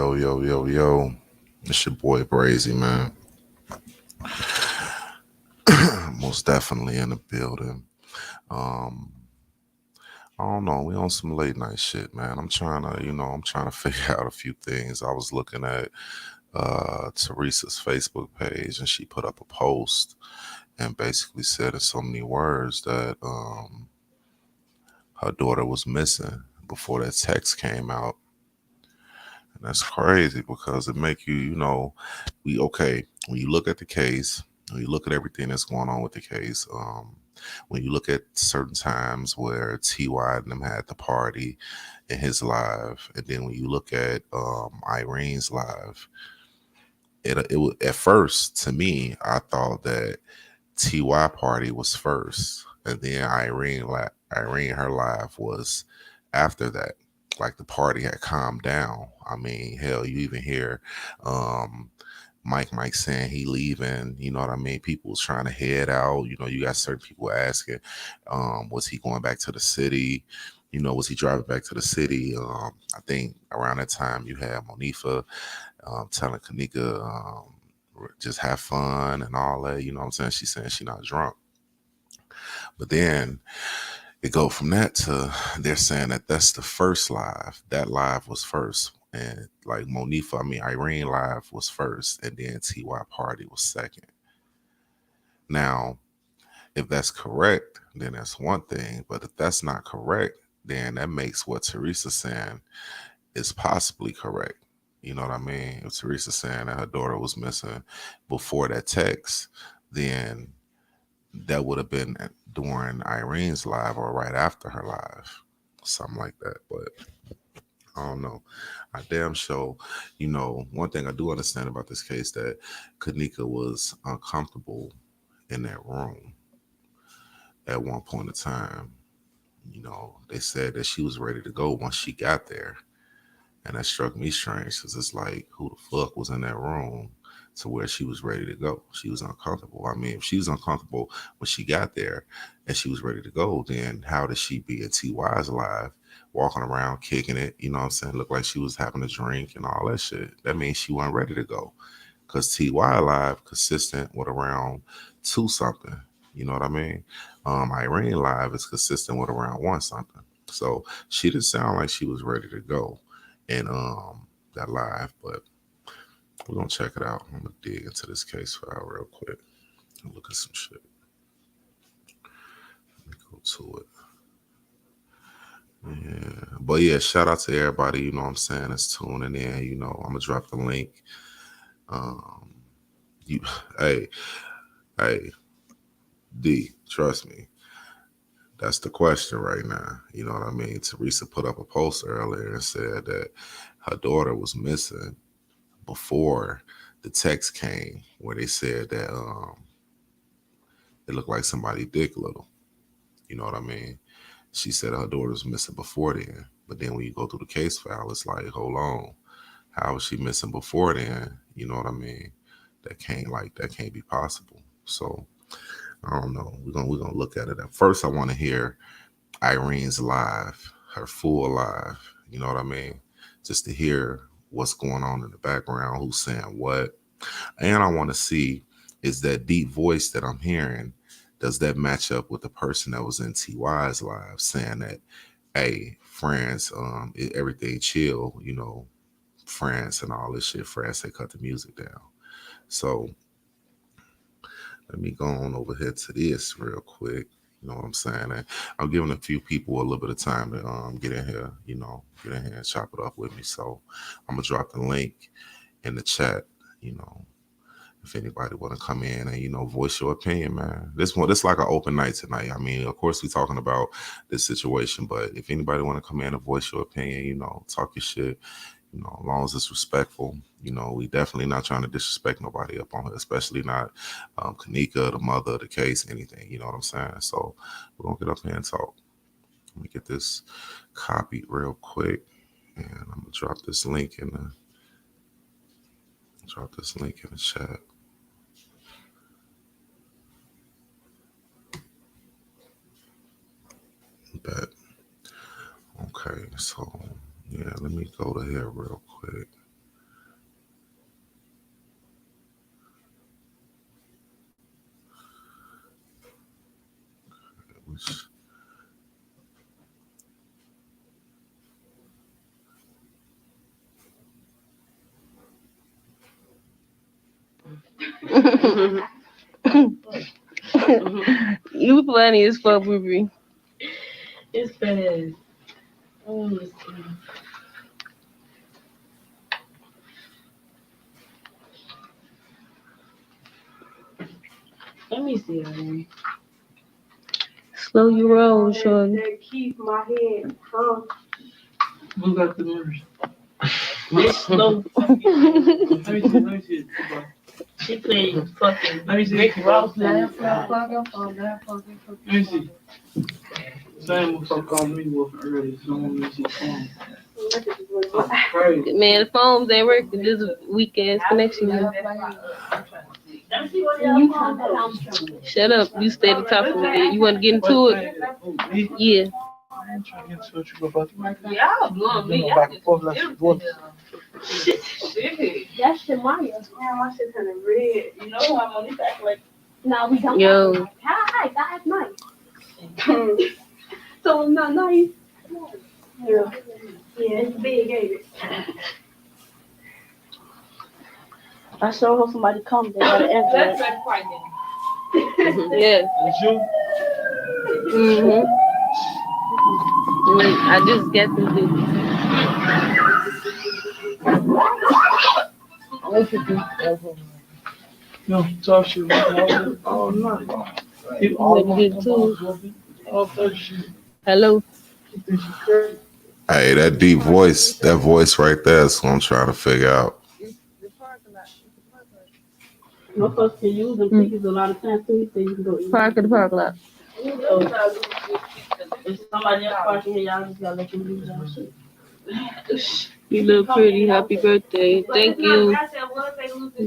Yo, yo, yo, yo. It's your boy Brazy, man. Most definitely in the building. Um, I don't know. We on some late night shit, man. I'm trying to figure out a few things. I was looking at Teresa's Facebook page and she put up a post and basically said in so many words that her daughter was missing before that text came out. And that's crazy because it make when you look at the case, when you look at everything that's going on with the case, when you look at certain times where Ty and them had the party in his live, and then when you look at Irene's live, it was at first to me I thought that Ty party was first, and then Irene her live was after that. Like the party had calmed down. I mean, hell, you even hear um, Mike saying he leaving. You know what I mean? People was trying to head out. You know, you got certain people asking, was he going back to the city? You know, was he driving back to the city? I think around that time you had Monifa telling Kenneka just have fun and all that. You know what I'm saying? She's saying she not drunk. But then it go from that to they're saying that that's the first live. That live was first. And like Irene live was first, and then TY party was second. Now, if that's correct, then that's one thing. But if that's not correct, then that makes what Teresa's saying is possibly correct. You know what I mean? If Teresa's saying that her daughter was missing before that text, then that would have been during Irene's live or right after her live, something like that. But I don't know. I damn sure, one thing I do understand about this case that Kenneka was uncomfortable in that room at one point in time. You know, they said that she was ready to go once she got there. And that struck me strange because it's like, who the fuck was in that room to where she was ready to go? She was uncomfortable. I mean, if she was uncomfortable when she got there and she was ready to go, then how did she be at TY's live, walking around, kicking it? You know what I'm saying? Looked like she was having a drink and all that shit. That means she wasn't ready to go. Because TY live consistent with around two something. You know what I mean? Irene live is consistent with around one something. So she didn't sound like she was ready to go in that live, but we're gonna check it out. I'm gonna dig into this case file real quick and look at some shit. Let me go to it. Yeah. But yeah, shout out to everybody, you know what I'm saying, that's tuning in. You know, I'm gonna drop the link. Um you hey, hey, D, trust me. That's the question right now. You know what I mean? Teresa put up a post earlier and said that her daughter was missing before the text came where they said that it looked like somebody dick little. You know what I mean? She said her daughter was missing before then. But then when you go through the case file, it's like, hold on. How was she missing before then? You know what I mean? That can't be possible. So I don't know. We're gonna look at it. At first I wanna hear Irene's live, her full live. You know what I mean? Just to hear what's going on in the background, who's saying what. And I want to see is that deep voice that I'm hearing, does that match up with the person that was in TY's live saying that, hey, France, everything chill, France and all this shit. France, they cut the music down. So let me go on over here to this real quick. You know what I'm saying? And I'm giving a few people a little bit of time to get in here, get in here and chop it up with me. So I'm gonna drop the link in the chat, you know, if anybody want to come in and voice your opinion, man. This like an open night tonight. I mean, of course we're talking about this situation, but if anybody want to come in and voice your opinion, talk your shit, as long as it's respectful. We definitely not trying to disrespect nobody up on here, especially not Kenneka, the mother of the case, anything. You know what I'm saying? So we're gonna get up here and talk. Let me get this copied real quick, and I'm gonna drop this link in the chat. Bet. Okay, so yeah, let me go to here real quick. You funny as fuck, Ruby. It's fast. Oh, let's see. Let me see. Alright. Slow you roll, shorty. That keep my head, huh? Who got the numbers? It's slow. Let me see. She played fucking. Let me see. Rick Ross. Let me see. Same will fuck on me with early. So let me see. Crazy. Man, the phones ain't working. This weak ass connection. Shut up. You stay the top of it. You want to get into it? Yeah. I ain't trying to get into it. You go back. Y'all blowing me. Back and forth like what? Shit. That's Shamaya. Man, my shit turning red. You know I'm on this act like. No, we don't. Yo. Hi, that's nice. So it's not nice. Yeah. Yeah, it's big, ain't it? I sure hope somebody comes. They gotta answer it. Yeah. It's you? Mhm. I just got this bitch. No, talk shit all night. He What you did too? all that shit. Hello. You think she crazy? Hey, that deep voice, that voice right there is what I'm trying to figure out. Most of us can use them tickets a lot of times too. So you can go eat. Park at the park lot. So if somebody else parking here, y'all just gotta let them use that shit. You look pretty. Happy birthday. Thank you.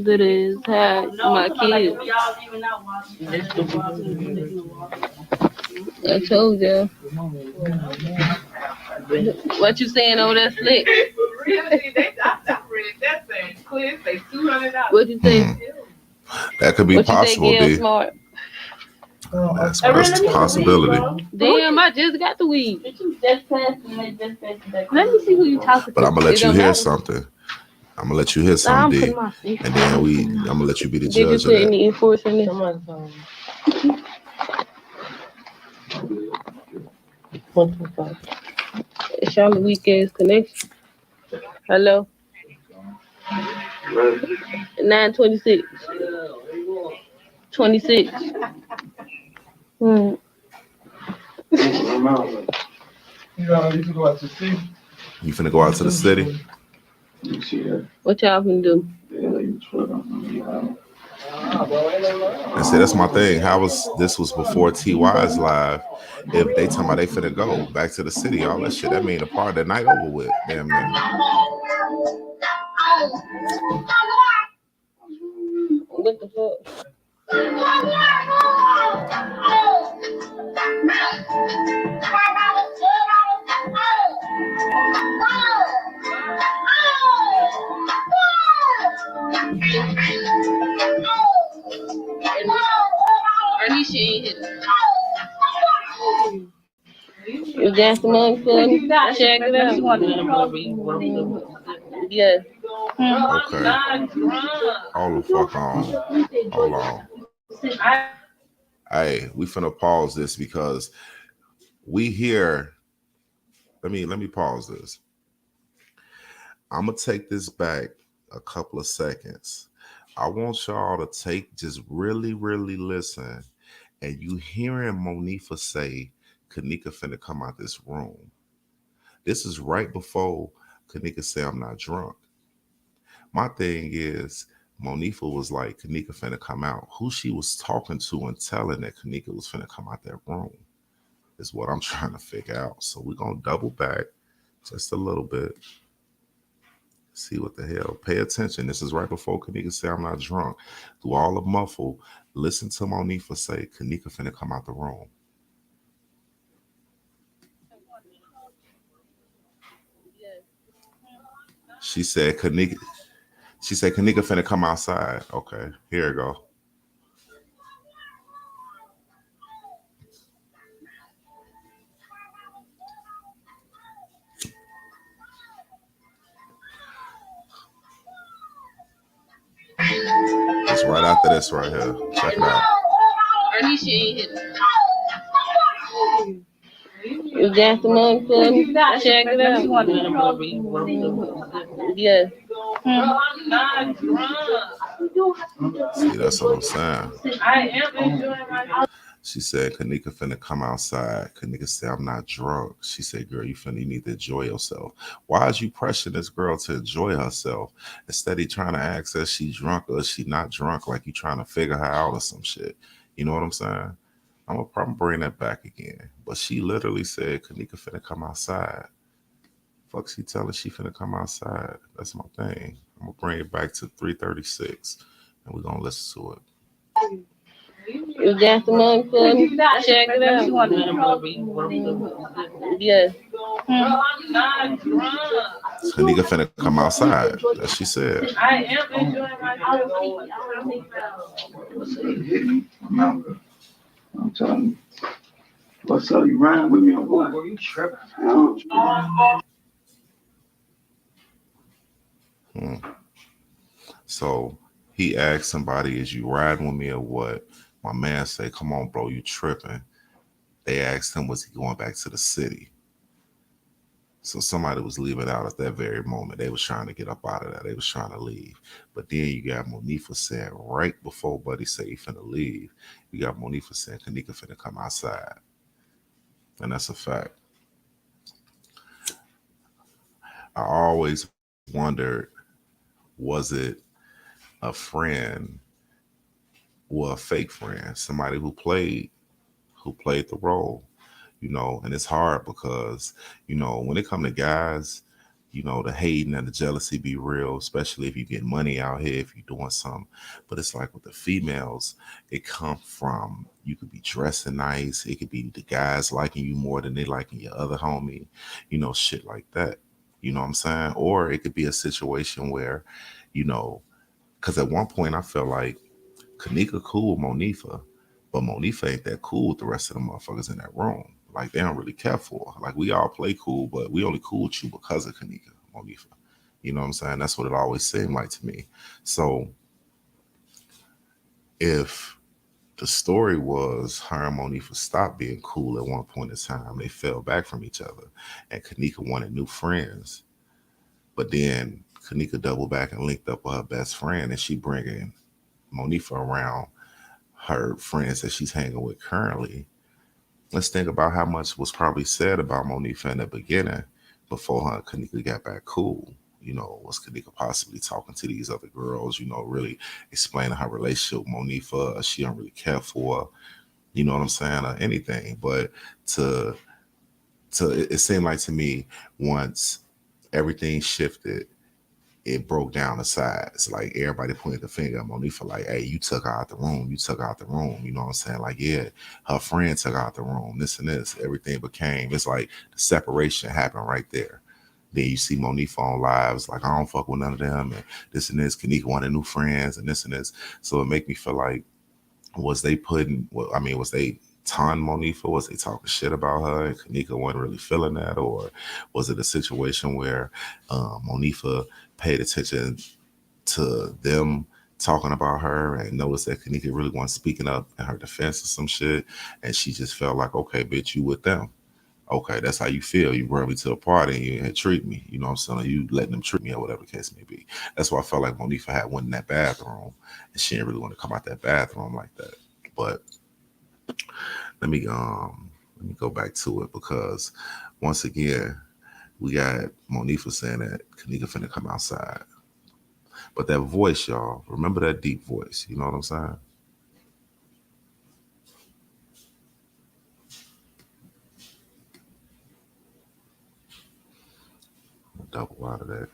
That is. Hi, my kids. I told you. What you saying over there, Slick? What you say? That could be What possible, you say, Gail D. Smart? That's a possibility. Damn, I just got the weed. Did you just pass and they just pass it back? Let me see who you talking to. But I'm gonna let It you don't hear matter. something. I'm gonna let you hear Nah, I'm something, D. putting my face. And then I'm gonna let you be the Did you judge of put any that. enforcement in? Charlotte weak ass connection. Hello. 926. 26. Hmm. You can go out to sea. You finna go out to the city? What y'all finna do? And see, that's my thing. This was before TY's live. If they talking about they finna go back to the city, all that shit, that mean the part of the night over with. Damn near. What the fuck? Anisha ain't hit. You got some money for me? Check it out. Yeah. Okay. Hold the fuck on. Hold on. Hey, we finna pause this because we hear. Let me pause this. I'm gonna take this back a couple of seconds. I want y'all to just really, really listen. And you hearing Monifa say, Kenneka finna come out this room. This is right before Kenneka say I'm not drunk. My thing is, Monifa was like, Kenneka finna come out. Who she was talking to and telling that Kenneka was finna come out that room is what I'm trying to figure out. So we're gonna double back just a little bit. See what the hell. Pay attention. This is right before Kenneka say I'm not drunk. Through all the muffle, listen to Monifa say, Kenneka finna come out the room. She said Kenneka finna come outside. Okay, here we go. this right after this right here. Check it out. Anisha ain't hit. Is that the money for him? Check it out. Yeah. I'm not drunk. See, that's what I'm saying. I am enjoying my. She said, Kanika finna come outside. Kanika said, I'm not drunk. She said, girl, you need to enjoy yourself. Why is you pressuring this girl to enjoy herself? Instead of trying to ask her, she drunk or is she not drunk? Like you trying to figure her out or some shit. You know what I'm saying? I'm gonna probably bring that back again. But she literally said, Kanika finna come outside. Fuck, she finna come outside. That's my thing. I'm gonna bring it back to 336 and we're gonna listen to it. Is that the money for him? Check it out. Yeah. I'm not drunk. Kanika finna come outside. As she said. I am enjoying my. I'm telling you. What's up? You riding with me or what? Were you tripping? Hmm. So he asked somebody, is you riding with me or what? My man say, come on, bro, you tripping. They asked him, was he going back to the city? So somebody was leaving out at that very moment. They was trying to get up out of there. They was trying to leave. But then you got Monifa saying right before Buddy said he finna leave, you got Monifa saying Kanika finna come outside. And that's a fact. I always wondered, was it a friend or a fake friend? Somebody who played the role, and it's hard because, when it come to guys, the hating and the jealousy be real, especially if you get money out here, if you're doing something. But it's like with the females, it come from, you could be dressing nice. It could be the guys liking you more than they liking your other homie, shit like that. You know what I'm saying? Or it could be a situation where, you know, because at one point I felt like Kanika cool with Monifa, but Monifa ain't that cool with the rest of the motherfuckers in that room. Like they don't really care for her. Like we all play cool, but we only cool with you because of Kanika, Monifa. You know what I'm saying? That's what it always seemed like to me. So if the story was her and Monifa stopped being cool at one point in time, they fell back from each other, and Kanika wanted new friends. But then Kanika doubled back and linked up with her best friend, and she bringing Monifa around her friends that she's hanging with currently. Let's think about how much was probably said about Monifa in the beginning before her and Kanika got back cool. Was Kanika possibly talking to these other girls, really explaining her relationship with Monifa? She don't really care for her, you know what I'm saying, or anything. But to it seemed like to me once everything shifted, it broke down the sides. Like everybody pointed the finger at Monifa, like, hey, you took her out the room. You took her out the room. You know what I'm saying? Like, yeah, her friend took her out the room. This and this. Everything became, it's like the separation happened right there. Then you see Monifa on lives, like, I don't fuck with none of them. And this and this. Kanika wanted new friends and this and this. So it make me feel like, was they taunting Monifa? Was they talking shit about her and Kanika wasn't really feeling that? Or was it a situation where Monifa paid attention to them talking about her and noticed that Kanika really wasn't speaking up in her defense or some shit, and she just felt like, okay, bitch, you with them. Okay, that's how you feel. You brought me to a party and you didn't treat me. You know what I'm saying? You letting them treat me or whatever the case may be. That's why I felt like Monifa had went in that bathroom and she didn't really want to come out that bathroom like that. But let me go back to it because once again, we got Monifa saying that Kanika finna come outside. But that voice, y'all, remember that deep voice. You know what I'm saying? Double out of that.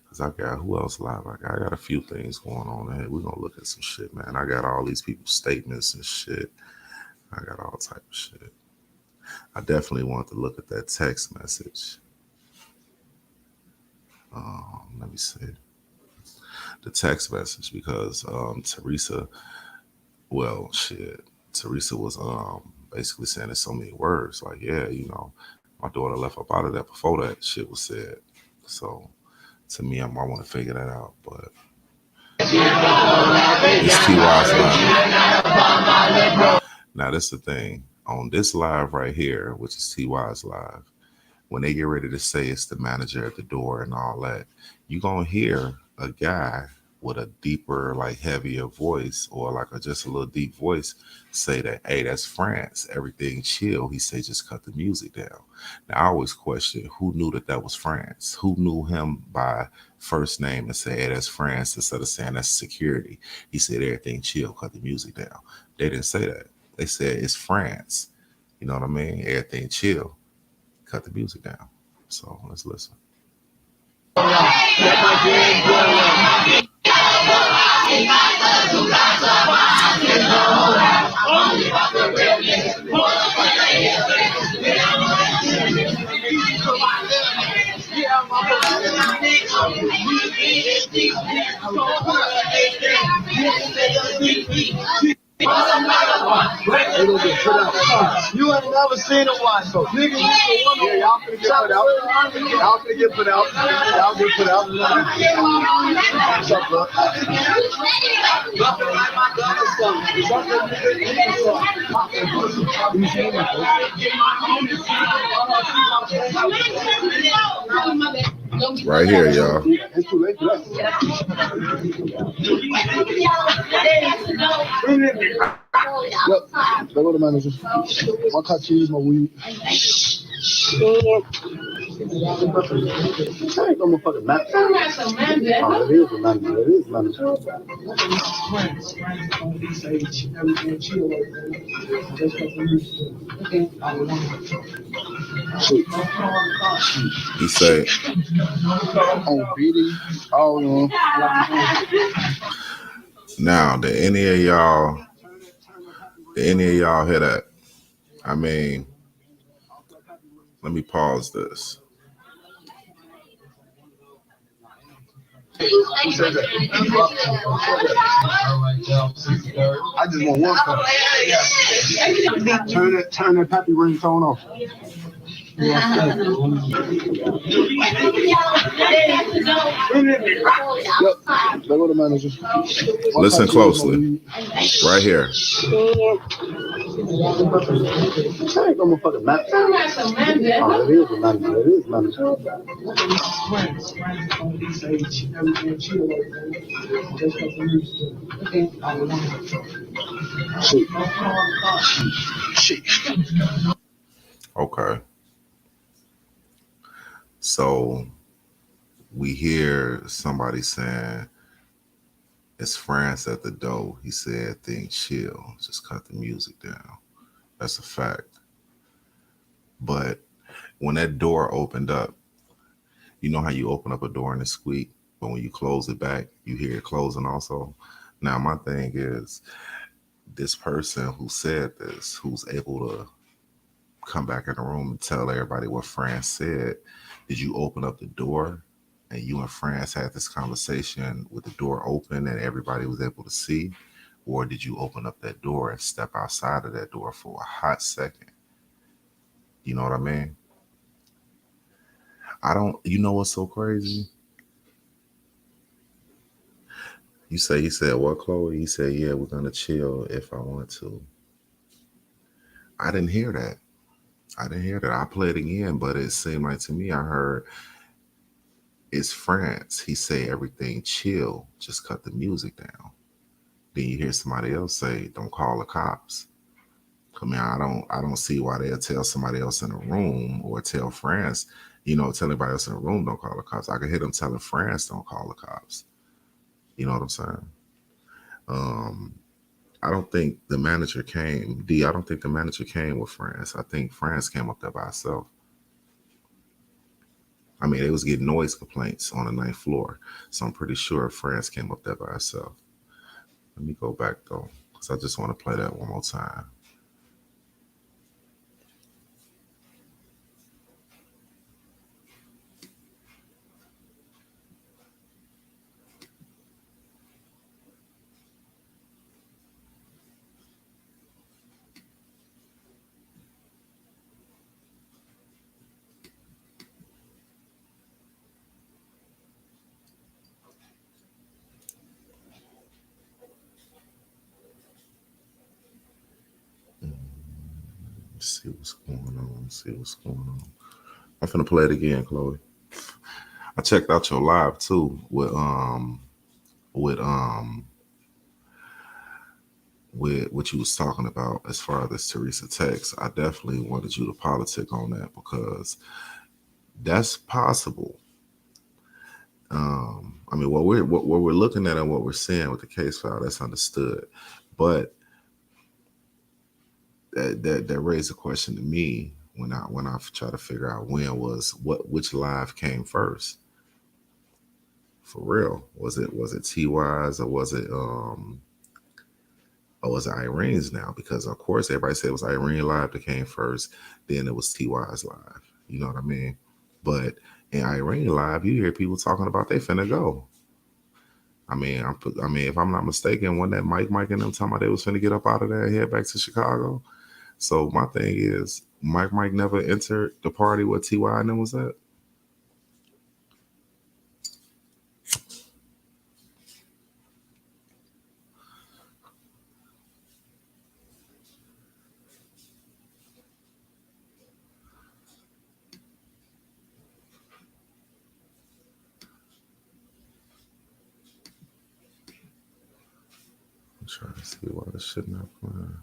Because I got, who else live? I got a few things going on here. We're going to look at some shit, man. I got all these people's statements and shit. I got all type of shit. I definitely want to look at that text message. Let me see. The text message because Teresa, well, shit. Teresa was basically saying in so many words, like, yeah, my daughter left up out of that before that shit was said. So to me, I want to figure that out. But It's TY's live. Now, this is the thing. On this live right here, which is TY's live, when they get ready to say it's the manager at the door and all that, you gonna hear a guy with a deeper, like heavier voice, or like just a little deep voice, say that, hey, that's France. Everything chill. He say, just cut the music down. Now I always question who knew that that was France. Who knew him by first name and say, hey, that's France, instead of saying that's security. He said, everything chill. Cut the music down. They didn't say that. They said it's France. You know what I mean? Everything chill. Cut the music down. So let's listen. They gonna get put out. You ain't never seen a watch, so nigga, yeah, y'all finna get put out. Y'all finna get put out. Y'all get put out. What's up, bro? Right here, y'all. It's too late for that. Yep. Go to the manager. My cut cheese, my weed. That ain't no motherfucking manager. Oh, it is a manager. It is a manager. He say, On BD. Oh, now, did any of y'all hear that? I mean, let me pause this. who said that? I just want one stuff. Turn that Pappy ringtone off. Yep. Go to the manager. Listen closely. Right here. That ain't no motherfucking manager. Oh, it is a manager. It is a manager. Shit. Okay. So we hear somebody saying, it's France at the door. He said, things chill. Just cut the music down. That's a fact. But when that door opened up, you know how you open up a door and it squeak, but when you close it back, you hear it closing also. Now, my thing is, this person who said this, who's able to come back in the room and tell everybody what France said, did you open up the door and you and France had this conversation with the door open and everybody was able to see? Or did you open up that door and step outside of that door for a hot second? You know what I mean? You know what's so crazy? He said, what, Chloe? He said, yeah, we're going to chill if I want to. I didn't hear that. I played again, but it seemed like to me, I heard, it's France. He say, everything chill, just cut the music down. Then you hear somebody else say, don't call the cops. I mean, I don't see why they'll tell somebody else in the room or tell France, tell anybody else in the room, don't call the cops. I can hear them telling France, don't call the cops. You know what I'm saying? I don't think the manager came. I don't think the manager came with France. I think France came up there by herself. I mean, they was getting noise complaints on the 9th floor. So I'm pretty sure France came up there by herself. Let me go back, though, because I just want to play that one more time. Let's see what's going on. Let's see what's going on. I'm finna play it again, Chloe. I checked out your live too with with what you was talking about as far as this Teresa text. I definitely wanted you to politic on that because that's possible. I mean, what we're looking at and what we're seeing with the case file, that's understood. But that raised a question to me when I try to figure out which live came first. For real, was it TY's or was it Irene's now? Because of course everybody said it was Irene live that came first, then it was TY's live. You know what I mean? But in Irene live, you hear people talking about they finna go. I mean, if I'm not mistaken, when that Mike and them talking about they was finna get up out of there and head back to Chicago. So my thing is, Mike never entered the party where TY and them was at. I'm trying to see why this shit not playing.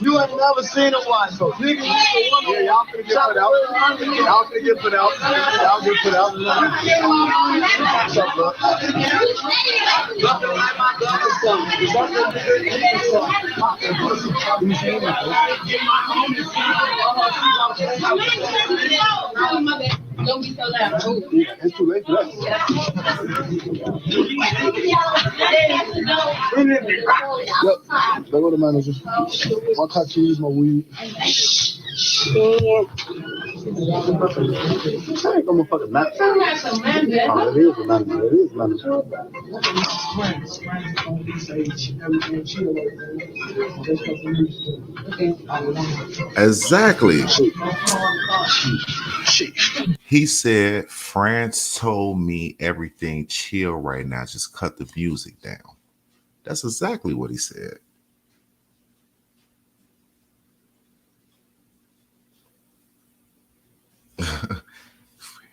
You ain't never seen a watch, so nigga, yeah, y'all finna get put out. Y'all finna get put out. Y'all get put out. What's up, bro? Nothing like my dog or something. Don't be so loud. It's too late for that. Yep. There go the manager. My cut cheese, my weed. I ain't gonna fucking manager. Oh, it is a manager. It is a manager. Exactly. He said, France told me everything chill right now. Just cut the music down. That's exactly what he said.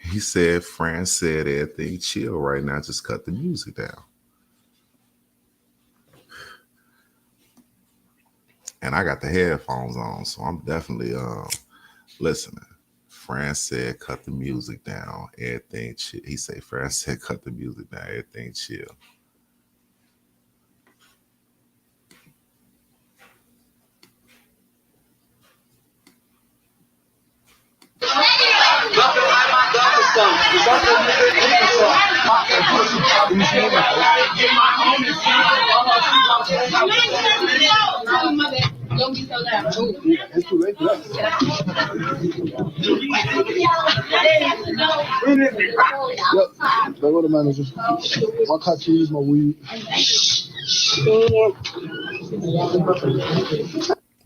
He said, France said everything chill right now. Just cut the music down. And I got the headphones on, so I'm definitely listening. France said, cut the music down. Everything chill. He said, France said, cut the music down. Everything chill. Don't be so loud. It's too late for that. Yep. There go the manager. My cut cheese, my weed.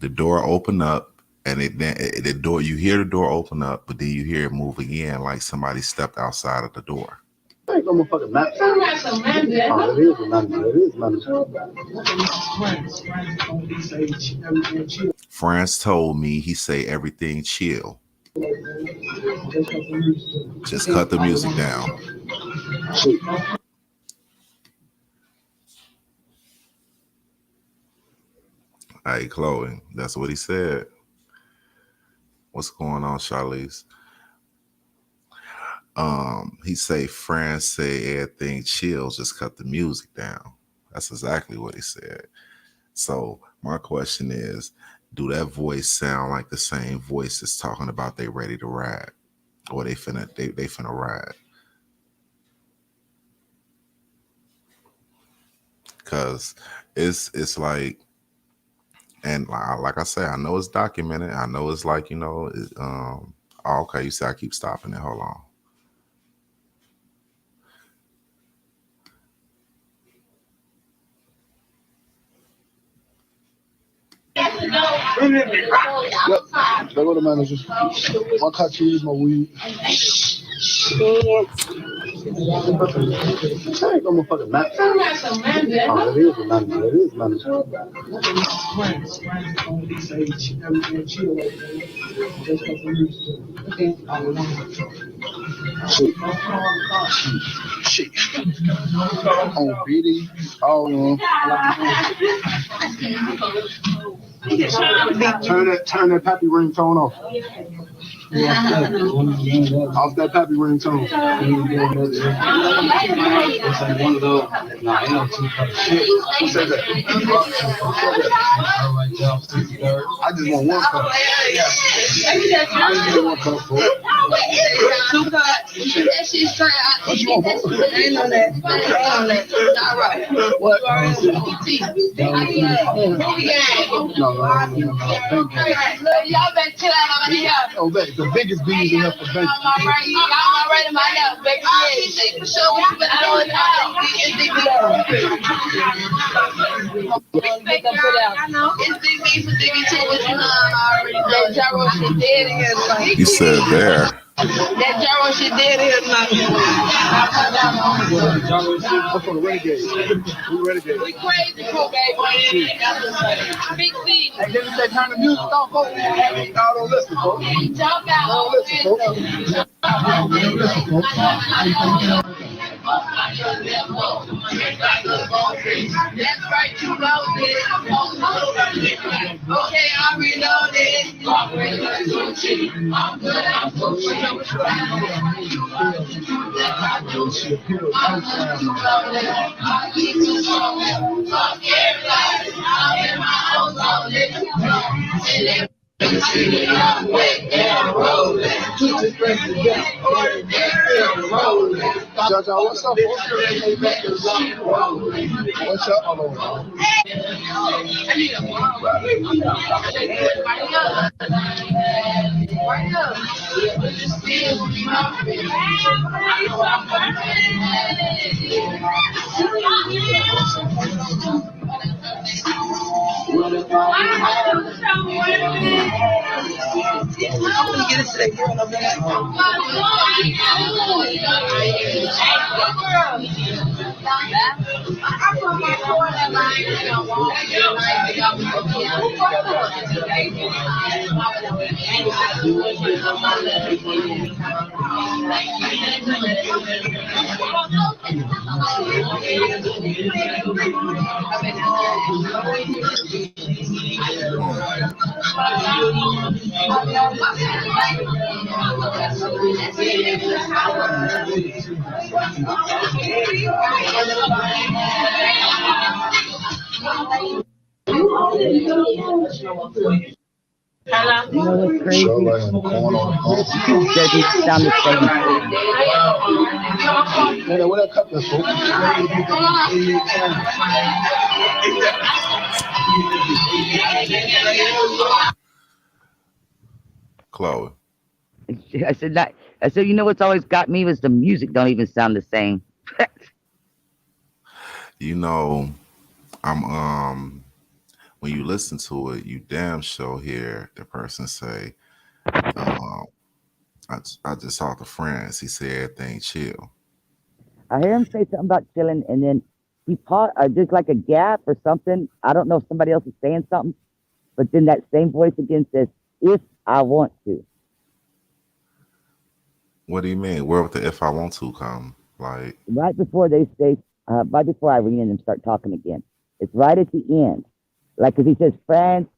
The door opened up, and the door, you hear the door open up, but then you hear it move again, like somebody stepped outside of the door. I ain't gonna fucking manager. Oh, it is a manager. It is a manager. France told me, he say everything chill. Just cut the music down. Hey, Chloe, that's what he said. What's going on, Charlize? He say France say everything chill, just cut the music down. That's exactly what he said. So my question is, do that voice sound like the same voice that's talking about they ready to ride? Or they finna ride? because it's like, and like I say, I know it's documented. I know it's like, oh, okay, you say I keep stopping it. Hold on. Yep. There go the manager. My cut cheese, my weed. That ain't no motherfucking manager. Oh, it is a manager. It is a manager. Shit. Shit. On BD. Oh, turn that pappy ringtone off. Off that pappy ringtone. It's like one of those. Nah, ain't no two cup shit. Who said that? I just want one cup. I just want one cup. Two cups. That shit's straight. What you want? Ain't on that. Not right. What? No. Y'all better chill out over here. Oh, the biggest bees in here for bank. Y'all right in my lap, baby. Yeah, for sure. We better know it now. It's big below. It's big B for Diggy too, but you know I already know. That gyro shit dead in here tonight. You said there. That gyro shit dead in here tonight. What's for the renegade? We renegade. We crazy cool, baby. Big C. Hey, give us that kind of music off, folks. I don't listen, folks. Jump out. Don't listen, folks. Don't listen, folks. That's right, you know this. Okay, I reloaded. I'm good, I'm Jaja, what's up, folks? What's up, Aloha? I'm gonna get it to that girl over there. You know what's crazy? Show like I'm going on the phone. Doesn't sound the same. Man, what that cup is, folks? Chloe. I said, you know what's always got me was the music don't even sound the same. I'm when you listen to it, you damn sure hear the person say, I just talked to friends. He said everything chill. I hear him say something about chilling, and then he paused. There's like a gap or something. I don't know if somebody else is saying something, but then that same voice again says, "If I want to." What do you mean? Where would the if I want to come? Like Right before they say, right before Irene and them start talking again. It's right at the end, like because he says, "Friends,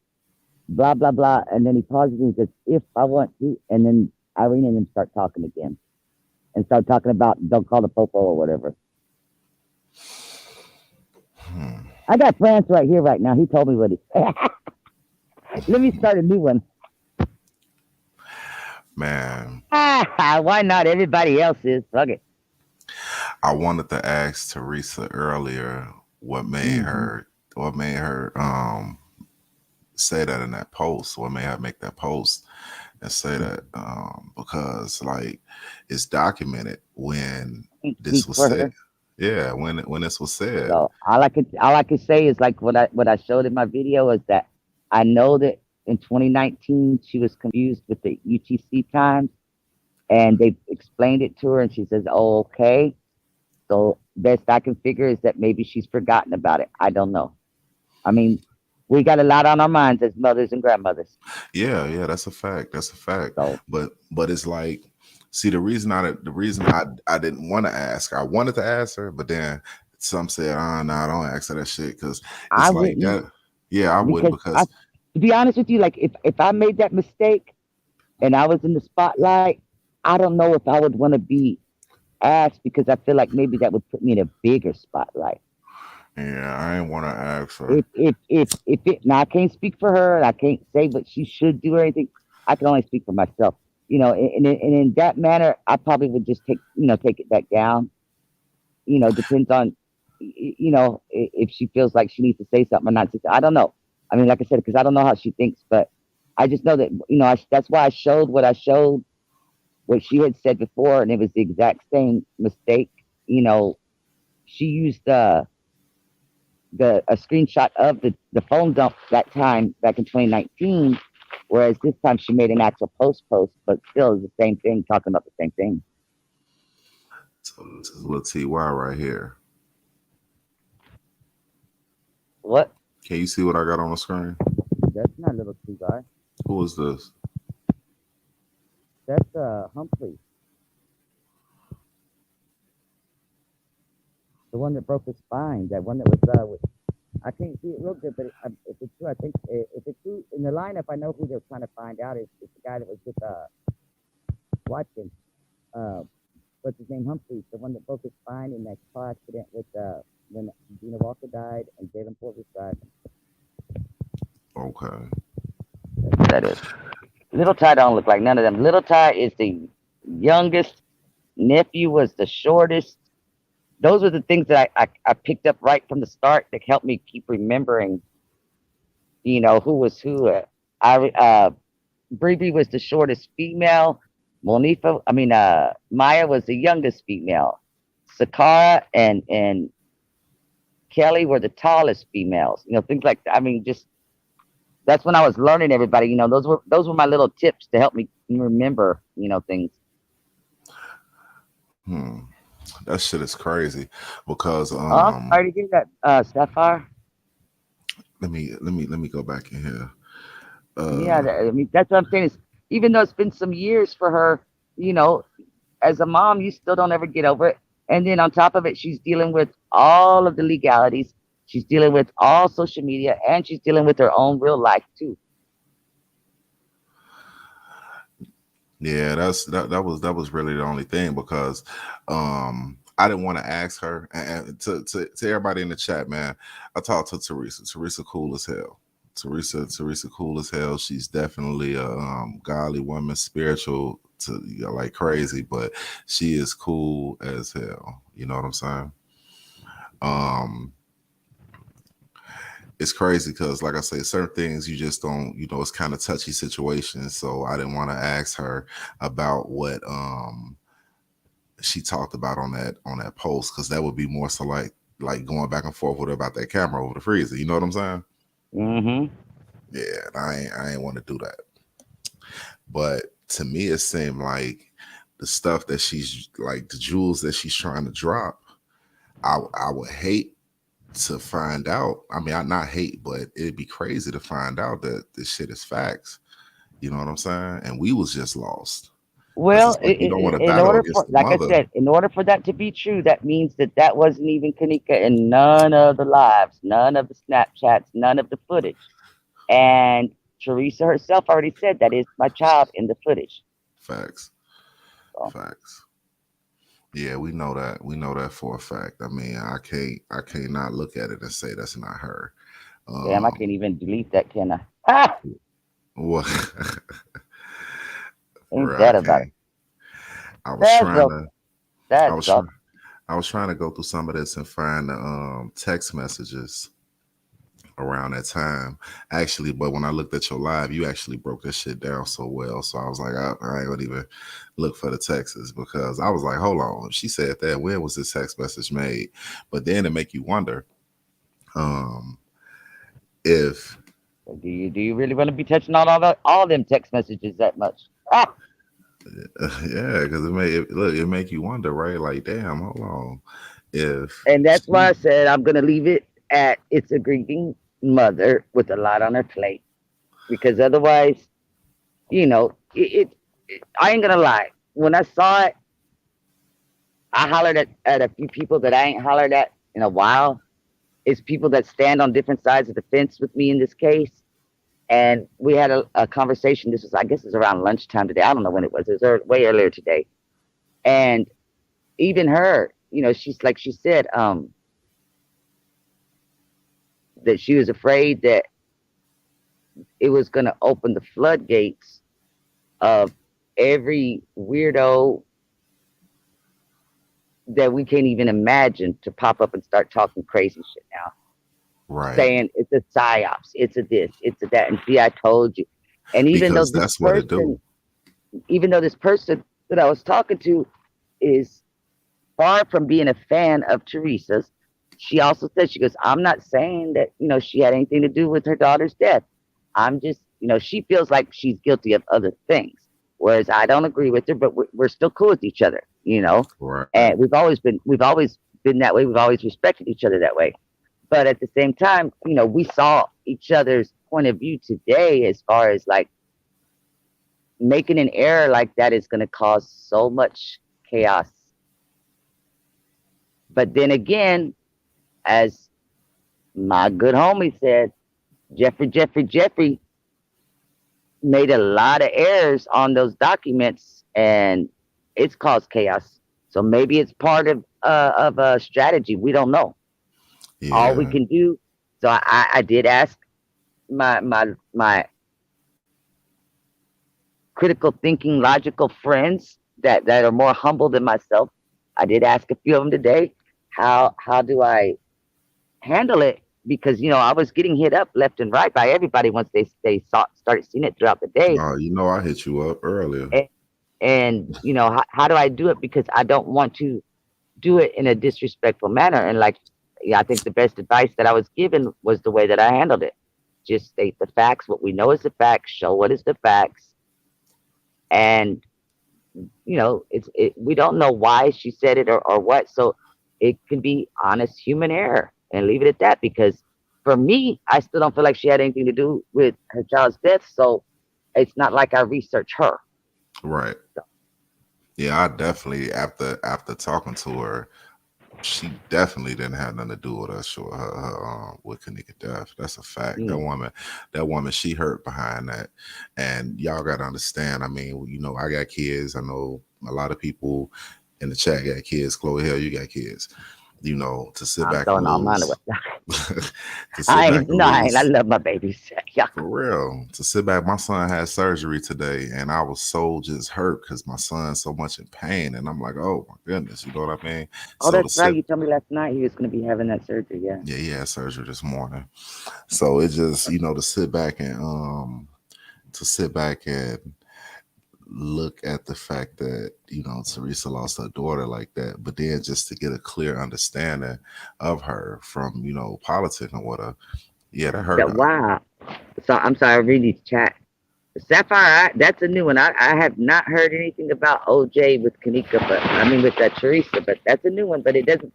blah blah blah," and then he pauses and he says, "If I want to," and then Irene and them start talking again. And start talking about don't call the popo or whatever. I got France right here right now. He told me what he said. Let me start a new one. Man, Why not? Everybody else is. Fuck it. I wanted to ask Teresa earlier what made Hmm. her what made her say that in that post, what made her make that post and say that, because like it's documented when Can't this speak was for said. her. Yeah, when this was said. So all I could say is like what I showed in my video is that I know that in 2019 she was confused with the UTC times, and they explained it to her, and she says, "Oh, okay." So best I can figure is that maybe she's forgotten about it. I don't know. I mean, we got a lot on our minds as mothers and grandmothers. Yeah, yeah, that's a fact. That's a fact. So But it's like, see, the reason I didn't want to ask, I wanted to ask her, but then some said, "Oh no, don't ask her that shit," because I it's like wouldn't, that. Yeah, I wouldn't because because to be honest with you, like if I made that mistake and I was in the spotlight, I don't know if I would want to be asked because I feel like maybe that would put me in a bigger spotlight. yeah, I ain't want to ask her. If it now I can't speak for her and I can't say what she should do or anything. I can only speak for myself. And in that manner, I probably would just take it back down. Depends on if she feels like she needs to say something or not. I don't know. I mean, like I said, because I don't know how she thinks, but I just know that that's why I showed what I showed, what she had said before, and it was the exact same mistake. You know, she used the a screenshot of the phone dump that time back in 2019, whereas this time she made an actual post, but still is the same thing, talking about the same thing. So this is little Ty right here. What? Can you see what I got on the screen? That's not little two guy. Who is this? That's Humphrey, the one that broke his spine. That one that was with. I can't see it real good, but if it's true, I think if it's true in the lineup, I know who they're trying to find out. It's the guy that was with Watkins. Uh, what's his name? Humphreys, the one that broke his spine in that car accident with when Gina Walker died and Jalen Porter died. Okay. That's what that is. Little Ty don't look like none of them. Little Ty is the youngest. Nephew was the shortest. Those are the things that I picked up right from the start that helped me keep remembering, who was who. I Bree was the shortest female. Maya was the youngest female. Sakara and Kelly were the tallest females. Things like that. I mean, just that's when I was learning everybody. Those were my little tips to help me remember, things. Hmm. That shit is crazy because Oh, I'm sorry to hear that, Sapphire. let me go back in here. Yeah, Uh I mean that's what I'm saying is even though it's been some years for her, you know, as a mom, you still don't ever get over it. And then on top of it, she's dealing with all of the legalities. She's dealing with all social media, and she's dealing with her own real life too. Yeah, that was really the only thing because I didn't want to ask her, and to everybody in the chat, man. I talked to Teresa. Teresa cool as hell. Teresa cool as hell. She's definitely a godly woman, spiritual to like crazy, but she is cool as hell. You know what I'm saying? Um, it's crazy because, like I say, certain things you just don't, it's kind of touchy situations. So I didn't want to ask her about what she talked about on that post because that would be more so like going back and forth with her about that camera over the freezer. You know what I'm saying? Hmm. Yeah, and I ain't want to do that. But to me, it seemed like the stuff that she's like the jewels that she's trying to drop. I would hate to find out. I mean, I not hate, but it'd be crazy to find out that this shit is facts. You know what I'm saying? And we was just lost because Well, it's like you don't want to in battle order for, against the like I mother. said, in order for that to be true, that means that wasn't even Kanika in none of the lives, none of the Snapchats, none of the footage. And Teresa herself already said that is my child in the footage. Facts, So, facts. Yeah, we know that. We know that for a fact. I mean, I can't not look at it and say that's not her. damn, I Um, can't even delete that, can I? Ah, what? ain't For real, I that about it? can't. I was That's trying okay. to. I That's was trying. okay. I was trying to go through some of this and find the text messages around that time. Actually, but when I looked at your live, you actually broke this shit down so well. So I was like, I ain't gonna even look for the texts because I was like, hold on. She said that. When was this text message made? But then it make you wonder um, if Do you really want to be touching on all them text messages that much? Ah, yeah, because it make you wonder, right? Like, damn, hold on. If and that's why I she, said I'm gonna leave it at it's a grieving mother with a lot on her plate because otherwise, I ain't gonna lie. When I saw it, I hollered at a few people that I ain't hollered at in a while. It's people that stand on different sides of the fence with me in this case. And we had a conversation. This was, I guess, it was around lunchtime today. I don't know when it was. It was way earlier today. And even her, she's like she said, that she was afraid that it was going to open the floodgates of every weirdo that we can't even imagine to pop up and start talking crazy shit now, right, saying it's a psyops, it's a this, it's a that, and see, I told you. And because that's what it do. even though this person that I was talking to is far from being a fan of Teresa's, she also said, she goes, I'm not saying that, she had anything to do with her daughter's death. I'm just, she feels like she's guilty of other things. Whereas I don't agree with her, but we're still cool with each other. Right. And we've always been that way. We've always respected each other that way. But at the same time, we saw each other's point of view today as far as like making an error like that is going to cause so much chaos. But then again, as my good homie said, Jeffrey made a lot of errors on those documents, and it's caused chaos. So maybe it's part of a strategy. We don't know. All we Yeah, can do. So I did ask my critical thinking, logical friends that are more humble than myself. I did ask a few of them today. How do I handle it? Because I was getting hit up left and right by everybody once they started seeing it throughout the day. I hit you up earlier. And, how do I do it? Because I don't want to do it in a disrespectful manner. And like, yeah, I think the best advice that I was given was the way that I handled it. Just state the facts. What we know is the facts. Show what is the facts. And we don't know why she said it or what. So it can be honest human error and leave it at that. Because for me, I still don't feel like she had anything to do with her child's death. So it's not like I researched her. Right. So, Yeah, I definitely after talking to her, she definitely didn't have nothing to do with us or with Kenneka death. That's a fact. yeah, That woman, she hurt behind that, and y'all got to understand. I mean, I got kids. I know a lot of people in the chat got kids. Chloe, hell, you got kids. To sit I'm back and throwing all mine away. lose, to sit back and I ain't. I lose. love my babies. Yeah. For real, to sit back. My son had surgery today, and I was so just hurt because my son's so much in pain, and I'm like, oh my goodness, you know what I mean? Oh, So to that's right. sit, You told me last night he was going to be having that surgery. Yeah. yeah, he had surgery this morning. So it just, to sit back and look at the fact that Teresa lost her daughter like that, but then just to get a clear understanding of her from politicking with her, yeah, that hurt. Wow. So I'm sorry. Read these chat. Sapphire, that's a new one. I have not heard anything about OJ with Kenneka, but I mean with that Teresa, but that's a new one. But it doesn't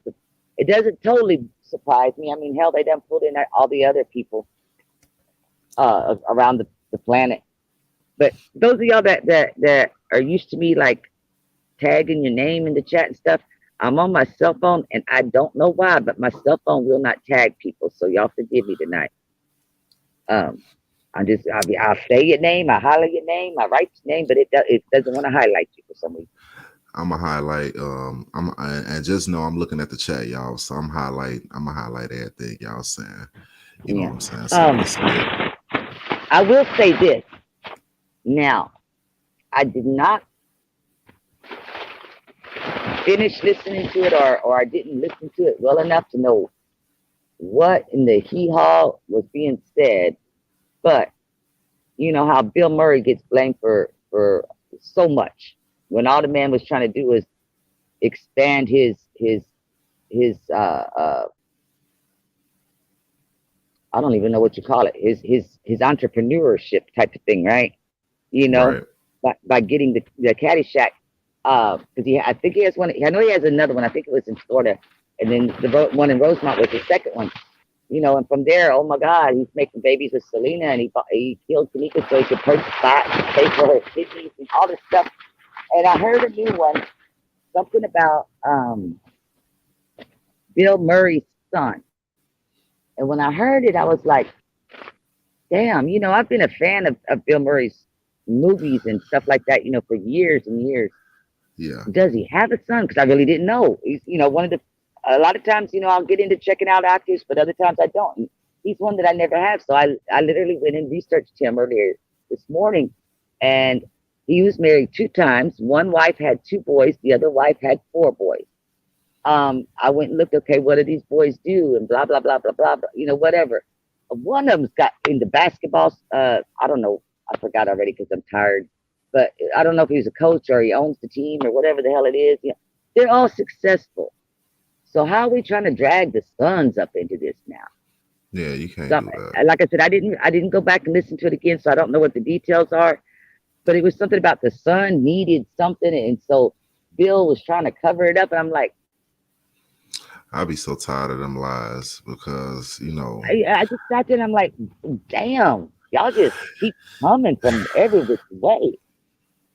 totally surprise me. I mean, hell, they done pulled in all the other people around the planet. But those of y'all that are used to me like tagging your name in the chat and stuff, I'm on my cell phone and I don't know why, but my cell phone will not tag people. So y'all forgive me tonight. I'll say your name, I holler your name, I write your name, but it doesn't want to highlight you for some reason. I'm gonna highlight. And just know I'm looking at the chat, y'all. So I'm gonna highlight everything y'all saying. You know Yeah. what I'm saying? So let's get. I will say this. Now, I did not finished listening to it, or I didn't listen to it well enough to know what in the hee haw was being said. But you know how Bill Murray gets blamed for so much when all the man was trying to do was expand his I don't even know what you call it, his entrepreneurship type of thing, right? You know, Right. by getting the Caddyshack, because I think he has one. I know he has another one. I think it was in Florida, and then one in Rosemont was the second one. You know, and from there, oh my God, he's making babies with Selena, and he killed Kenneka so he could purchase spots, pay for her kidneys, and all this stuff. And I heard a new one, something about Bill Murray's son. And when I heard it, I was like, damn, you know, I've been a fan of Bill Murray's movies and stuff like that, you know, for years and years. Yeah. Does he have a son? Because I really didn't know. He's, you know, a lot of times, you know, I'll get into checking out actors, but other times I don't. And he's one that I never have. So I literally went and researched him earlier this morning. And he was married 2 times. One wife had 2 boys. The other wife had 4 boys. I went and looked, okay, what do these boys do? And blah, blah, blah, blah, blah, blah, you know, whatever. One of them's got into basketball. I don't know. I forgot already because I'm tired. But I don't know if he's a coach or he owns the team or whatever the hell it is. You know, they're all successful. So how are we trying to drag the sons up into this now? Yeah, you can't So, do that. like I said, I didn't go back and listen to it again, so I don't know what the details are. But it was something about the son needed something, and so Bill was trying to cover it up, and I'm like, I'll be so tired of them lies because, you know, I just sat there and I'm like, damn, y'all just keep coming from every which way,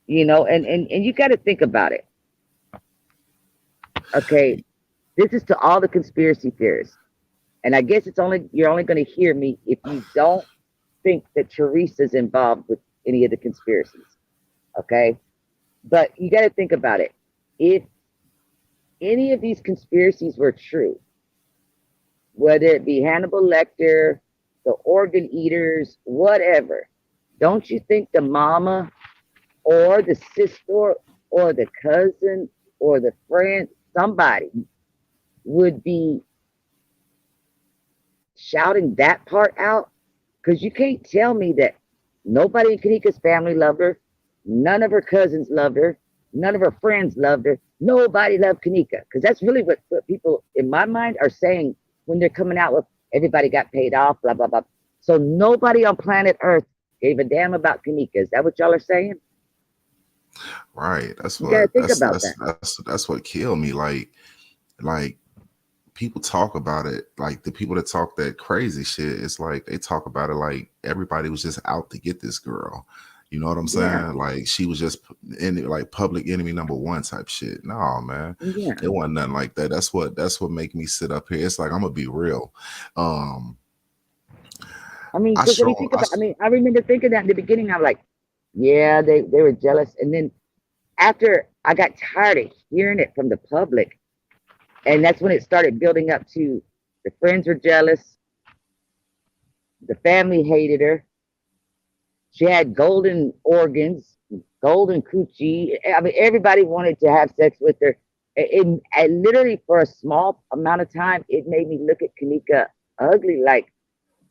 you know, and you got to think about it. Okay, this is to all the conspiracy theorists, and I guess you're only going to hear me if you don't think that Teresa's involved with any of the conspiracies. Okay, but you got to think about it. If any of these conspiracies were true, whether it be Hannibal Lecter, the organ eaters, whatever, don't you think the mama or the sister or the cousin or the friend, somebody would be shouting that part out? Because you can't tell me that nobody in Kenneka's family loved her, none of her cousins loved her, none of her friends loved her, nobody loved Kenneka. Because that's really what people in my mind are saying when they're coming out with everybody got paid off, blah, blah, blah. So nobody on planet Earth gave a damn about Kenneka. Is that what y'all are saying? right. That's You got to what think about that. that's what killed me. Like people talk about it, like the people that talk that crazy shit, it's like they talk about it like everybody was just out to get this girl. You know what I'm Yeah, saying? Like she was just in like public enemy number one type shit. No, man, yeah. it wasn't nothing like that. That's what make me sit up here. It's like I'm gonna be real. Um, I mean, I because when you sure, think about, I mean, I remember thinking that in the beginning, I'm like, yeah, they were jealous. And then after I got tired of hearing it from the public, and that's when it started building up to the friends were jealous, the family hated her. She had golden organs, golden coochie. I mean, everybody wanted to have sex with her. It literally, for a small amount of time, it made me look at Kenneka ugly, like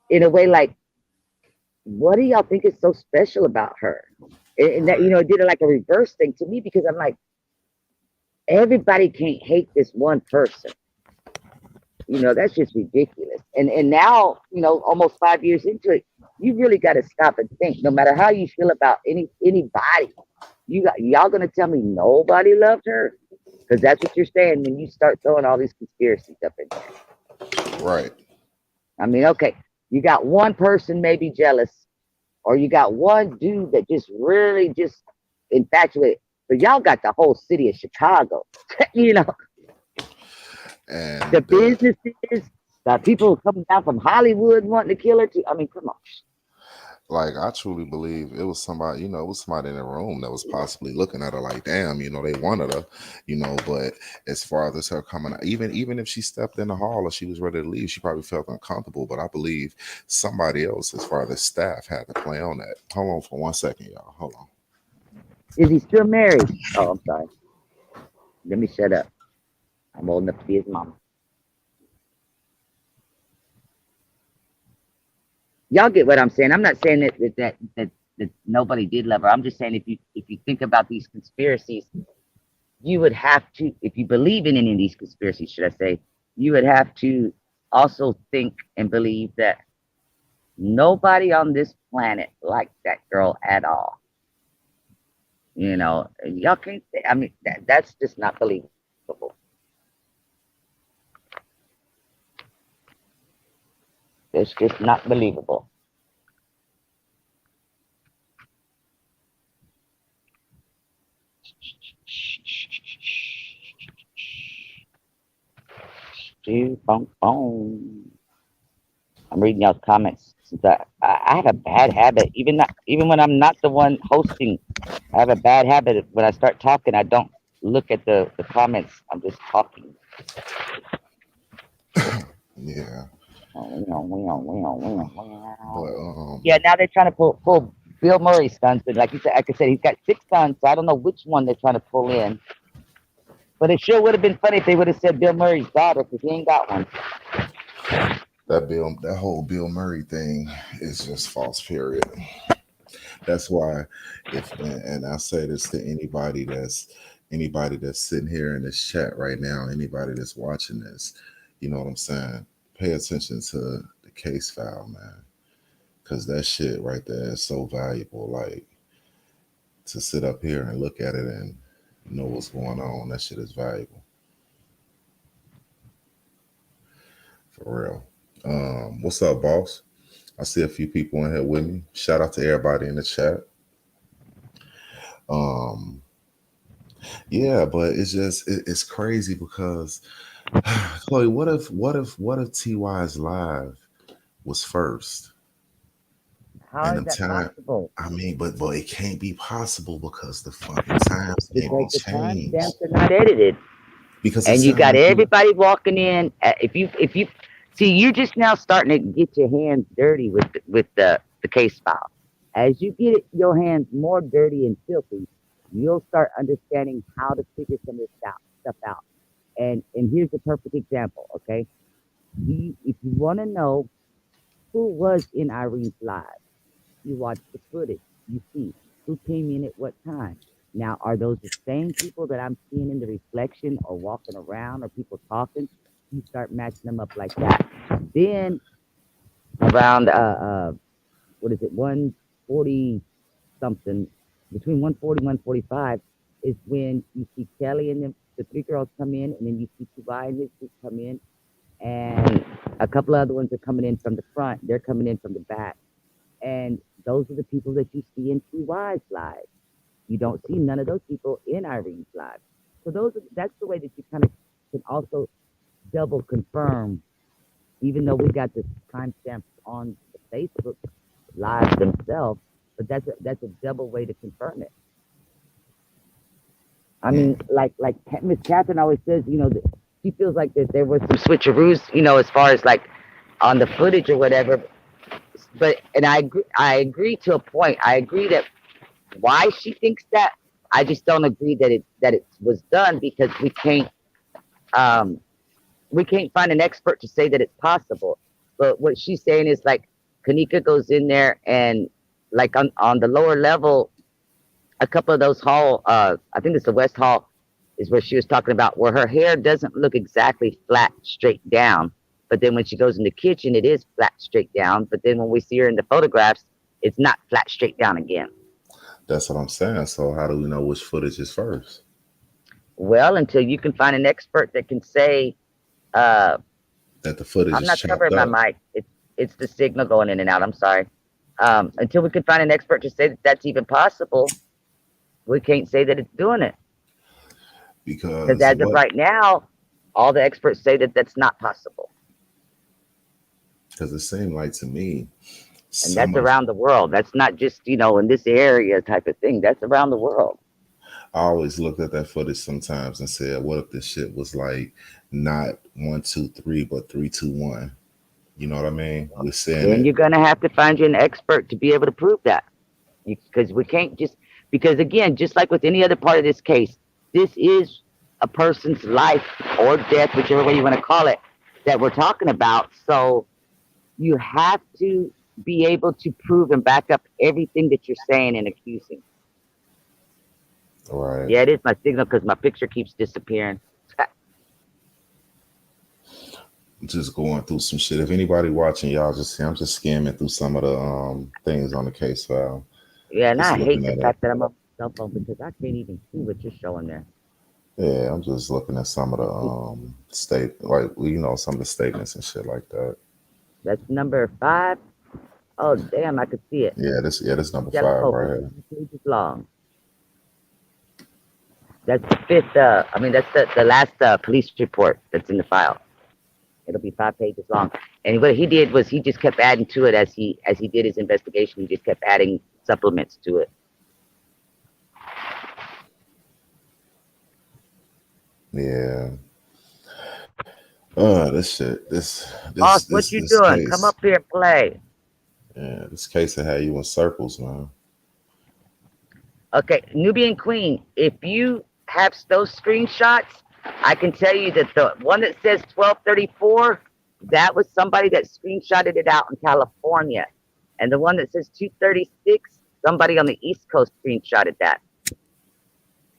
in a way, like, what do y'all think is so special about her? And that, you know, it did like a reverse thing to me because I'm like, everybody can't hate this one person. You know, that's just ridiculous. And now, you know, almost 5 years into it, you really got to stop and think. No matter how you feel about anybody, y'all gonna tell me nobody loved her? Because that's what you're saying when you start throwing all these conspiracies up in there. right. I mean, okay, you got one person maybe jealous, or you got one dude that just really just infatuated. But y'all got the whole city of Chicago. You know, the And businesses, the people coming down from Hollywood wanting to kill her too. I mean, come on. like I truly believe it was somebody, it was somebody in the room that was possibly looking at her like, damn, they wanted her, but as far as her coming out, even if she stepped in the hall or she was ready to leave, she probably felt uncomfortable. But I believe somebody else, as far as the staff, had to play on that. Hold on for 1 second, y'all. Hold on. Is he still married? Oh, I'm sorry. Let me shut up. I'm old enough to be his mama. Y'all get what I'm saying. I'm not saying that nobody did love her. I'm just saying if you think about these conspiracies, you would have to, if you believe in any of these conspiracies, should I say, you would have to also think and believe that nobody on this planet liked that girl at all. Y'all can't say, I mean, that's just not believable. It's just not believable. Boom, boom. I'm reading y'all's comments. Since I have a bad habit, even when I'm not the one hosting, I have a bad habit. When I start talking, I don't look at the comments. I'm just talking. Yeah. But But yeah, now they're trying to pull Bill Murray's sons. But like I said, he's got 6 sons. So I don't know which one they're trying to pull in. But it sure would have been funny if they would have said Bill Murray's daughter, because he ain't got one. that whole Bill Murray thing is just false. Period. That's why, and I say this to anybody that's sitting here in this chat right now, anybody that's watching this, you know what I'm saying? Pay attention to the case file, man, because that shit right there is so valuable. Like, to sit up here and look at it and know what's going on, that shit is valuable for real. What's up, boss? I see a few people in here with me. Shout out to everybody in the chat. Yeah, but it's crazy because Chloe, what if TY's live was first? How And is the that time, possible? I mean, but it can't be possible because the fucking times came Because and the changed. timestamps are not edited. Because it And you sounded got like you everybody walking in. If you see, you're just now starting to get your hands dirty with the case file. As you get your hands more dirty and filthy, you'll start understanding how to figure some of this stuff out. And here's a perfect example. Okay, if you want to know who was in Irene's live, you watch the footage. You see who came in at what time. Now, are those the same people that I'm seeing in the reflection or walking around or people talking? You start matching them up like that. Then around what is it, 140 something, between 140 and 145 is when you see Kelly and the 3 girls come in, and then you see Tubai and his group come in, and a couple of other ones are coming in from the front. They're coming in from the back. And those are the people that you see in TY's live. You don't see none of those people in Irene's live. So that's the way that you kind of can also double confirm, even though we got the timestamps on the Facebook live themselves, but that's a double way to confirm it. I mean, like Miss Catherine always says, that she feels like that there was some switcheroos, as far as like on the footage or whatever. But I agree to a point. I agree that why she thinks that. I just don't agree that it was done, because we can't find an expert to say that it's possible. But what she's saying is, like, Kenneka goes in there and, like, on the lower level, a couple of those hall, I think it's the West Hall, is where she was talking about, where her hair doesn't look exactly flat straight down. But then when she goes in the kitchen, it is flat straight down. But then when we see her in the photographs, it's not flat straight down again. That's what I'm saying. So how do we know which footage is first? Well, until you can find an expert that can say, that the footage I'm is not chopped covering my up. mic. It's the signal going in and out. I'm sorry. Until we can find an expert to say that that's even possible, we can't say that it's doing it. Because as of right now, all the experts say that that's not possible. Because it seemed like to me, and that's around the world. That's not just, in this area type of thing. That's around the world. I always looked at that footage sometimes and said, what if this shit was like not 1, 2, 3, but 3, 2, 1? You know what I mean? We're saying then you're going to have to find you an expert to be able to prove that. Because we can't just, because again, just like with any other part of this case, this is a person's life or death, whichever way you want to call it, that we're talking about. So you have to be able to prove and back up everything that you're saying and accusing. Right. Yeah, it is my signal because my picture keeps disappearing. Just going through some shit. If anybody watching, y'all just see I'm just skimming through some of the things on the case file. Yeah, and Just I hate looking the at it. fact that I'm on my cell phone because I can't even see what you're showing there. Yeah, I'm just looking at some of the some of the statements and shit like that. That's number 5. Oh, damn, I could see it. This number Yellow 5 folder, right here. 5 pages long. That's the 5th, that's the last police report that's in the file. It'll be 5 pages long. And what he did was he just kept adding to it as he did his investigation. He just kept adding supplements to it. Yeah. This shit. Boss, what you This doing? Come case. up here and play. Yeah, this case that had you in circles, man. Okay, Nubian Queen, if you have those screenshots, I can tell you that the one that says 1234, that was somebody that screenshotted it out in California. And the one that says 236, somebody on the East Coast screenshotted that.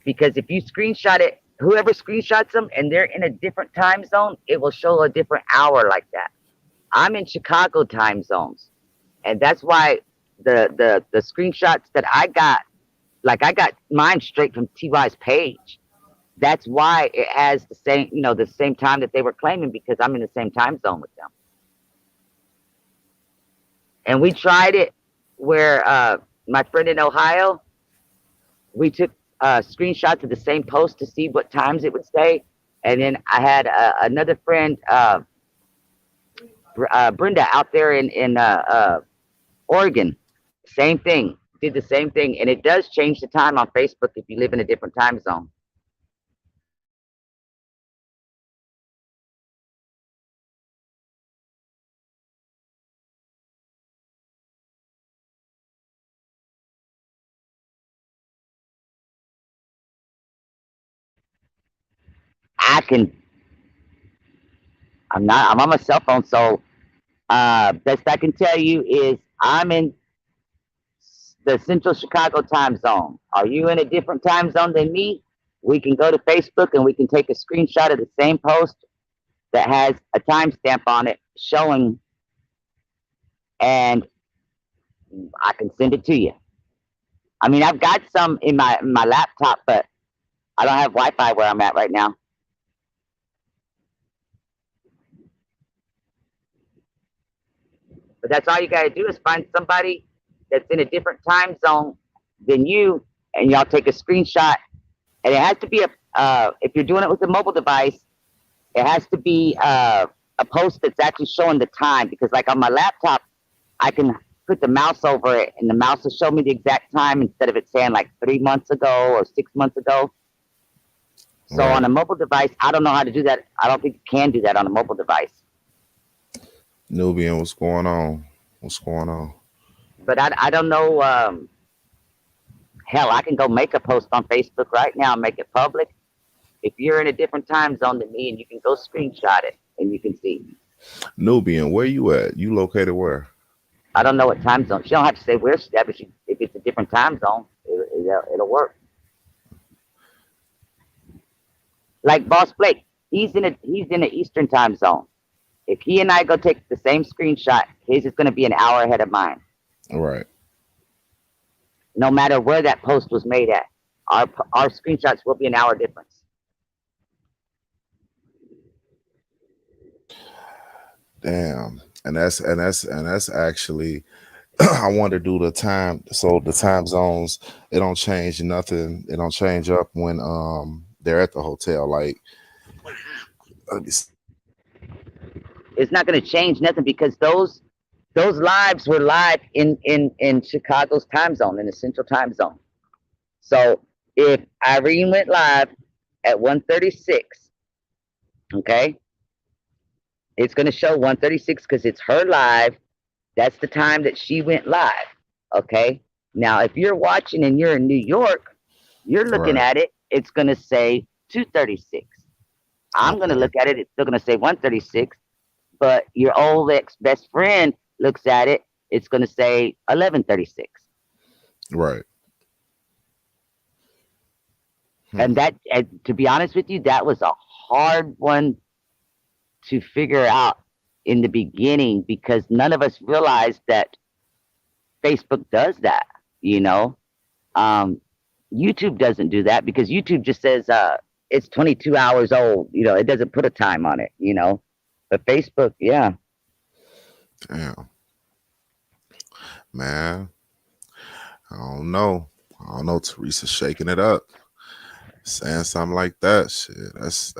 Because if you screenshot it, whoever screenshots them and they're in a different time zone, it will show a different hour like that. I'm in Chicago time zones. And that's why the screenshots that I got, like I got mine straight from TY's page. That's why it has the same, the same time that they were claiming because I'm in the same time zone with them. And we tried it where my friend in Ohio, we took screenshots of the same post to see what times it would say. And then I had another friend, Brenda, out there in Oregon. Same thing. Did the same thing. And it does change the time on Facebook if you live in a different time zone. I'm on my cell phone, so best I can tell you is I'm in the Central Chicago time zone. Are you in a different time zone than me? We can go to Facebook and we can take a screenshot of the same post that has a timestamp on it showing, and I can send it to you. I mean, I've got some in my laptop, but I don't have Wi-Fi where I'm at right now. But that's all you got to do is find somebody that's in a different time zone than you, and y'all take a screenshot. And it has to be if you're doing it with a mobile device, it has to be a post that's actually showing the time. Because like on my laptop, I can put the mouse over it, and the mouse will show me the exact time instead of it saying like 3 months ago or 6 months ago. So Right. on a mobile device, I don't know how to do that. I don't think you can do that on a mobile device. Nubian, what's going on? What's going on? But I don't know. Hell, I can go make a post on Facebook right now and make it public. If you're in a different time zone than me, and you can go screenshot it and you can see. Nubian, where you at? You located where? I don't know what time zone. She don't have to say where she's at, but if it's a different time zone, it'll work. Like Boss Blake, he's in the Eastern time zone. If he and I go take the same screenshot, his is going to be an hour ahead of mine. Right. No matter where that post was made at, our screenshots will be an hour difference. Damn. And that's actually I want to do the time. So the time zones, it don't change nothing. It don't change up when they're at the hotel. Like let me see. It's not going to change nothing because those lives were live in Chicago's time zone, in the Central time zone. So if Irene went live at 1:36, okay, it's going to show 1:36 because it's her live. That's the time that she went live. Okay. Now, if you're watching and you're in New York, you're looking Right. at it. It's going to say 2:36. I'm going to Okay. look at it. It's still going to say 1:36. But your old ex best friend looks at it. It's going to say 11:36. Right. And Hmm. that, and to be honest with you, that was a hard one to figure out in the beginning because none of us realized that Facebook does that. You know, um, YouTube doesn't do that because YouTube just says it's 22 hours old. You know, it doesn't put a time on it. You know, but Facebook, yeah. Damn, man. I don't know. I don't know. Teresa's shaking it up, saying something like that. Shit,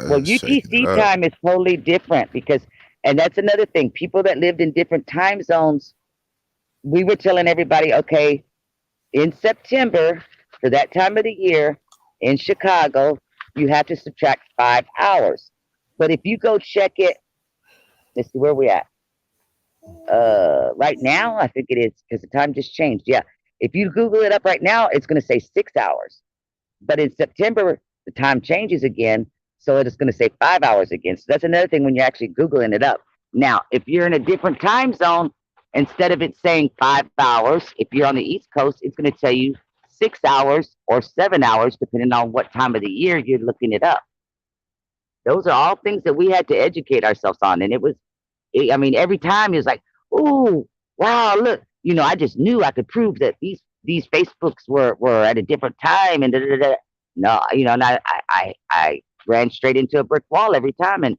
Well, that's shaking it UTC up. time is totally different because, and that's another thing. People that lived in different time zones, we were telling everybody, okay, in September, for that time of the year in Chicago, you have to subtract 5 hours. But if you go check it, let's see where we at. Right now, I think it is because the time just changed. Yeah. If you Google it up right now, it's going to say 6 hours. But in September, the time changes again. So it's going to say 5 hours again. So that's another thing when you're actually Googling it up. Now, if you're in a different time zone, instead of it saying 5 hours, if you're on the East Coast, it's going to tell you 6 hours or 7 hours, depending on what time of the year you're looking it up. Those are all things that we had to educate ourselves on. And I mean, every time it was like, oh, wow, look, I just knew I could prove that these Facebooks were at a different time and da, da, da. No, and I ran straight into a brick wall every time. And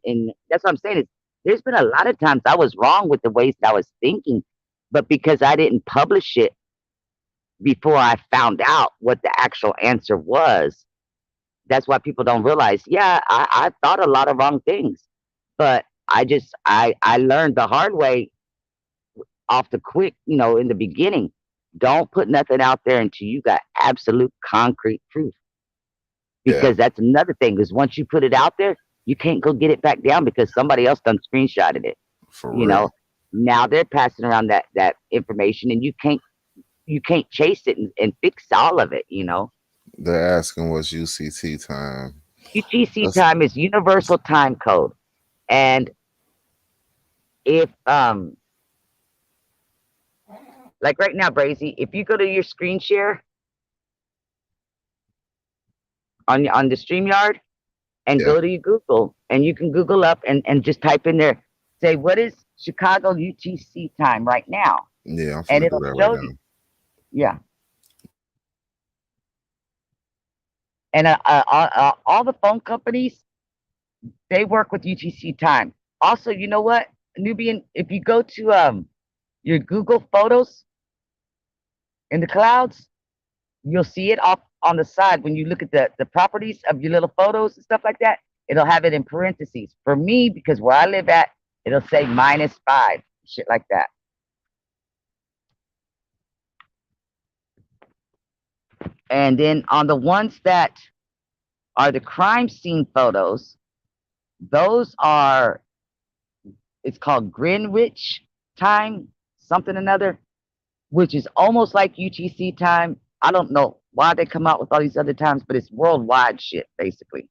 that's what I'm saying is there's been a lot of times I was wrong with the ways that I was thinking, but because I didn't publish it before I found out what the actual answer was, that's why people don't realize, yeah, I thought a lot of wrong things, but I learned the hard way off the quick, in the beginning. Don't put nothing out there until you got absolute concrete proof. Yeah, Because that's another thing, because once you put it out there, you can't go get it back down because somebody else done screenshotted it. for You real. know, now they're passing around that information and you can't chase it and fix all of it. They're asking what's UCT time. UTC That's time is universal time code. And if like right now, Brazy, if you go to your screen share on the StreamYard and yeah, go to your Google and you can Google up and just type in there, say what is Chicago UTC time right now, yeah. I'm and finna do it'll that right show now. you. Yeah, and all the phone companies, they work with UTC time. Also, you know what, Nubian, if you go to your Google Photos in the clouds, you'll see it off on the side when you look at the properties of your little photos and stuff like that. It'll have it in parentheses. For me, because where I live at, it'll say -5, shit like that. And then on the ones that are the crime scene photos, those are, it's called Greenwich time, something another, which is almost like UTC time. I don't know why they come out with all these other times, but it's worldwide shit, basically.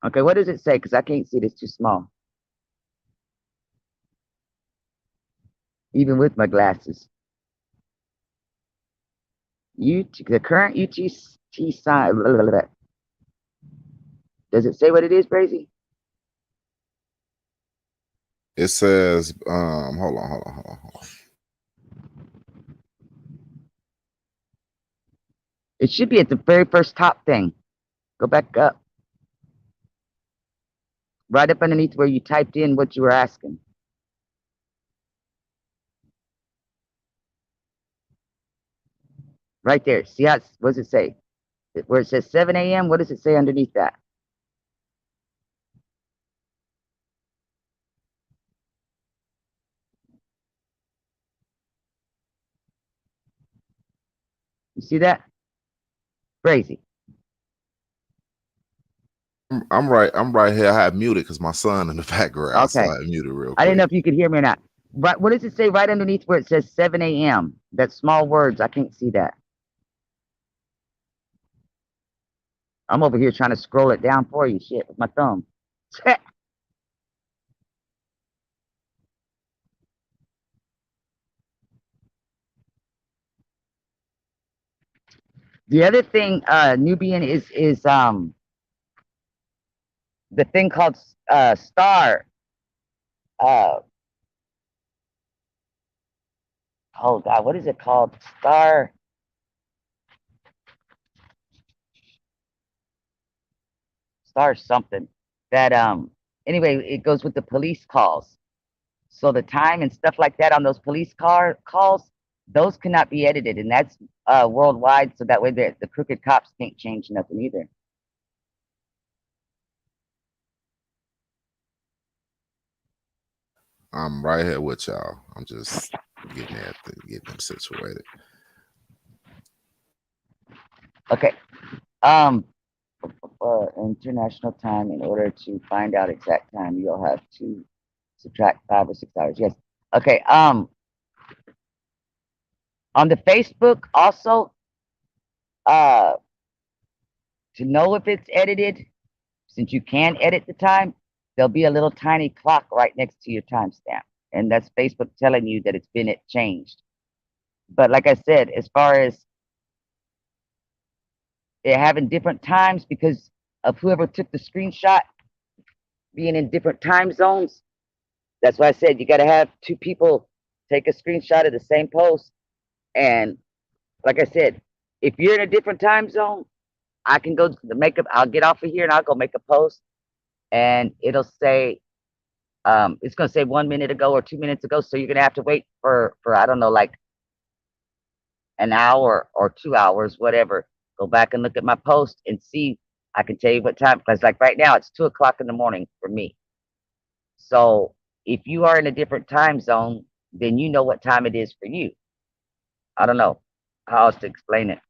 Okay, what does it say? Because I can't see it, it's too small, even with my glasses. The current UTC sign. Blah, blah, blah. Does it say what it is, Brazy? It says, hold on. It should be at the very first top thing. Go back up. Right up underneath where you typed in what you were asking. Right there. See how what does it say? Where it says 7 a.m., what does it say underneath that? You see that? Crazy. I'm right. I'm right here. I had muted because my son in the background, so Okay. I had muted real I didn't know quick. if you could hear me or not. But what does it say right underneath where it says 7 a.m.? That small words. I can't see that. I'm over here trying to scroll it down for you, shit, with my thumb. The other thing, Nubian, is the thing called star. Uh, oh God, what is it called? Star something. That anyway, it goes with the police calls. So the time and stuff like that on those police car calls, those cannot be edited, and that's worldwide. So that way, the crooked cops can't change nothing either. I'm right here with y'all. I'm just getting them situated. Okay. International time. In order to find out exact time, you'll have to subtract 5 or 6 hours. Yes. Okay. On the Facebook also, uh, to know if it's edited, since you can edit the time, there'll be a little tiny clock right next to your timestamp, and that's Facebook telling you that it's been changed. But like I said, as far as it having different times because of whoever took the screenshot being in different time zones, that's why I said you got to have 2 people take a screenshot of the same post. And like I said, if you're in a different time zone, I can go to the makeup. I'll get off of here and I'll go make a post, and it'll say, it's going to say 1 minute ago or 2 minutes ago. So you're going to have to wait for I don't know, like an hour or 2 hours, whatever. Go back and look at my post and see. I can tell you what time, because like right now it's 2 o'clock in the morning for me. So if you are in a different time zone, then you know what time it is for you. I don't know how else to explain it.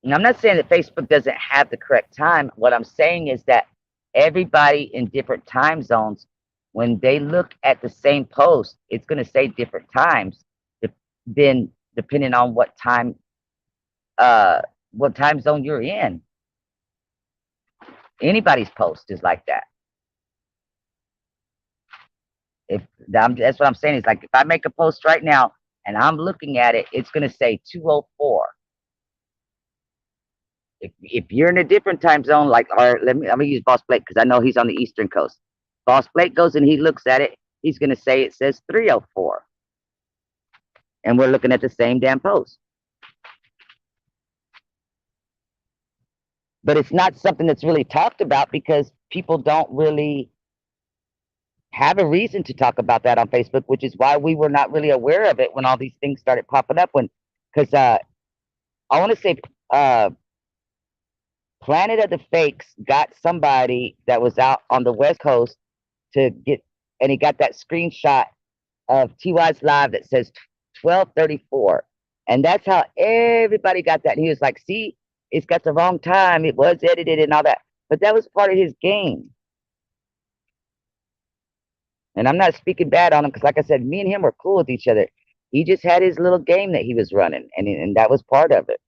And I'm not saying that Facebook doesn't have the correct time. What I'm saying is that everybody in different time zones, when they look at the same post, it's going to say different times, then depending on uh, what time zone you're in. Anybody's post is like that. That's what I'm saying. Is like if I make a post right now and I'm looking at it, it's going to say 2:04. If you're in a different time zone, like, or let me use Boss Blake because I know he's on the Eastern Coast. Boss Blake goes and he looks at it. He's going to say it says 3:04, and we're looking at the same damn post. But it's not something that's really talked about because people don't really have a reason to talk about that on Facebook, which is why we were not really aware of it when all these things started popping up. Because I want to say Planet of the Fakes got somebody that was out on the West Coast to get, and he got that screenshot of TY's live that says 12:34, and that's how everybody got that. And he was like, "See, it's got the wrong time. It was edited and all that." But that was part of his game. And I'm not speaking bad on him because, like I said, me and him were cool with each other. He just had his little game that he was running, and that was part of it.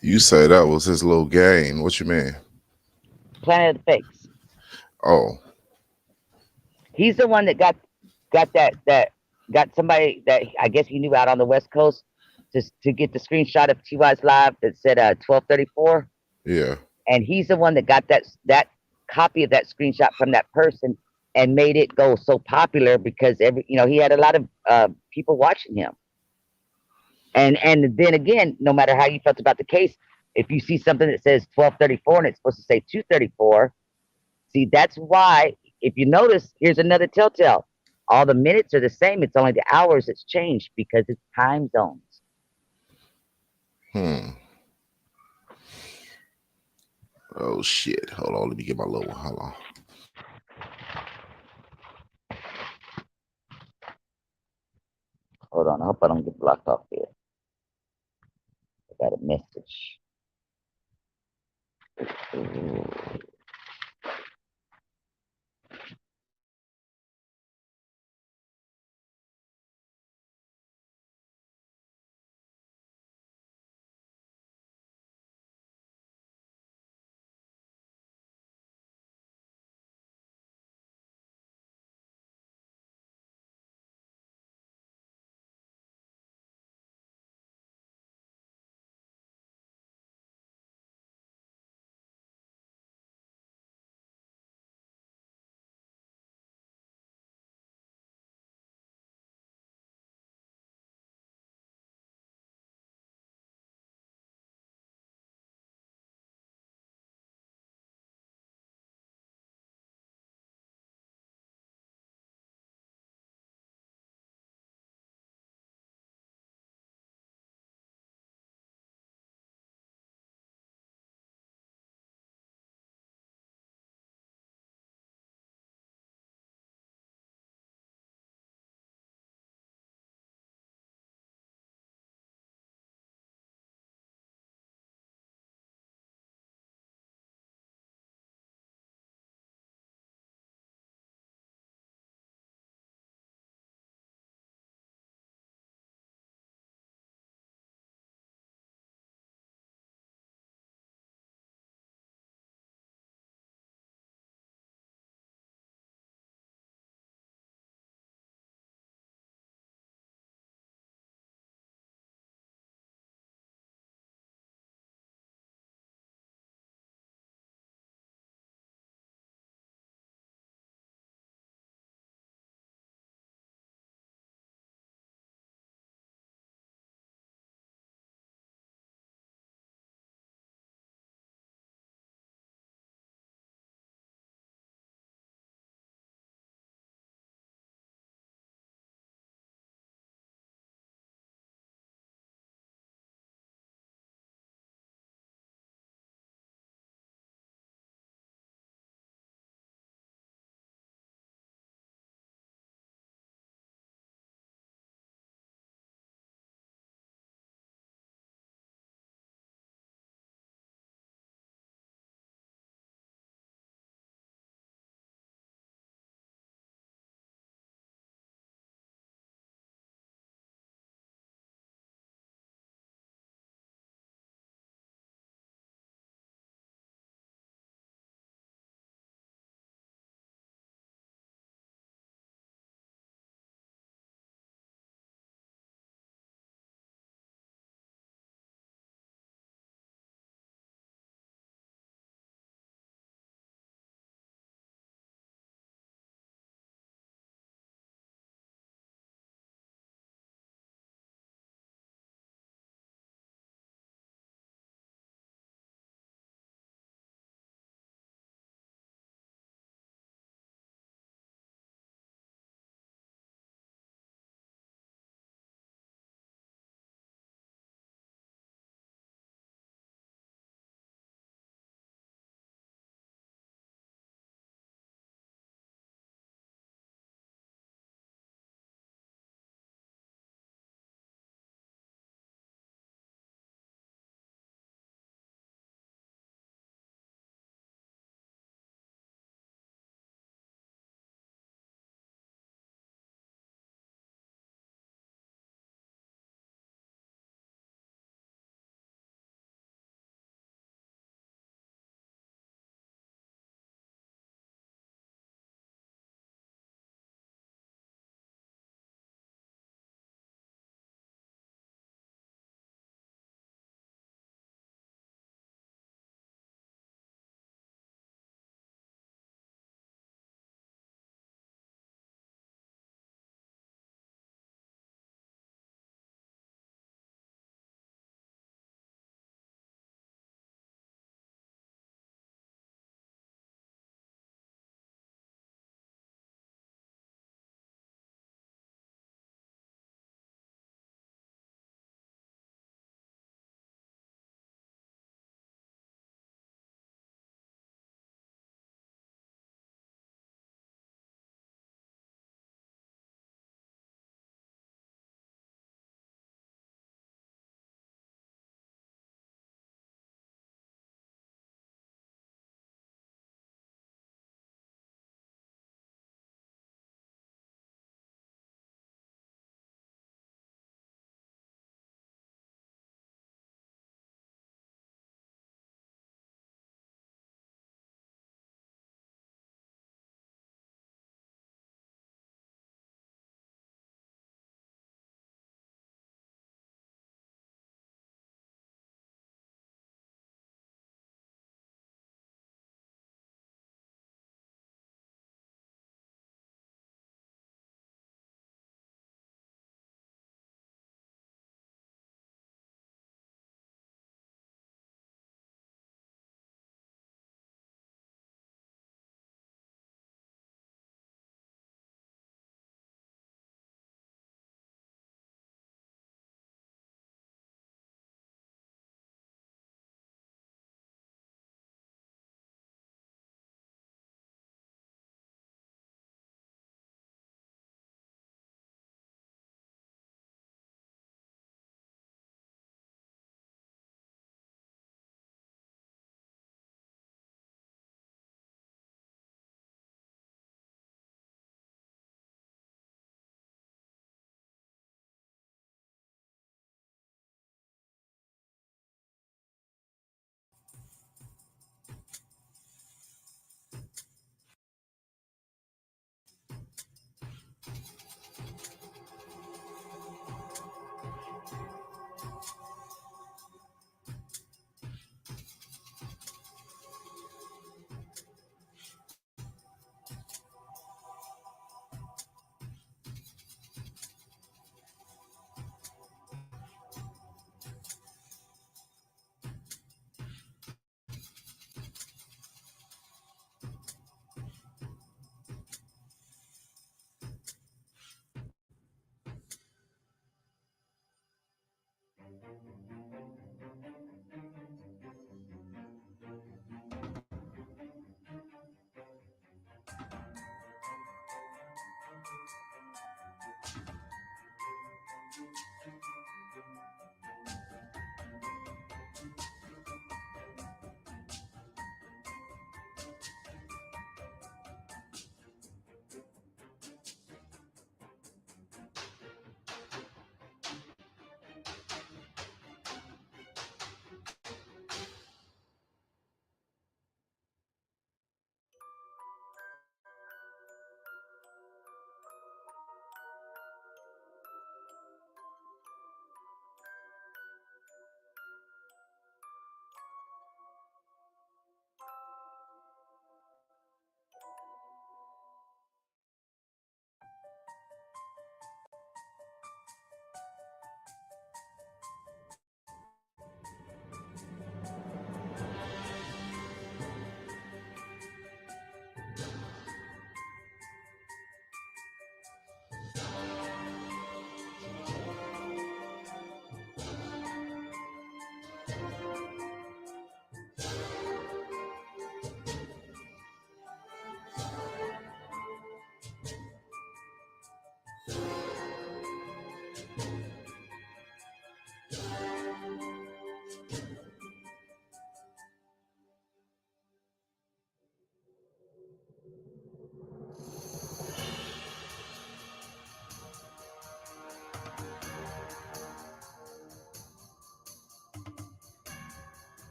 You say that was his little game. What you mean? Planet of the Fakes. Oh, He's the one that got got somebody that I guess he knew out on the West Coast to get the screenshot of TY's live that said 12:34. yeah. And he's the one that got that copy of that screenshot from that person and made it go so popular because he had a lot of people watching him. And then again, no matter how you felt about the case, if you see something that says 12:34 and it's supposed to say 2:34, see, that's why, if you notice, here's another telltale. All the minutes are the same. It's only the hours that's changed because it's time zones. Oh shit! Hold on, let me get my little one. Hold on. Hold on, I hope I don't get blocked off here. I got a message. Ooh.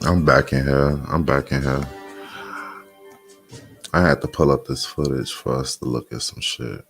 I'm back in here. I'm back in here. I had to pull up this footage for us to look at some shit.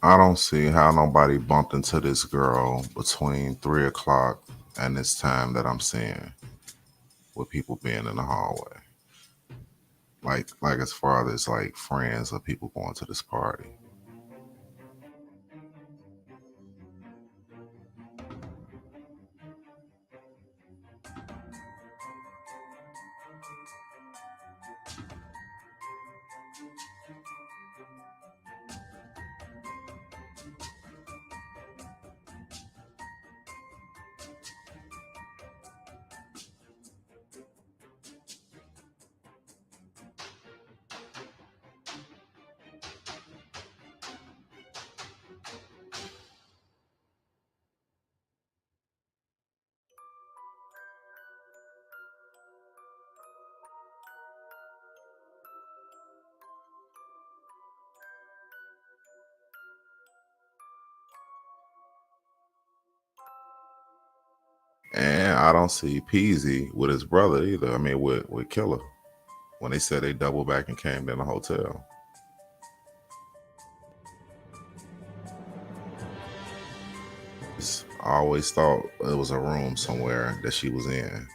I don't see how nobody bumped into this girl between 3 o'clock and this time that I'm seeing with people being in the hallway. Like as far as like friends or people going to this party. And I don't see Peasy with his brother either. I mean, with Killer when they said they doubled back and came in the hotel. I always thought it was a room somewhere that she was in.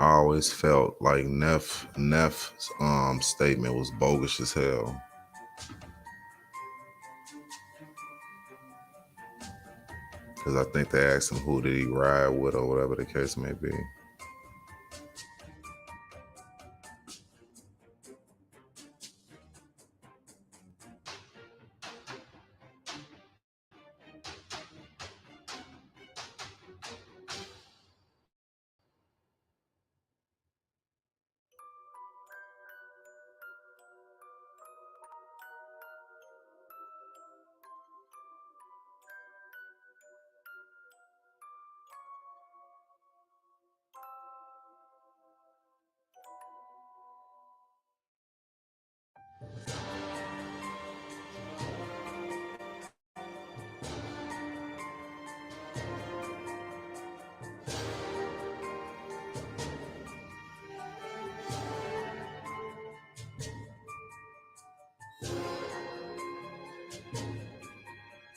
I always felt like Neff's statement was bogus as hell. Because I think they asked him who did he ride with or whatever the case may be.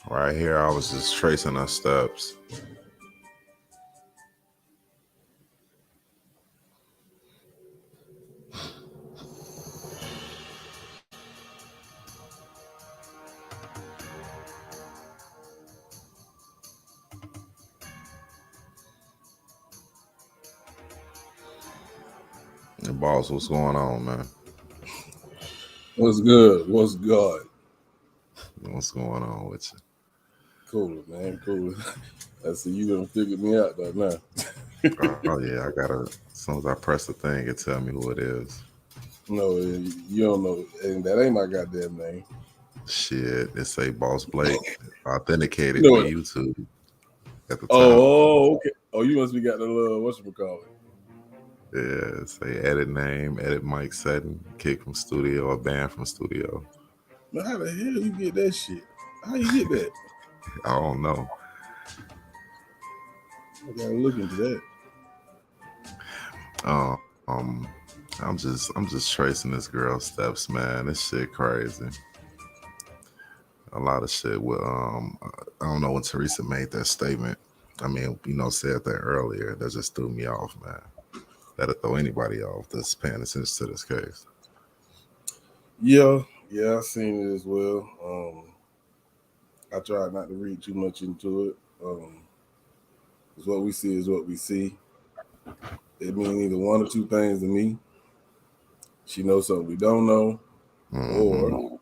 Right here, I was just tracing her steps. And boss, what's going on, man? What's good? What's good? What's going on with you? Cool, man. Cool. I see you done figured me out though now. Oh yeah, I gotta. As soon as I press the thing, it tell me who it is. No, you don't know, and that ain't my goddamn name. Shit, it say Boss Blake authenticated No, with YouTube. at the time. Oh, okay. Oh, you must be got the little whatchamacallit. Yeah, say edit name, edit mic setting, kick from studio or ban from studio. Man, how the hell you get that shit? How you get that? I don't know. I gotta look into that. Um, I'm just tracing this girl's steps, man. This shit crazy. A lot of shit with I don't know when Teresa made that statement. I mean, said that earlier. That just threw me off, man. That'll throw anybody off that's paying attention to this case. Yeah, I seen it as well. I tried not to read too much into it. Because what we see is what we see. It means either one or two things to me. She knows something we don't know, or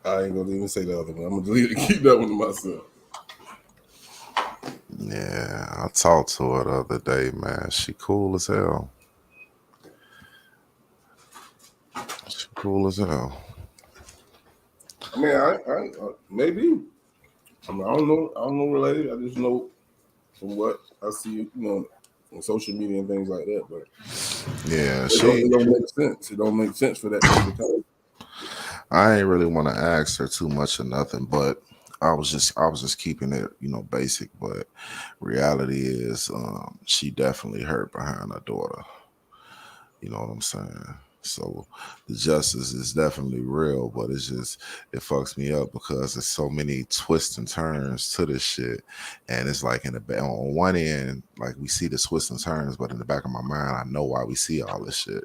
I ain't gonna even say the other one. I'm gonna delete it and keep that one to myself. Yeah, I talked to her the other day, man. She cool as hell. She cool as hell. I mean, I maybe. I mean, I don't know. I don't know related. I just know from what I see, on social media and things like that. But Yeah, it don't make sense. It don't make sense for that to become. I ain't really want to ask her too much or nothing, but I was just keeping it, basic. But reality is, she definitely hurt behind her daughter. You know what I'm saying? So the justice is definitely real, but it fucks me up because there's so many twists and turns to this shit, and it's like on one end, like we see the twists and turns, but in the back of my mind, I know why we see all this shit.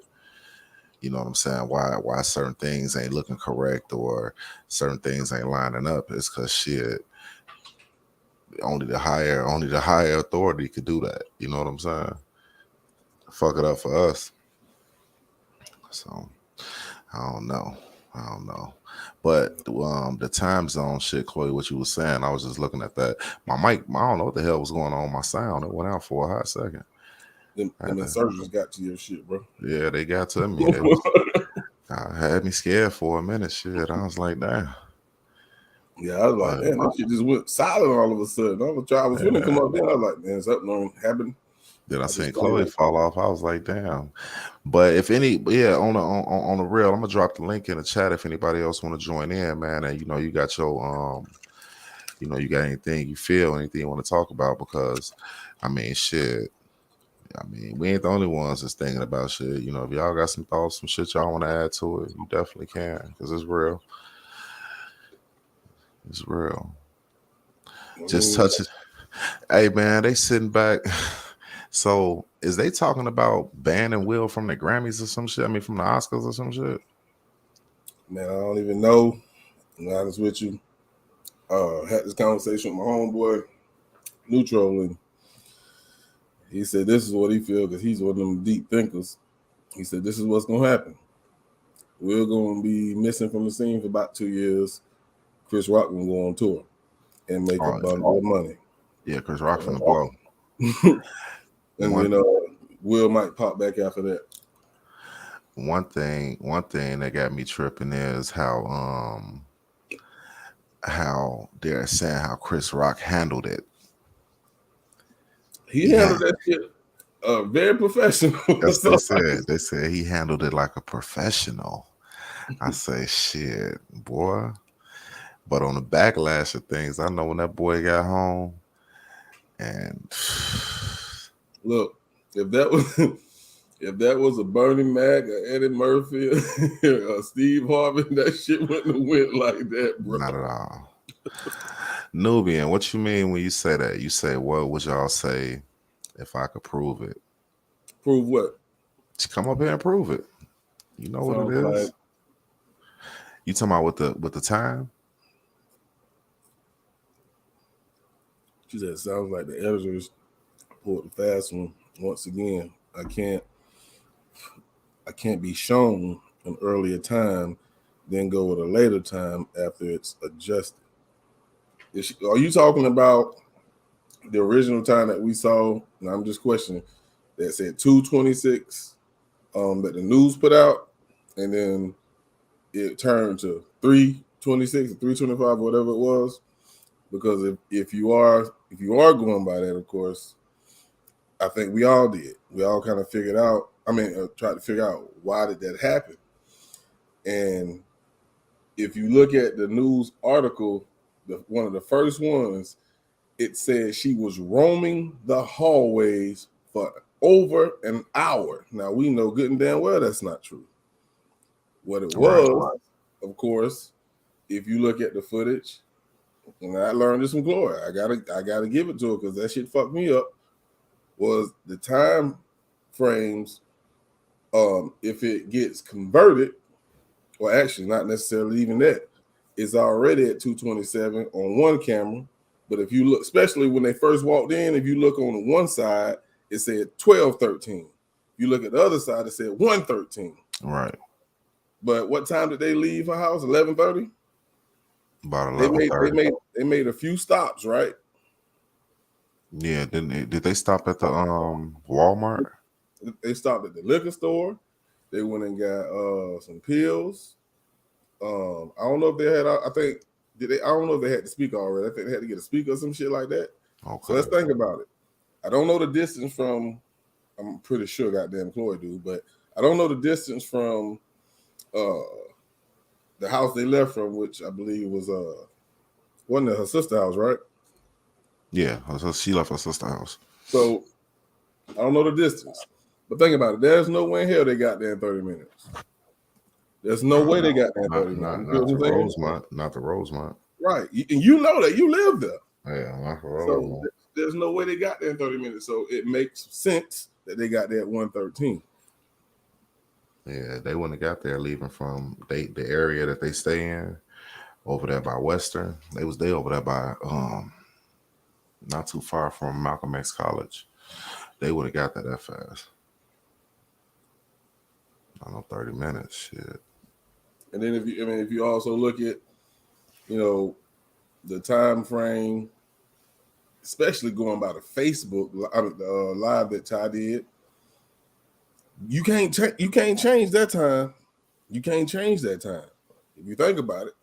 You know what I'm saying? Why certain things ain't looking correct or certain things ain't lining up? It's because shit. Only the higher authority could do that. You know what I'm saying? Fuck it up for us. So I don't know. I don't know. But the time zone shit, Chloe, what you was saying, I was just looking at that. My mic, I don't know what the hell was going on with my sound. It went out for a hot second. Them insurgents got to your shit, bro. Yeah, they got to me. They was had me scared for a minute. Shit, I was like, damn. Yeah, I was like, But man, that shit just went silent all of a sudden. I was finna come up there. I was like, man, something happened. then I I seen just Chloe fall off. I was like, damn. But if any, yeah, on the real, I'm gonna drop the link in the chat if anybody else want to join in, man. And you got your you got anything you feel, anything you want to talk about, because I mean, shit. I mean, we ain't the only ones that's thinking about shit. If y'all got some thoughts, some shit y'all want to add to it, you definitely can, because it's real. It's real. Just touch it. Hey, man, they sitting back. So, is they talking about banning Will from the Grammys or some shit? I mean, from the Oscars or some shit? Man, I don't even know. To be honest with you. Had this conversation with my homeboy, Neutral, and he said this is what he feels because he's one of them deep thinkers. He said this is what's gonna happen. We're gonna be missing from the scene for about 2 years. Chris Rock gonna go on tour and make a bundle of money. Yeah, Chris Rock from the blow. And Will might pop back after that. One thing that got me tripping is how they're saying how Chris Rock handled it. He handled that shit very professional. That's what they said. They said he handled it like a professional. I say, shit, boy. But on the backlash of things, I know when that boy got home, and look, if that was a Bernie Mac, or Eddie Murphy, or Steve Harvey, that shit wouldn't have went like that, bro. Not at all. Nubian, what you mean when you say that? You say, what would y'all say if I could prove it? Prove what? Just come up here and prove it. You know what it is? Like, you talking about with the time? She said, sounds like the editors pulled the fast one once again. I can't be shown an earlier time, then go with a later time after it's adjusted. Are you talking about the original time that we saw? And I'm just questioning that said 2:26 that the news put out, and then it turned to 3:26 or 3:25, whatever it was. because if you are going by that, of course, I think we all did. We all kind of figured out. I mean, tried to figure out why did that happen. And if you look at the news article, one of the first ones, it said she was roaming the hallways for over an hour. Now we know good and damn well that's not true. What it was, of course, if you look at the footage, and I learned this from Gloria, I gotta give it to her because that shit fucked me up. Was the time frames? If it gets converted, or actually not necessarily even that, it's already at 227 on one camera. But if you look, especially when they first walked in, if you look on the one side, it said 12:13. If you look at the other side, it said 1:13. Right. But what time did they leave her house? 11:30. About 11:30. They made a few stops, right? Yeah. Did they stop at the Walmart? They stopped at the liquor store. They went and got some pills. I don't know if they had. I think I don't know if they had the speaker already. I think they had to get a speaker or some shit like that. Okay. So let's think about it. I don't know the distance from. I'm pretty sure goddamn Chloe do, but I don't know the distance from the house they left from, which I believe was wasn't it her sister's house, right? Yeah, so she left her sister's house. So I don't know the distance, but think about it. There's no way in hell they got there in 30 minutes. There's no way they got there in 30 minutes. Not the Rosemont. Right, and you know that you live there. Yeah, not the So Rosemont. there's no way they got there in 30 minutes. So it makes sense that they got there at 1:13. Yeah, they wouldn't have got there leaving from the area that they stay in over there by Western. They over there by not too far from Malcolm X College. They would have got there that fast. I don't know, 30 minutes, shit. And then if you also look at, the time frame, especially going by the Facebook live that Ty did, you can't change that time. You can't change that time if you think about it.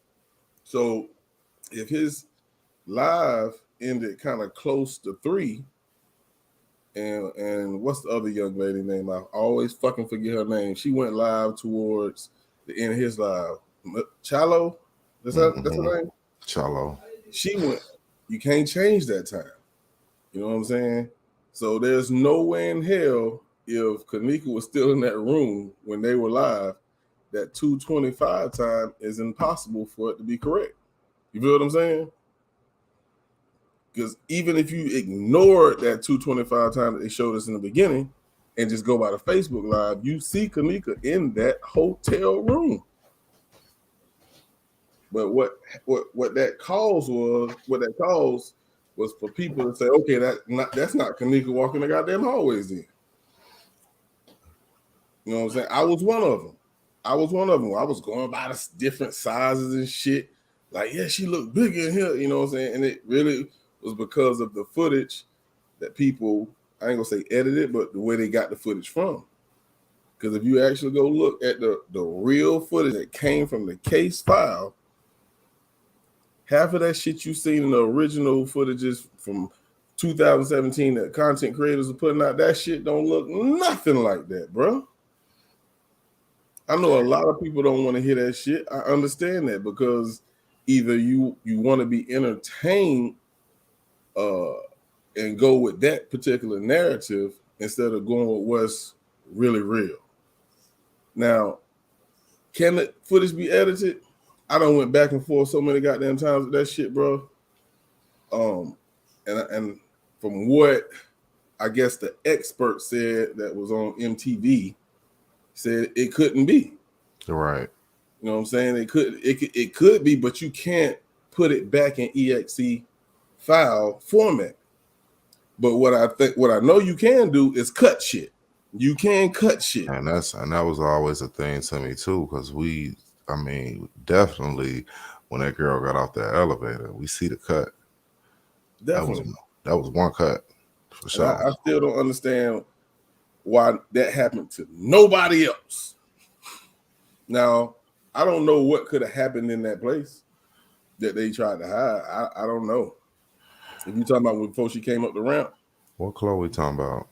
So if his live ended kind of close to 3, and what's the other young lady name? I always fucking forget her name. She went live towards the end of his live. Chalo, that's her name. Chalo. She went. You can't change that time. You know what I'm saying? So there's no way in hell if Kenneka was still in that room when they were live, that 2:25 time is impossible for it to be correct. You feel what I'm saying? Because even if you ignore that 2:25 time that they showed us in the beginning and just go by the Facebook live, you see Kenneka in that hotel room. But what that caused was for people to say, okay, that's not Kenneka walking the goddamn hallways in. You know what I'm saying? I was one of them. I was going by the different sizes and shit. Like, yeah, she looked bigger in here. You know what I'm saying? And it really was because of the footage that people, I ain't gonna say edited, but the way they got the footage from. Because if you actually go look at the real footage that came from the case file, half of that shit you seen in the original footages from 2017 that content creators are putting out, that shit don't look nothing like that, bro. I know a lot of people don't want to hear that shit. I understand that because either you want to be entertained and go with that particular narrative instead of going with what's really real. Now, can the footage be edited? I done went back and forth so many goddamn times with that shit, bro. And from what I guess the expert said that was on MTV, said it couldn't be. Right. You know what I'm saying? It could be, but you can't put it back in EXE file format. But what I know you can do is cut shit. You can cut shit. And that was always a thing to me too, because definitely when that girl got off that elevator, we see the cut. Definitely. That was one cut for sure. I still don't understand why that happened to nobody else. Now, I don't know what could have happened in that place. that they tried to hide. I don't know. If you talking about before she came up the ramp, What Chloe talking about?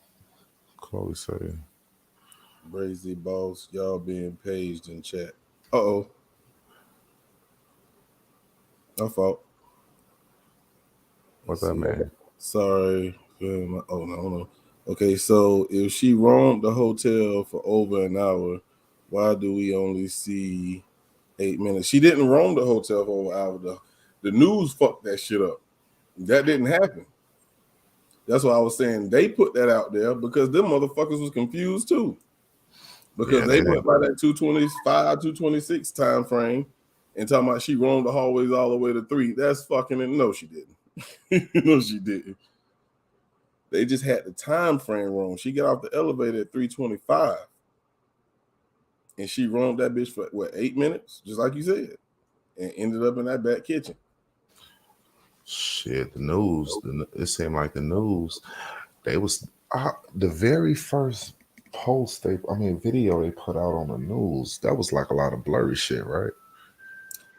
Chloe said, Brazy boss, y'all being paged in chat. Uh-oh. My fault. "What that man?" Sorry. Oh, no. Okay, so if she roamed the hotel for over an hour, why do we only see 8 minutes? She didn't roam the hotel for over an hour. The news fucked that shit up. That didn't happen. That's why I was saying they put that out there because them motherfuckers was confused too. Because they went by that 225, 226 time frame and talking about she roamed the hallways all the way to 3. That's fucking no, she didn't. No, she didn't. They just had the time frame wrong. She got off the elevator at 3:25. And she roamed that bitch for what, 8 minutes, just like you said, and ended up in that back kitchen. Shit, the news. It seemed like the news. They was the very first video they put out on the news. That was like a lot of blurry shit, right?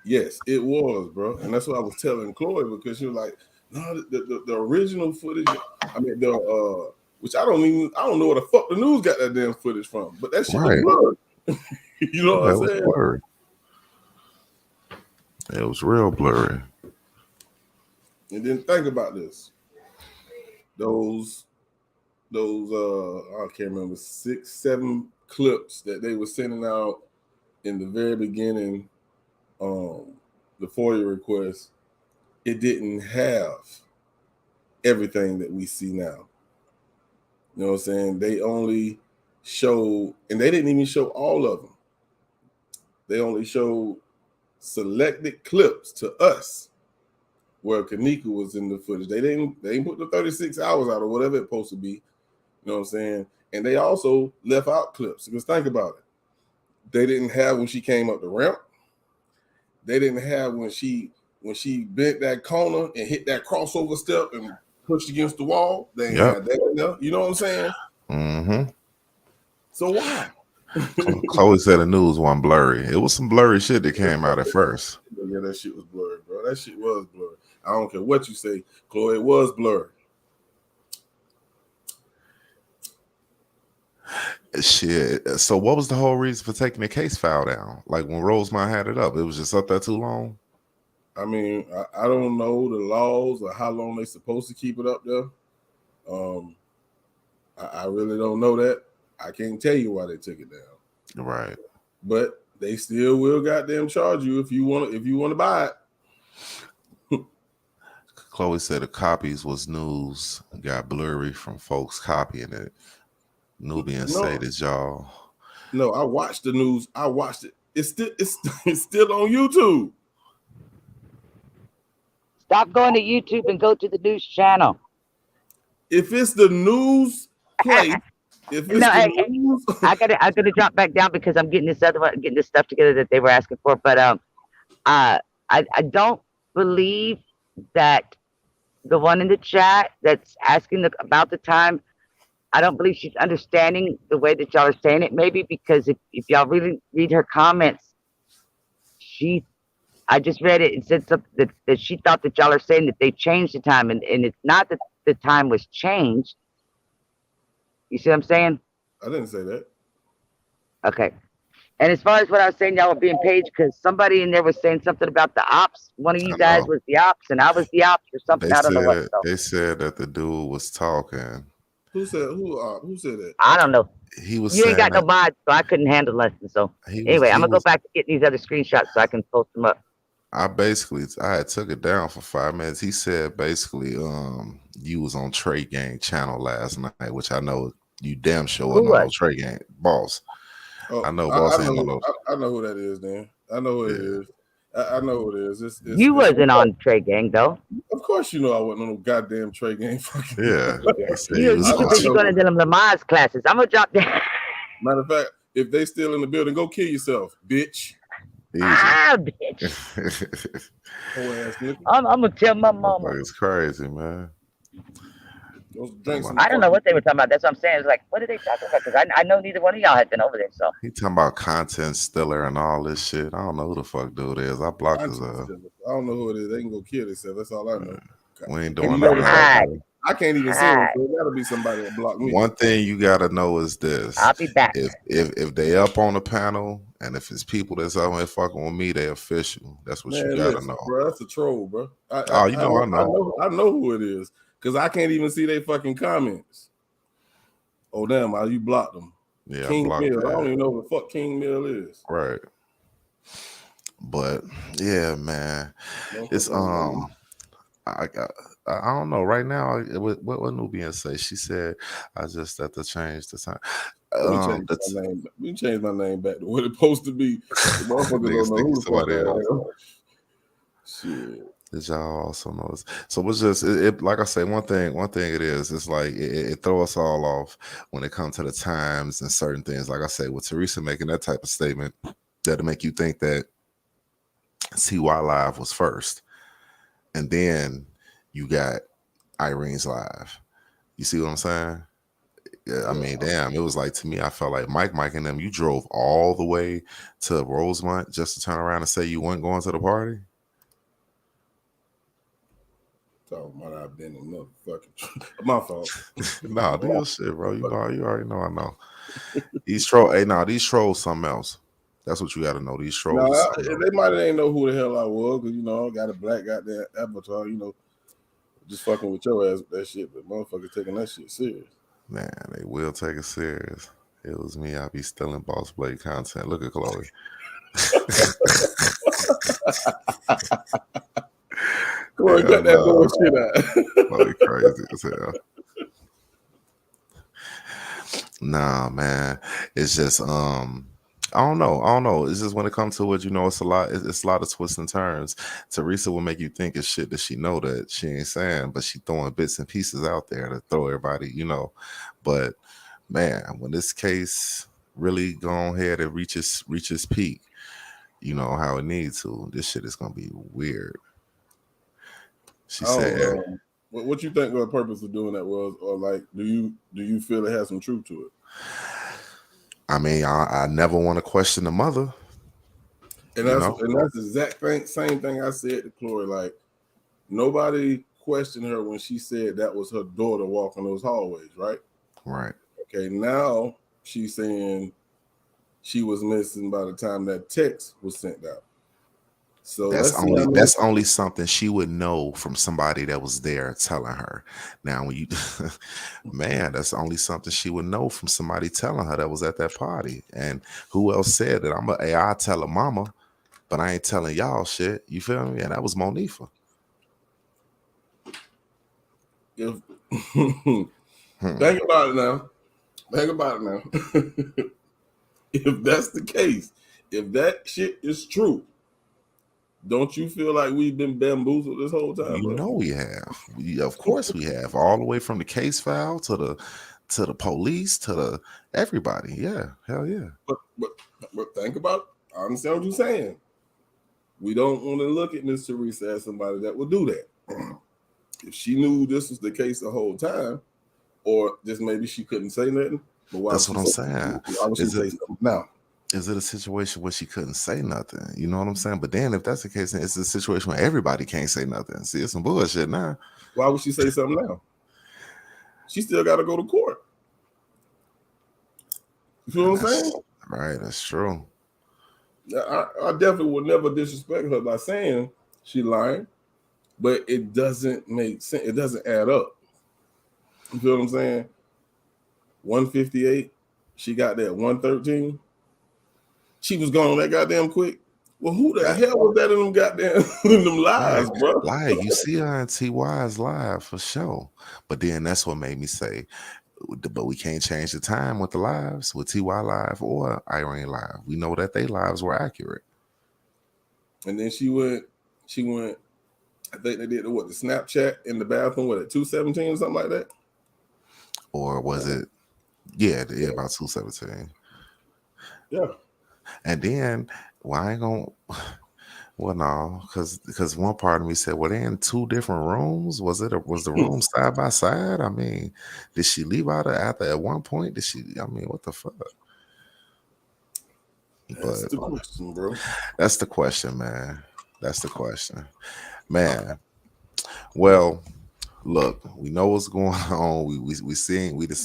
Yes, it was, bro, and that's what I was telling Chloe because she was like, "No, the original footage. I mean, which I don't know where the fuck the news got that damn footage from, but that shit was blurred. You know what I'm saying? Blurry. It was real blurry. And then think about this. Those I can't remember 6, 7 clips that they were sending out in the very beginning, the FOIA request, it didn't have everything that we see now. You know what I'm saying? They only showed, and they didn't even show all of them. They only showed selected clips to us where Kenneka was in the footage. They didn't put the 36 hours out or whatever it's supposed to be. You know what I'm saying? And they also left out clips. Because think about it. They didn't have when she came up the ramp. They didn't have when she bent that corner and hit that crossover step and pushed against the wall. They ain't had that enough. You know what I'm saying? Mm-hmm. So why? Chloe said the news wasn't blurry. It was some blurry shit that came out at first. Yeah, that shit was blurry, bro. That shit was blurry. I don't care what you say, Chloe, it was blurry. Shit. So what was the whole reason for taking the case file down? Like when Rosemont had it up, it was just up there too long? I mean, I don't know the laws or how long they're supposed to keep it up there. I really don't know that. I can't tell you why they took it down. Right. But they still will goddamn charge you if you want to buy it. Chloe said the copies was news, got blurry from folks copying it. Nubian say this, y'all. No, I watched the news. I watched it. It's still on YouTube. Stop going to YouTube and go to the news channel. If it's the news place, if it's news, I gotta drop back down because I'm getting this stuff together that they were asking for. But I don't believe that the one in the chat that's asking about the time, I don't believe she's understanding the way that y'all are saying it. Maybe because if y'all really read her comments, I just read it and said something that she thought that y'all are saying that they changed the time, and it's not that the time was changed. You see what I'm saying? I didn't say that. Okay. And as far as what I was saying, y'all were being paged because somebody in there was saying something about the ops. One of you guys was the ops, and I was the ops or something. I don't know what. They said that the dude was talking. Who said that? I don't know. He was. You ain't got no mods, so I couldn't handle nothing. So anyway, I'm gonna go back to get these other screenshots so I can post them up. I had took it down for 5 minutes. He said basically, you was on Trey Gang channel last night, which I know you damn sure wasn't on Trey Gang, boss. Oh, I know, boss. I know who that is. Then I know who it is. I know who it is. You wasn't on Trey Gang though. Of course, you know I wasn't on no goddamn Trey Gang. Yeah, you should be going to them Lamaze classes. I'm gonna drop that. Matter of fact, if they still in the building, go kill yourself, bitch. Bitch. I'm gonna tell my mama. It's crazy, man. Those drinks in the I don't know fucking. what they were talking about. That's what I'm saying. It's like, what are they talking about? Because I know neither one of y'all had been over there. So He talking about content stiller and all this shit. I don't know who the fuck dude is. I blocked his Content still. I don't know who it is. They can go kill themselves. That's all I know. We ain't And doing you none know of the that, fact hi, man. I can't even see them, hi. so it gotta be somebody that blocked me. One thing you gotta know is this: I'll be back. if they up on the panel and if it's people that's out here fucking with me, they official. That's what you Man, gotta listen, know. bro, that's a troll, bro. Oh, you know, I I know. know, I know who it is because I can't even see their fucking comments. Oh damn, you blocked them. Yeah, I King blocked Mill. I don't that. even know what the fuck King Mill is. Right. But yeah, man, it's I got. I don't know. Right now, what Nubian say? She said, "I just have to change the time." Let me change That's my name. Let me change my name back to what it's supposed to be. The motherfuckers niggas don't know thinking who the fuck somebody else. I am. Shit. Did y'all also notice? So it's just it like I say, one thing it is, it's like it throw us all off when it comes to the times and certain things. Like I say, with Teresa making that type of statement, that'll make you think that TY Live was first. And then you got Irene's Live. You see what I'm saying? Yeah, I Yeah. mean, damn, it was like, to me, I felt like Mike and them, you drove all the way to Rosemont just to turn around and say you weren't going to the party? Talking about I've been in motherfucking my fault. Nah, do your shit, bro. You already know I know. These trolls something else. That's what you gotta know. These trolls No, are something else. they might ain't know who the hell I was because I got a black goddamn avatar, just fucking with your ass with that shit, but motherfuckers taking that shit serious. Man, they will take it serious. It was me. I be stealing Boss Blade content. Look at Chloe. Come on, cut that bullshit out. Chloe crazy as hell. Nah, man. It's just I don't know. It's just when it comes to it, it's a lot. It's a lot of twists and turns. Teresa will make you think it's shit that she know that she ain't saying, but she throwing bits and pieces out there to throw everybody, But man, when this case really go ahead and reaches peak, how it needs to, this shit is gonna be weird. She I don't said, know. What you think the purpose of doing that was, or like, do you feel it has some truth to it? I mean, I never want to question the mother. And that's the exact same thing I said to Chloe. Like, nobody questioned her when she said that was her daughter walking those hallways, right? Right. Okay, now she's saying she was missing by the time that text was sent out. So that's only something she would know from somebody that was there telling her. Now, when you, man, that's only something she would know from somebody telling her that was at that party. And who else said that? I tell her mama, but I ain't telling y'all shit. You feel me? And that was Monifa. Think about it now. If that's the case, if that shit is true, don't you feel like we've been bamboozled this whole time? We have. Of course we have. All the way from the case file to the police to the everybody. Yeah, hell yeah. But think about it. I understand what you're saying. We don't want to look at Miss Teresa as somebody that would do that. If she knew this was the case the whole time, or just maybe she couldn't say nothing. But that's what I'm saying. Why would she say something now? Is it a situation where she couldn't say nothing? You know what I'm saying? But then if that's the case, then it's a situation where everybody can't say nothing. See, it's some bullshit now. Why would she say something now? She still got to go to court. You feel what I'm saying? Right, that's true. I definitely would never disrespect her by saying she lying, but it doesn't make sense. It doesn't add up. You feel what I'm saying? 158, she got that 113. She was gone that goddamn quick. Well, who the hell was that in them goddamn in them lives, bro? Like, you see her in TY's live for sure. But then that's what made me say, but we can't change the time with the lives, with TY live or Irene live. We know that their lives were accurate. And then she went, I think they did the Snapchat in the bathroom, at 217 or something like that? Or was it? Yeah, about 217. Yeah. And then, Well, no, because one part of me said, "Were they in two different rooms? Was the room side by side? I mean, did she leave out after at one point? Did she? I mean, what the fuck?" That's But the question, bro. that's the question, man. That's the question, man. Well, look, we know what's going on. We just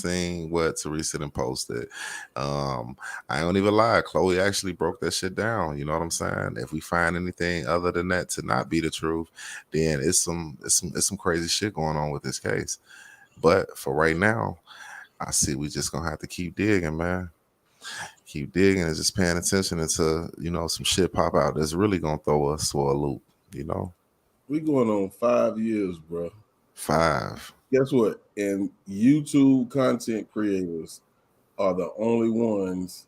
seen what Teresa done posted. Um, I don't even lie. Chloe actually broke that shit down. You know what I'm saying? If we find anything other than that to not be the truth, then it's some crazy shit going on with this case. But for right now, I see we just gonna have to keep digging, man. Keep digging and just paying attention until some shit pop out that's really gonna throw us for a loop. You know, We going on 5 years, bro. 5. Guess what? And YouTube content creators are the only ones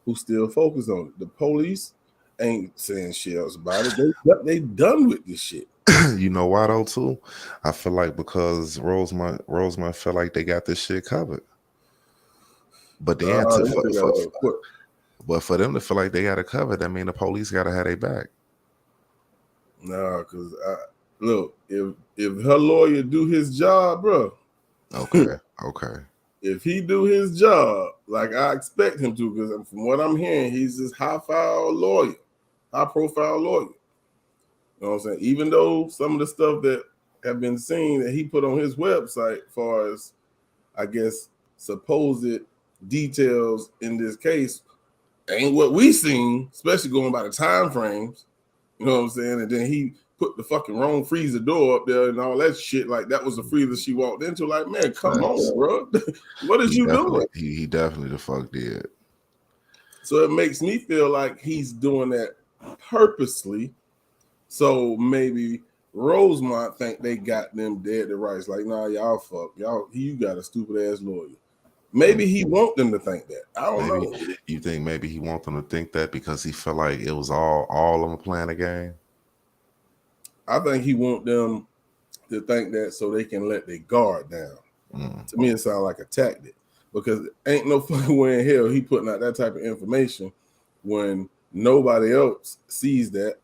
who still focus on it. The police ain't saying shit else about it. They done with this shit. You know why though too? I feel like because Rosemont feel like they got this shit covered. But then They still got what? but for them to feel like they got it covered, that mean the police gotta have their back. Nah, cause look, if her lawyer do his job, bro. Okay, okay. If he do his job like I expect him to, because from what I'm hearing, he's this high profile lawyer. You know what I'm saying? Even though some of the stuff that have been seen that he put on his website, as far as I guess supposed details in this case, ain't what we seen, especially going by the time frames. You know what I'm saying? And then he put the fucking wrong freezer door up there and all that shit. Like that was the freezer she walked into. Like, man, come on, bro. What is you doing? He definitely the fuck did. So it makes me feel like he's doing that purposely. So maybe Rosemont think they got them dead to rights. Like, nah, y'all fuck. You got a stupid ass lawyer. Maybe he want them to think that. I don't know. You think maybe he want them to think that because he felt like it was all of them playing a game? I think he want them to think that so they can let their guard down. To me, it sounds like a tactic because ain't no fucking way in hell he putting out that type of information when nobody else sees that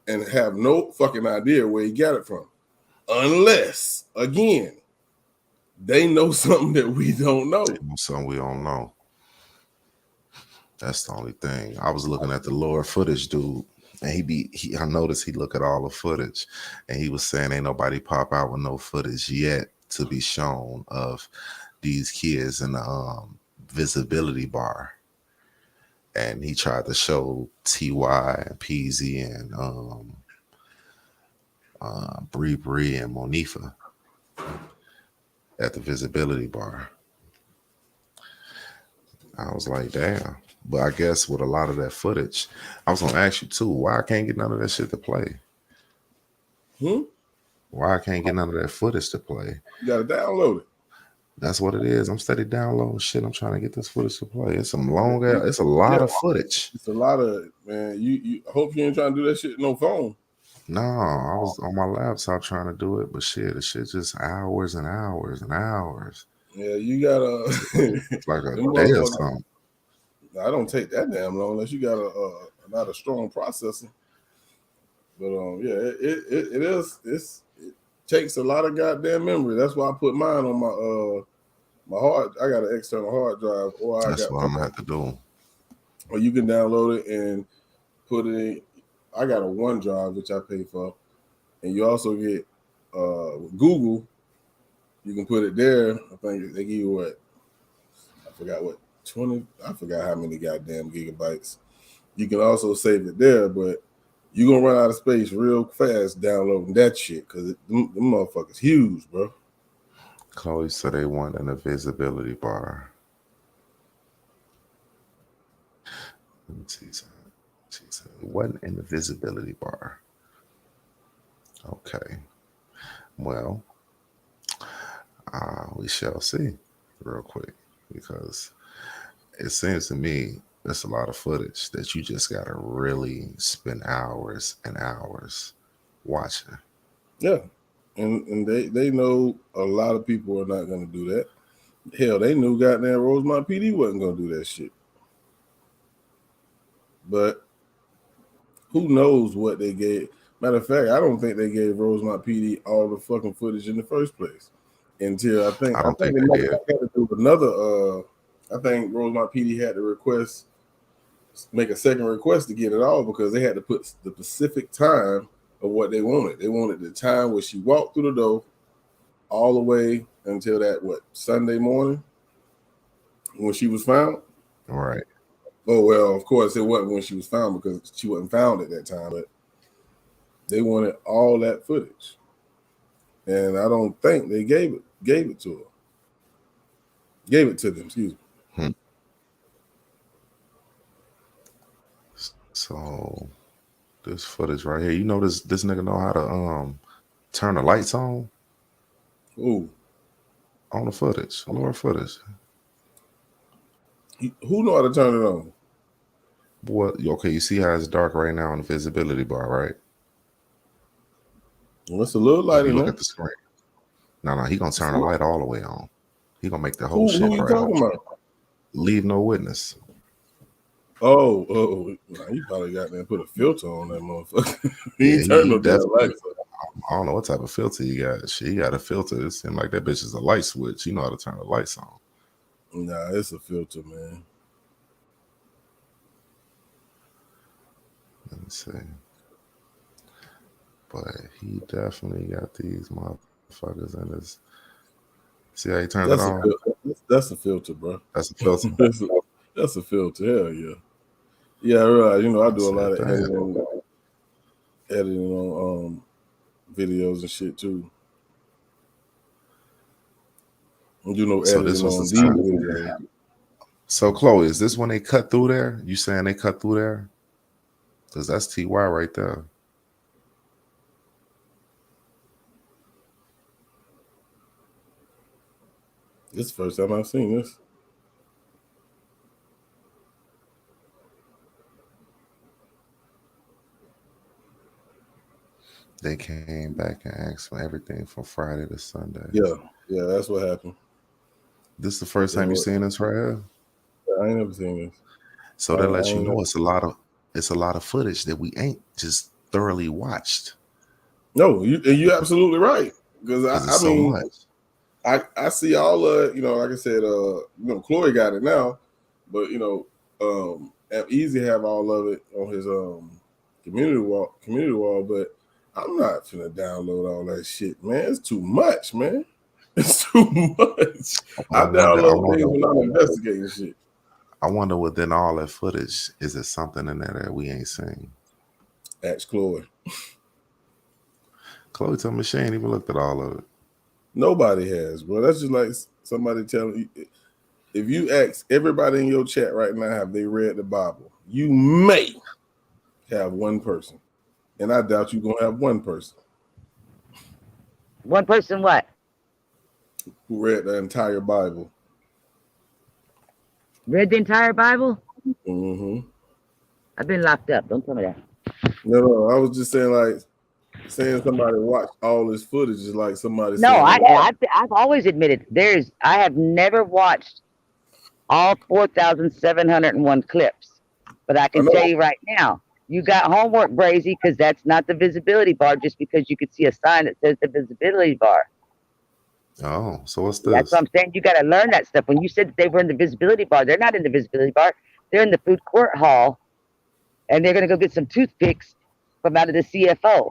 and have no fucking idea where he got it from. Unless, again, they know something that we don't know. Something we don't know. That's the only thing. I was looking at the lower footage, dude, and I noticed he look at all the footage, and he was saying ain't nobody pop out with no footage yet to be shown of these kids in the visibility bar. And he tried to show TY and PZ and Bree and Monifa at the visibility bar. I was like, damn. But I guess with a lot of that footage, I was gonna ask you too, why I can't get none of that shit to play? Why I can't get none of that footage to play? You gotta download it. That's what it is. I'm steady downloading shit. I'm trying to get this footage to play. It's some it's a lot of footage. It's a lot of man. You I hope you ain't trying to do that shit no phone. No, I was on my laptop trying to do it, but shit, the shit just hours and hours and hours. Yeah, you gotta it's like a day or something. I don't take that damn long unless you got not a strong processor. But yeah, it takes a lot of goddamn memory. That's why I put mine on my hard. I got an external hard drive, That's what I'm gonna have to do. Or you can download it and put it in. I got a OneDrive which I pay for, and you also get Google. You can put it there. I think they give you what? I forgot what 20. I forgot how many goddamn gigabytes. You can also save it there, but you're gonna run out of space real fast downloading that shit because them motherfuckers huge, bro. Chloe said they want an invisibility bar. Let me see something. She said it wasn't in the visibility bar. Okay. Well, we shall see real quick because it seems to me there's a lot of footage that you just gotta really spend hours and hours watching. Yeah. And they know a lot of people are not gonna do that. Hell, they knew goddamn Rosemont PD wasn't gonna do that shit. But who knows what they gave. Matter of fact, I don't think they gave Rosemont PD all the fucking footage in the first place until I think they they might did. have had to do another. I think Rosemont PD had to make a second request to get it all because they had to put the specific time of what they wanted. They wanted the time where she walked through the door all the way until that Sunday morning when she was found. Right. Oh well, of course it wasn't when she was found because she wasn't found at that time, but they wanted all that footage. And I don't think they gave it to her. Gave it to them, excuse me. So this footage right here, you know this nigga know how to turn the lights on? Ooh. On the footage, lower footage. Who know how to turn it on? Boy, okay, you see how it's dark right now on the visibility bar, right? Well, it's a little light in look there. at the screen. No, he gonna turn the light all the way on. He gonna make the whole shit Who you bright. talking about? Leave no witness. Oh, nah, you probably got there and put a filter on that motherfucker. He Yeah, turned no damn lights on. I don't know what type of filter he got. Shit, he got a filter. It seems like that bitch is a light switch. You know how to turn the lights on. Nah, it's a filter, man. Let me see. But he definitely got these motherfuckers in his. See how he turned it on? That's a filter, bro. That's a filter. That's a filter. Hell yeah. Yeah, right. You know, I do a lot of editing on videos and shit too. You know, So editing this was on the these time. videos. So Chloe, is this when they cut through there? You saying they cut through there? Because that's TY right there. This is the first time I've seen this. They came back and asked for everything from Friday to Sunday. Yeah, that's what happened. This is the first time you seen this right here? I ain't never seen this. So that lets you know it's a lot of footage that we ain't just thoroughly watched. No, you absolutely right. Because I mean, much. I see all like I said, Chloe got it now, but Easy have all of it on his community wall, but I'm not finna download all that shit, man. It's too much, man. It's too much. I download things when I'm investigating shit. I wonder within all that footage, is it something in there that we ain't seen? Ask Chloe. Chloe told me she ain't even looked at all of it. Nobody has, bro. That's just like somebody telling you. If you ask everybody in your chat right now, have they read the Bible? You may have one person. And I doubt you're going to have one person. One person what? Who read the entire Bible. Read the entire Bible? Mm-hmm. I've been locked up. Don't tell me that. No, I was just saying saying somebody watched all this footage is like somebody No, saying, I've always admitted I have never watched all 4,701 clips. But I can tell you right now, you got homework, Brazy, because that's not the visibility bar just because you could see a sign that says the visibility bar. Oh, so what's this? That's what I'm saying. You got to learn that stuff. When you said that they were in the visibility bar, they're not in the visibility bar. They're in the food court hall, and they're going to go get some toothpicks from out of the CFO.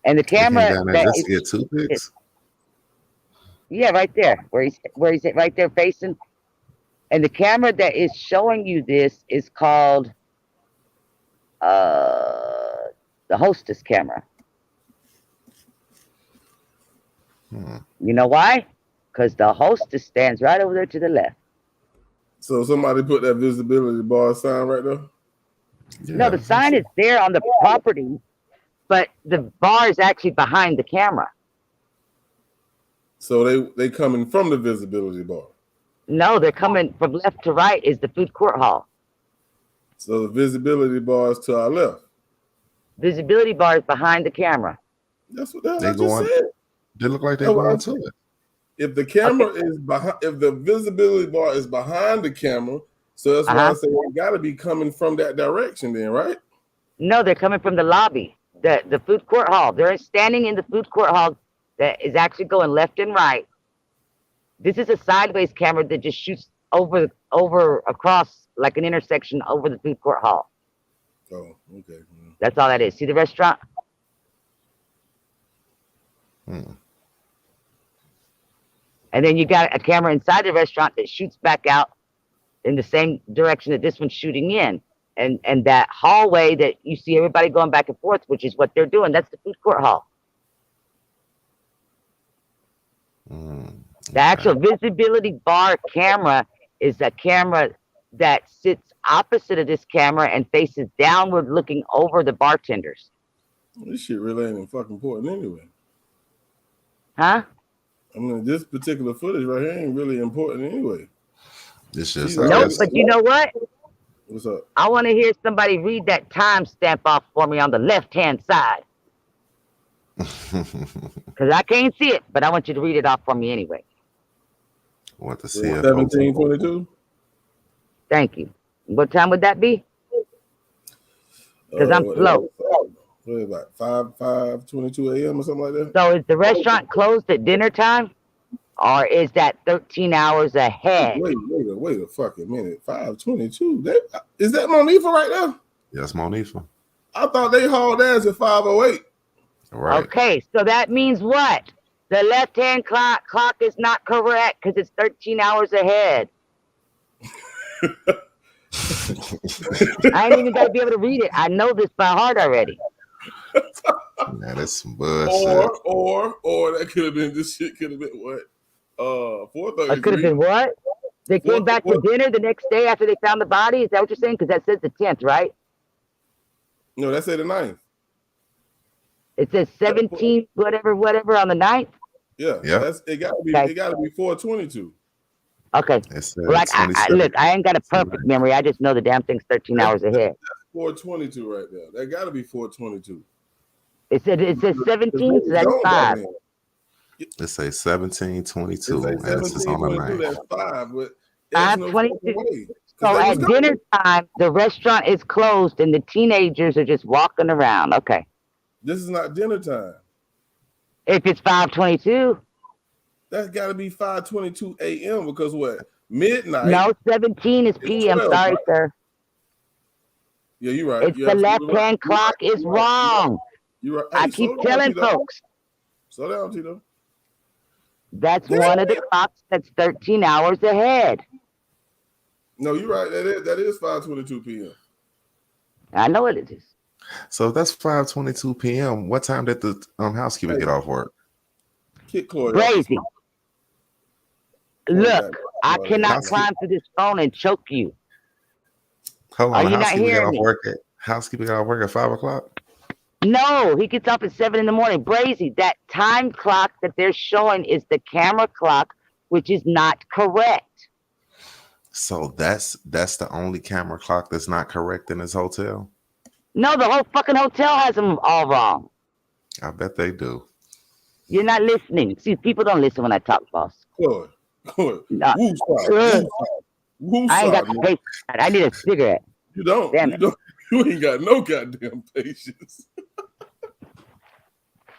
And the camera just to get toothpicks? Yeah, right there, where he's right there facing. And the camera that is showing you this is called the hostess camera. You know why? Because the hostess stands right over there to the left. So somebody put that visibility bar sign right there? Yeah. No, the sign is there on the property, but the bar is actually behind the camera. So they coming from the visibility bar? No, they're coming from left to right is the food court hall. So the visibility bar is to our left. Visibility bar is behind the camera. That's what the hell I just said. They look like they're going to it. If the camera is behind, if the visibility bar is behind the camera, So that's why I say it got to be coming from that direction, then, right? No, they're coming from the lobby, the food court hall. They're standing in the food court hall that is actually going left and right. This is a sideways camera that just shoots over across like an intersection over the food court hall. Oh, okay. That's all that is. See the restaurant? Hmm. And then you got a camera inside the restaurant that shoots back out in the same direction that this one's shooting in. And that hallway that you see everybody going back and forth, which is what they're doing, that's the food court hall. The actual visibility bar camera is a camera that sits opposite of this camera and faces downward looking over the bartenders. This shit really ain't fucking important anyway. Huh? I mean, this particular footage right here ain't really important anyway. It's just nope, but you know what? What's up? I want to hear somebody read that timestamp off for me on the left-hand side. Because I can't see it, but I want you to read it off for me anyway. What to see? 17:22. Thank you. What time would that be? Because I'm slow. What about 5:22 a.m. or something like that? So is the restaurant closed at dinner time? Or is that 13 hours ahead? Wait a fucking minute. 5:22. Is that Monifa right there? Yes, Monifa. I thought they hauled ass at 5:08. Right. Okay, so that means what? The left-hand clock is not correct because it's 13 hours ahead. I ain't even got to be able to read it. I know this by heart already. Man, that's some bullshit. Or that could have been, this shit could have been what? 4:33. It could have been what? They came back for dinner the next day after they found the body? Is that what you're saying? Because that says the 10th, right? No, that said the 9th. It says 17, whatever on the 9th? Yeah. It gotta be 4:22. Okay. Like look, I ain't got a perfect memory. I just know the damn thing's 13 hours ahead. 4:22 right there. That gotta be 4:22. It says 17, so that's 5. It says 17:22, and this is on the 9th. That's 5, but 5:22. So at dinner time, the restaurant is closed and the teenagers are just walking around. Okay. This is not dinner time. If it's 5:22. That's got to be 5:22 a.m. because what? Midnight. No, 17 is p.m. Sorry, sir. Yeah, you're right. It's the left-hand clock is wrong. You're right. I keep telling folks. Slow down, Tito. That's one of the clocks that's 13 hours ahead. No, you're right. That is 5:22 p.m. I know it is. So that's 5:22 p.m. What time did the housekeeper get off work? Crazy. Look, I cannot climb through this phone and choke you. Hold on, Are you not hearing me? Housekeeper got off work at 5 o'clock? No, he gets up at 7 in the morning. Brazy, that time clock that they're showing is the camera clock, which is not correct. So that's the only camera clock that's not correct in this hotel? No, the whole fucking hotel has them all wrong. I bet they do. You're not listening. See, people don't listen when I talk, boss. Good. No. I ain't got the patience. I need a cigarette. You don't. Damn it. You ain't got no goddamn patience.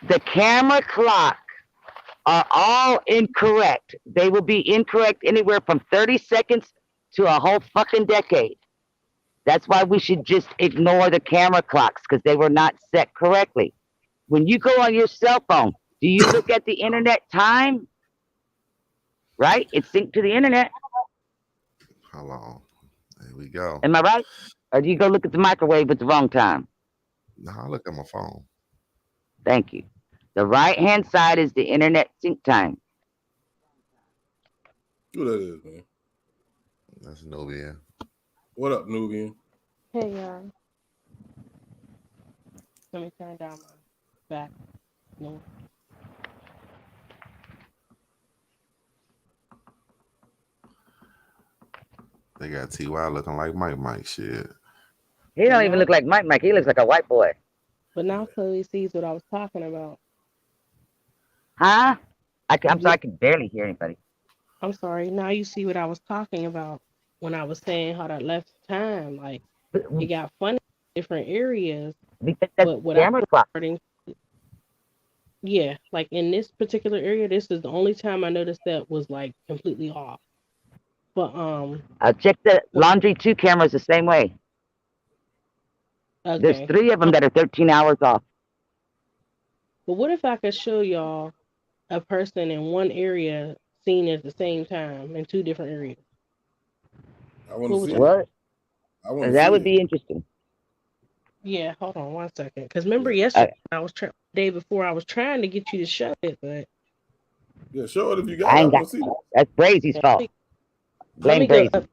The camera clock are all incorrect. They will be incorrect anywhere from 30 seconds to a whole fucking decade. That's why we should just ignore the camera clocks because they were not set correctly. When you go on your cell phone, do you look at the internet time? Right? It's synced to the internet. Hold on. There we go. Am I right? Or do you go look at the microwave at the wrong time? No, I look at my phone. Thank you. The right-hand side is the internet sync time. Who that is, man? That's Nubian. What up, Nubian? Hey, y'all. Let me turn down my back. No. They got T.Y. looking like Mike shit. He don't even look like Mike. He looks like a white boy. But now Chloe sees what I was talking about. Huh? I'm sorry, I can barely hear anybody. I'm sorry. Now you see what I was talking about when I was saying how that left time, like But- it got funny in different areas. Because that's But what I camera clock. starting, yeah, like in this particular area, this is the only time I noticed that was like completely off. But Check the what, laundry 2 cameras the same way. There's okay. 3 of them that are 13 hours off. But what if I could show y'all a person in one area seen at the same time in two different areas? I want What to would see y'all? it. What? I want to That see would it. be interesting. Yeah, hold on 1 second. Because remember Yeah, Uh, yesterday I was day before I was trying to get you to show it, but yeah. Show it if you got I it. I ain't got. want to see it. That's Brazy's yeah, fault. let Blame me go Brazy.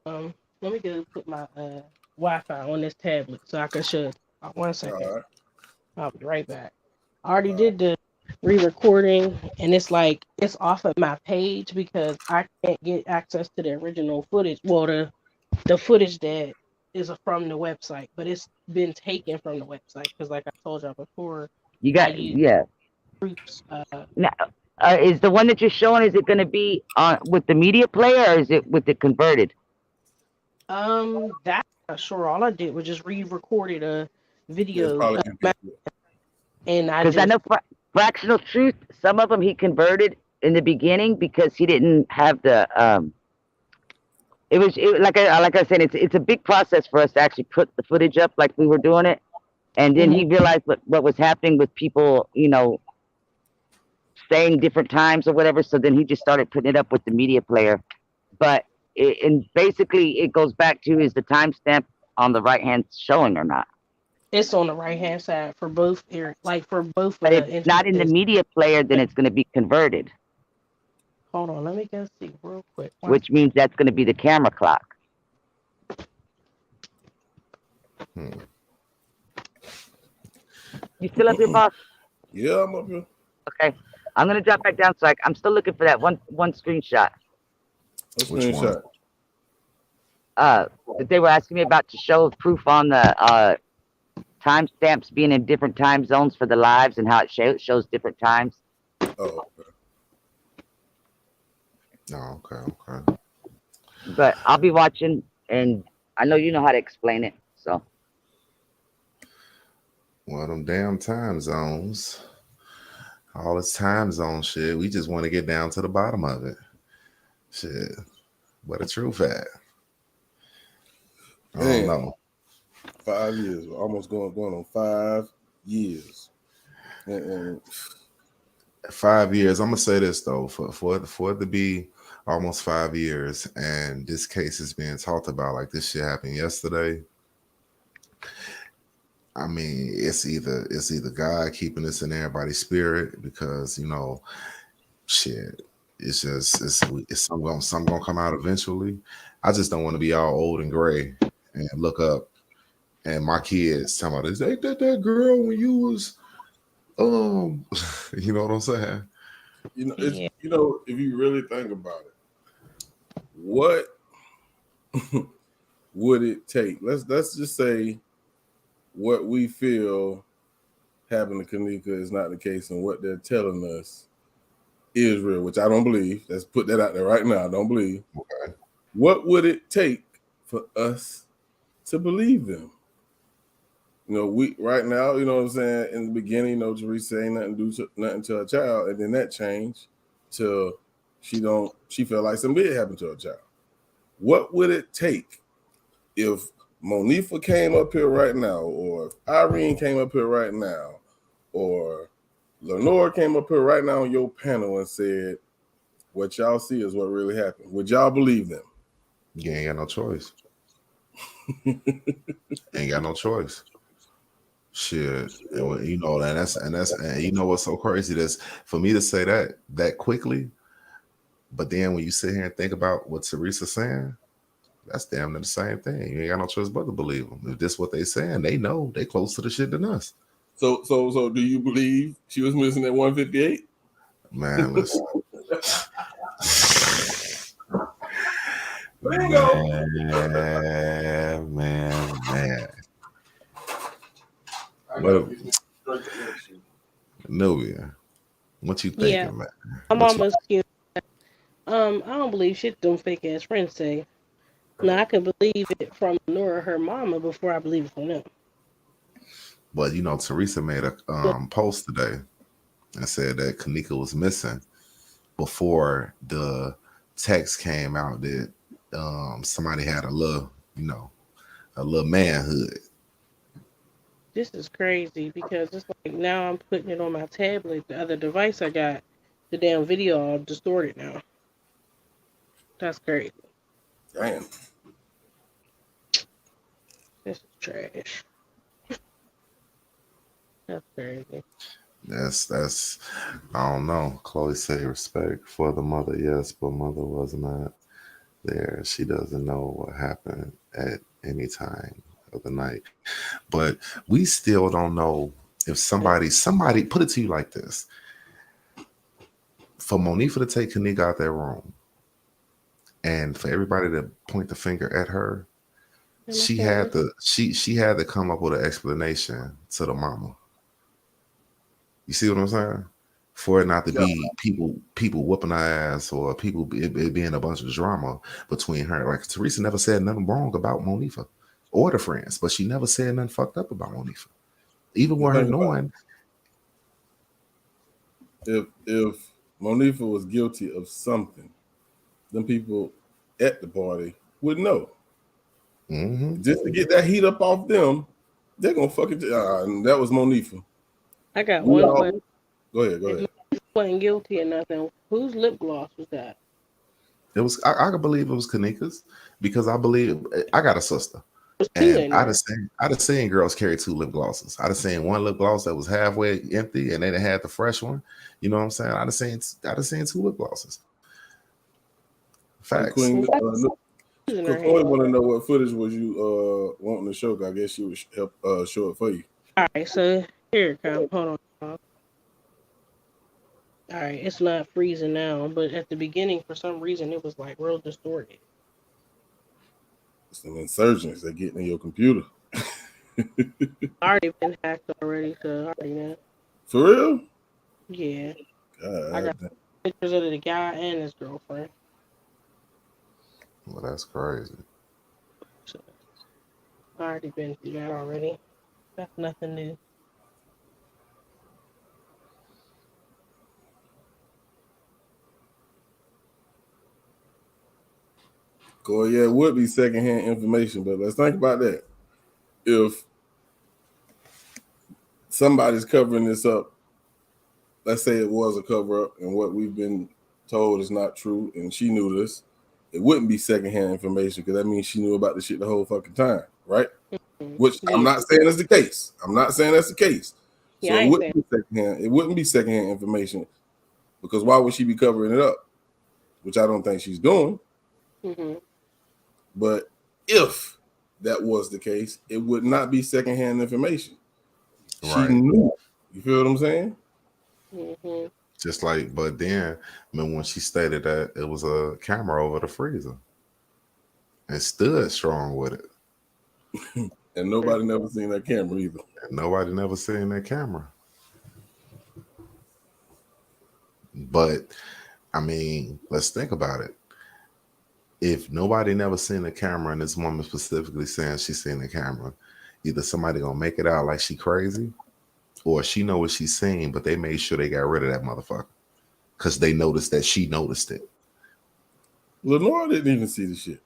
up. Let me go put my Wi-Fi on this tablet so I can show it. 1 second. All right. I'll be right back. I already All right. did the re-recording, and it's like it's off of my page because I can't get access to the original footage. Well, the footage that is from the website, but it's been taken from the website because, like I told y'all before, You I got, use yeah. groups. Now, is the one that you're showing, is it going to be on with the media player, or is it with the converted? That's not sure. All I did was just re-recorded a Yeah, it's video, probably MP3. and I Because I just know Fractional Truth, some of them he converted in the beginning because he didn't have the like I said, it's a big process for us to actually put the footage up like we were doing it, and then mhm. he realized what was happening with people, saying different times or whatever. So then he just started putting it up with the media player. But and basically it goes back to, is the timestamp on the right hand showing or not? It's on the right hand side for both like for both of But if the it's not in the instances. media player, then it's going to be converted, Hold on, let me go see real quick. which means that's going to be the camera clock. Hmm. You still up here, boss? Yeah, I'm up here. Okay. I'm going to drop back down. So I'm still looking for that one screenshot. What Which one? screenshot? That they were asking me about, to show proof on the timestamps being in different time zones for the lives and how it shows different times. Oh, okay. Oh, okay. But I'll be watching, and I know you know how to explain it. So Well, them damn time zones, all this time zone shit, we just want to get down to the bottom of it. Shit. What a true fact. I don't Man, know. 5 years. We're almost going on 5 years. And 5 years. I'm gonna say this though, for it to be almost 5 years, and this case is being talked about like this shit happened yesterday. I mean, it's either God keeping this in everybody's spirit, because shit, it's some gonna come out eventually. I just don't want to be all old and gray and look up and my kids talking about this. Ain't that girl when you was you know what I'm saying? it's Yeah. if you really think about it, what would it take? Let's just say what we feel happened to Kenneka is not the case, and what they're telling us is real, which I don't believe. Let's put that out there right now. I don't believe. Okay. What would it take for us to believe them? We right now, you know what I'm saying, in the beginning, Teresa ain't nothing to her child, and then that changed till she felt like something did happen to her child. What would it take if Monifa came up here right now, or if Irene came up here right now, or Lenore came up here right now on your panel and said, what y'all see is what really happened? Would y'all believe them? You ain't got no choice. Ain't got no choice. Shit, and you know what's so crazy? That's for me to say that quickly, but then when you sit here and think about what Teresa's saying, that's damn near the same thing. You ain't got no choice but to believe them. If this what they saying, they know they close to the shit than us. So do you believe she was missing at 158? Man, listen. There you go. Man. What, Nubia, what you thinking, Yeah, man? I'm What you, almost cute. I don't believe shit them fake ass friends say. Now I can believe it from Nora, her mama, before I believe it from them. But you know, Teresa made a post today and said that Kenneka was missing before the text came out that somebody had a little, you know, a little manhood. This is crazy because it's like now I'm putting it on my tablet, the other device I got, the damn video all distorted now. That's crazy. Damn. This is trash. That's crazy. That's I don't know. Chloe said respect for the mother, yes, but mother was not there. She doesn't know what happened at any time of the night. But we still don't know if somebody put it to you like this. For Monifa to take Kenneka out that room and for everybody to point the finger at her, she had to come up with an explanation to the mama. You see what I'm saying? For it not to be people whooping her ass or it being a bunch of drama between her. Like Teresa never said nothing wrong about Monifa or the friends, but she never said nothing fucked up about Monifa. Even with her knowing if Monifa was guilty of something, then people at the party would know. Just to get that heat up off them, they're gonna fucking. That was Monifa. I got one question. Go ahead. If wasn't guilty or nothing, whose lip gloss was that? it was, I could believe it was Kenneka's because I believe I got a sister. Two And in I'd there. have seen girls carry two lip glosses. I'd have seen one lip gloss that was halfway empty, and then it had the fresh one. You know what I'm saying? I'd have seen two lip glosses. Facts. Queen, In her Chloe hand. want to know what footage was you wanting to show? 'Cause I guess she would help show it for you. All right, so here it comes. Hold on, y'all. All right, it's not freezing now, but at the beginning, for some reason, it was like real distorted. Some insurgents that getting in your computer. I already been hacked already, so I already know. For real? Yeah, God, I got pictures of the guy and his girlfriend. Well, that's crazy. So I already been through that already. That's nothing new. Cool, yeah, it would be secondhand information, but let's think about that. If somebody's covering this up, let's say it was a cover up and what we've been told is not true, and she knew this, it wouldn't be secondhand information because that means she knew about the shit the whole fucking time, right? Which I'm not saying is the case. I'm not saying that's the case. So Yeah, it wouldn't be secondhand. It wouldn't be secondhand information because why would she be covering it up? Which I don't think she's doing. But if that was the case, it would not be secondhand information. She knew. You feel what I'm saying? Just like, but then, I mean, when she stated that it was a camera over the freezer and stood strong with it. And nobody never seen that camera either. And nobody never seen that camera. But, I mean, let's think about it. If nobody never seen the camera and this woman specifically saying she's seen the camera, either somebody gonna make it out like she crazy or she know what she's saying, but they made sure they got rid of that motherfucker because they noticed that she noticed it. Lenore didn't even see the shit.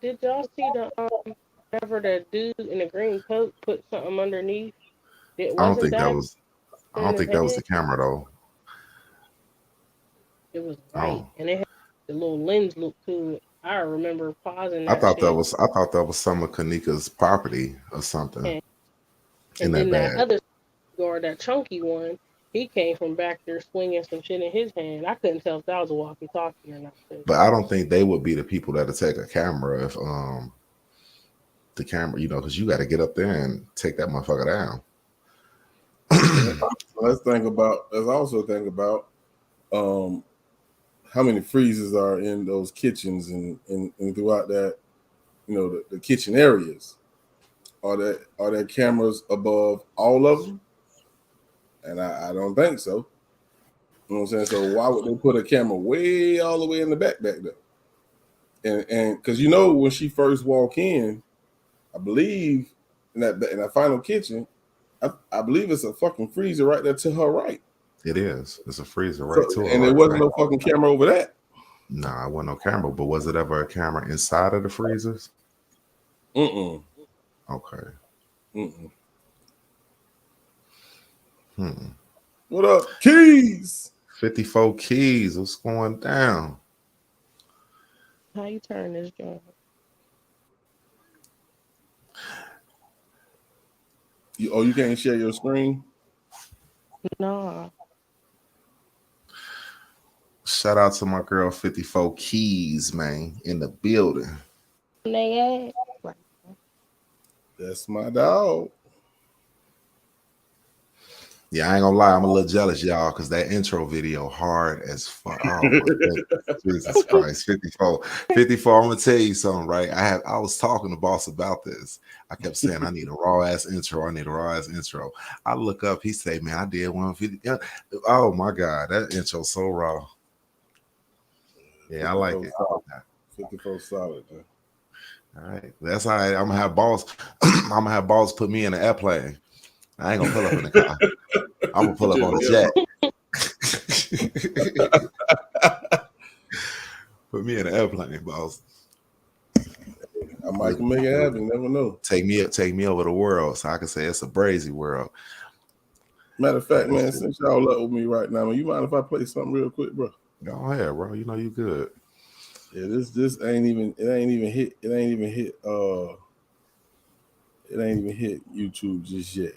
Did y'all see the whenever that dude in the green coat put something underneath? I don't think that was the camera though. It was white and it had the little lens look to it. I remember pausing. I thought that was some of Kenneka's property or something. And then that other guard, that chunky one, he came from back there swinging some shit in his hand. I couldn't tell if that was a walkie-talkie or not. But I don't think they would be the people that'll take a camera if the camera, you know, because you got to get up there and take that motherfucker down. Let's also think about how many freezers are in those kitchens and throughout that, you know, the kitchen areas. Are there cameras above all of them? And I don't think so. You know what I'm saying? So why would they put a camera way all the way in the back there? And because you know when she first walk in, I believe in that final kitchen, I believe it's a fucking freezer right there to her right. It is. It's a freezer right to her. And there wasn't no fucking camera over that. Nah, it wasn't no camera. But was it ever a camera inside of the freezers? Okay. What up, Keys? 54 Keys. What's going down? How you turn this joint? You can't share your screen? No. Shout out to my girl 54 Keys, man, in the building. That's my dog. Yeah, I ain't gonna lie, I'm a little jealous, y'all, because that intro video hard as fuck. Oh my goodness. Jesus Christ, 54. I'm gonna tell you something, right? I was talking to boss about this. I kept saying I need a raw ass intro. I look up, he say, man, I did 150. Oh my god, that intro so raw. Yeah, I like it. 54 solid, man. All right, that's all right. I'm gonna have boss put me in an airplane. I ain't gonna pull up in the car. I'm gonna pull up on the jet. Put me in an airplane, boss. I might make it happen. You never know. Take me over the world, so I can say it's a brazy world. Matter of fact, man, since y'all up with me right now, man, you mind if I play something real quick, bro? Go ahead, bro. You know you good. Yeah, this ain't even hit YouTube just yet.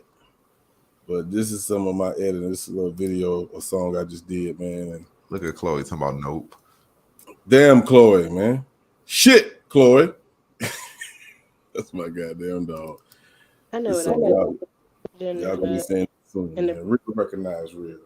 But this is some of my editing. This is a little video, a song I just did, man. And look at Chloe talking about nope. Damn Chloe, man. Shit, Chloe. That's my goddamn dog. I know it. Y'all gonna be saying soon. Real recognize real.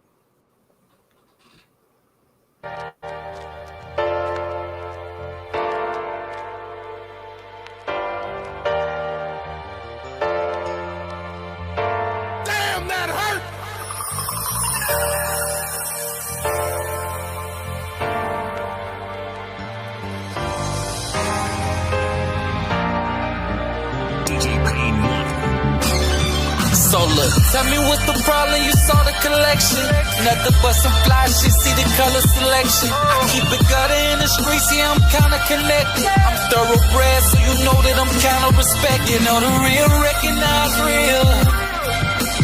So look, tell me what's the problem, you saw the collection. Nothing but some fly shit, see the color selection. I keep it gutter in the streets, yeah, I'm kinda connected. I'm thoroughbred, so you know that I'm kinda respected. You know the real recognize real.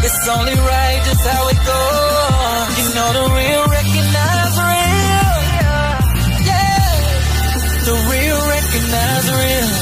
It's only right, just how it goes. You know the real recognize real. Yeah, the real recognize real.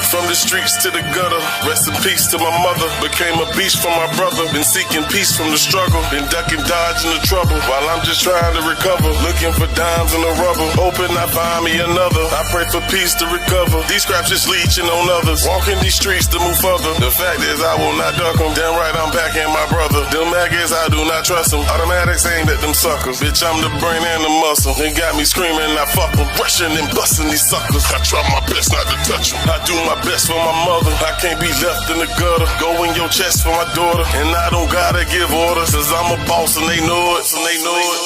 From the streets to the gutter, rest in peace to my mother. Became a beast for my brother. Been seeking peace from the struggle. Been ducking, dodging the trouble. While I'm just trying to recover. Looking for dimes in the rubber. Hoping I find me another. I pray for peace to recover. These scraps just leeching on others. Walking these streets to move further. The fact is I will not duck them. Damn right I'm backing my brother. Them maggots, I do not trust them. Automatics aimed at them suckers. Bitch, I'm the brain and the muscle. They got me screaming, I fuck them. Rushing and busting these suckers. I try my best not to touch them. I do my best for my mother. I can't be left in the gutter. Go in your chest for my daughter. And I don't gotta give orders. Cause I'm a boss and they know it. And they know it.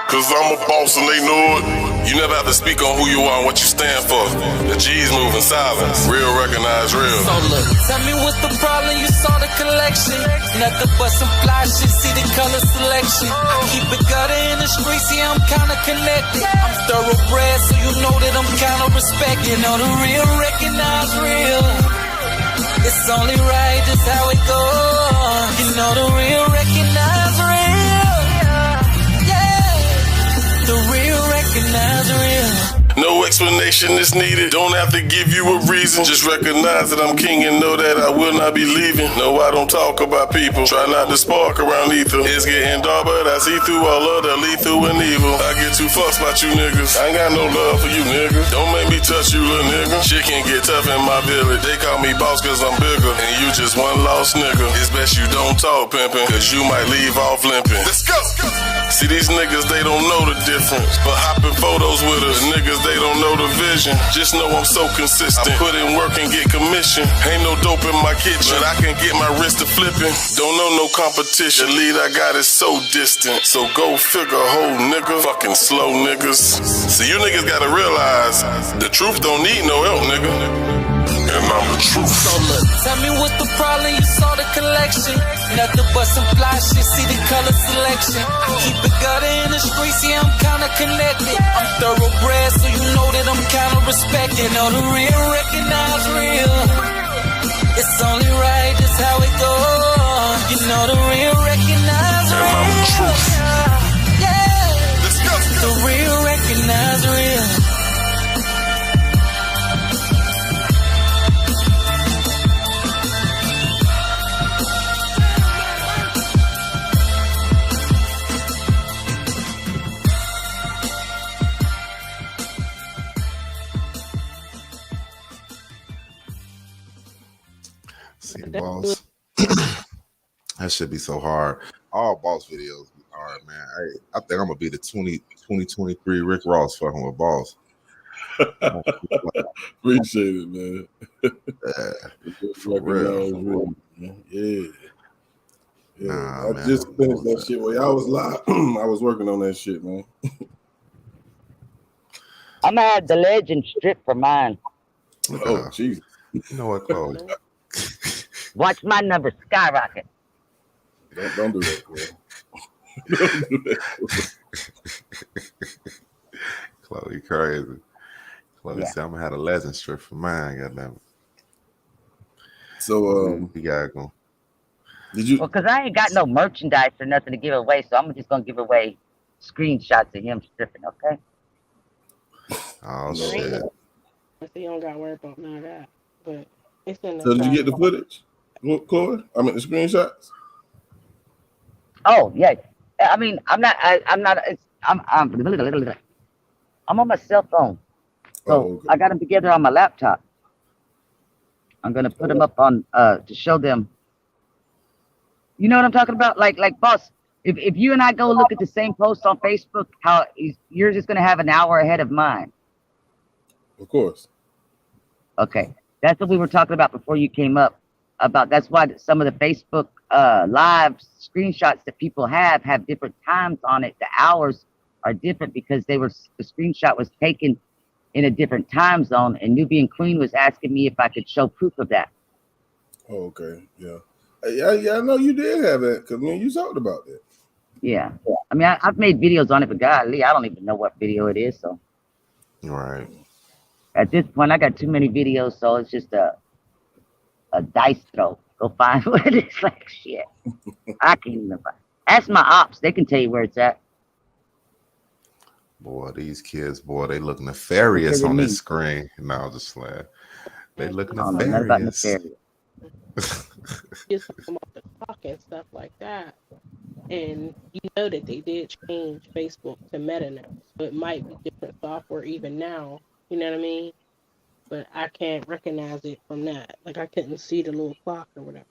Cause I'm a boss and they know it. You never have to speak on who you are and what you stand for. The G's move in silence. Real recognize real. So look, tell me what's the problem, you saw the collection. Nothing but some fly shit, see the color selection. I keep it gutter in the streets, yeah, I'm kinda connected. I'm thoroughbred, so you know that I'm kinda respected. You know the real recognize real. It's only right, just how it goes. You know the real recognize real. Yeah, the real recognize real. No explanation is needed. Don't have to give you a reason. Just recognize that I'm king and know that I will not be leaving. No, I don't talk about people. Try not to spark around ether. It's getting dark, but I see through all of the lethal and evil. I get too fussed about you niggas. I ain't got no love for you niggas. Don't make me touch you, little nigga. Shit can get tough in my village. They call me boss cause I'm bigger. And you just one lost nigga. It's best you don't talk pimpin', cause you might leave off limping. Let's go! See, these niggas, they don't know the difference. But hopping photos with us, niggas, they don't know the vision. Just know I'm so consistent. I put in work and get commission. Ain't no dope in my kitchen. I can get my wrist to flipping. Don't know no competition. The lead I got is so distant. So go figure, whole nigga. Fucking slow niggas. See, you niggas gotta realize the truth don't need no help, nigga. And I'm the truth. So look, tell me what's the problem, you saw the collection. Nothing but some fly shit, see the color selection. I keep it gutter in the streets, yeah, I'm kinda connected. I'm thoroughbred, so you know that I'm kinda respected. Know the real recognize real. It's only right, that's how it goes. You know the real recognize real. And I'm the truth. Yeah, Let's go. the real recognize real. See, boss. That should be so hard. All boss videos be hard, man. I think I'm gonna be the 2023 Rick Ross fucking with boss. Appreciate it, man. For real. Yeah. Nah, I man, just finished that shit. While y'all was live, I was working on that shit, man. I'm gonna have the legend strip for mine. Oh, jeez. You know what, Chloe? Watch my number skyrocket. Don't do that, bro. Don't do that. Chloe crazy. Chloe Yeah. said I'm gonna have a legend strip for mine, goddamn. So we gotta go. Did you? Well, because I ain't got no merchandise or nothing to give away, so I'm just gonna give away screenshots of him stripping, okay? Oh There ain't shit. no- So you don't got to worry about none of that. But it's in the So did you get the side. footage, Chloe? I mean the screenshots. Oh yeah. I mean, I'm not. I'm on my cell phone, so okay. I got them together on my laptop. I'm gonna put them up on to show them. You know what I'm talking about? Like boss. If you and I go look at the same post on Facebook, you're just gonna have an hour ahead of mine. Of course. Okay, that's what we were talking about before you came up. About that's why some of the Facebook live screenshots that people have different times on it. The hours are different because the screenshot was taken in a different time zone, and Nubian Queen was asking me if I could show proof of that. Oh, okay. Yeah. I know you did have that because you talked about that. Yeah. I mean, I've made videos on it, but golly, I don't even know what video it is. So Right. at this point, I got too many videos, so it's just a dice throw. Go find what it is. Like shit. I can't even find. Ask my ops; they can tell you where it's at. Boy, these kids, boy, they look nefarious on this screen. No, just like they look nefarious. Just talking about the clock and stuff like that. And you know that they did change Facebook to Meta now. So it might be different software even now. You know what I mean? But I can't recognize it from that. Like I couldn't see the little clock or whatever.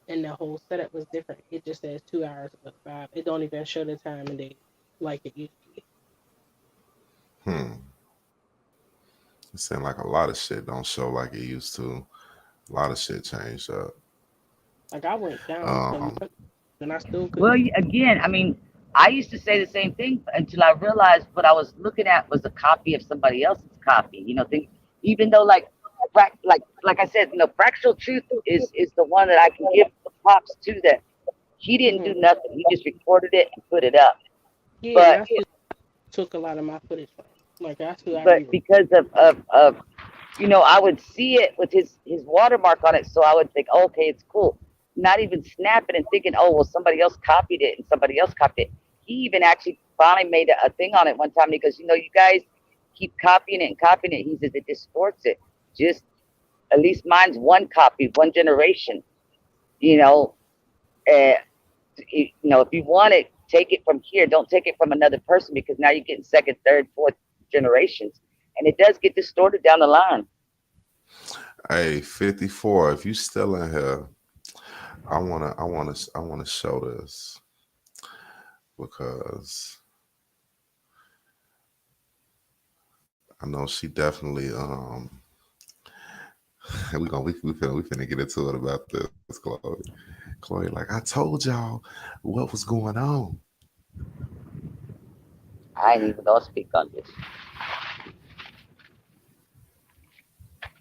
And the whole setup was different. It just says 2 hours of 5. It don't even show the time and date like it used to be. It seemed like a lot of shit don't show like it used to. A lot of shit changed up. Like I went down and I still couldn't. Well, again, I mean, I used to say the same thing until I realized what I was looking at was a copy of somebody else's copy. You know, even though like I said, fractional truth is the one that I can give the props to. That he didn't do nothing. He just recorded it and put it up. Yeah, but that's who took a lot of my footage from. Like that's who I. But because of I would see it with his watermark on it, so I would think, oh, okay, it's cool. Not even snapping and thinking, oh, well, somebody else copied it and somebody else copied it. He even actually finally made a thing on it one time. And he goes, you guys keep copying it and copying it. He says it distorts it. Just at least mine's one copy, one generation. If you want it, take it from here. Don't take it from another person because now you're getting second, third, fourth generations, and it does get distorted down the line. Hey, 54, if you still in here, I wanna show this. because I know she definitely we finna get into it about this, Chloe. Chloe, like, I told y'all what was going on. I ain't even gonna speak on this.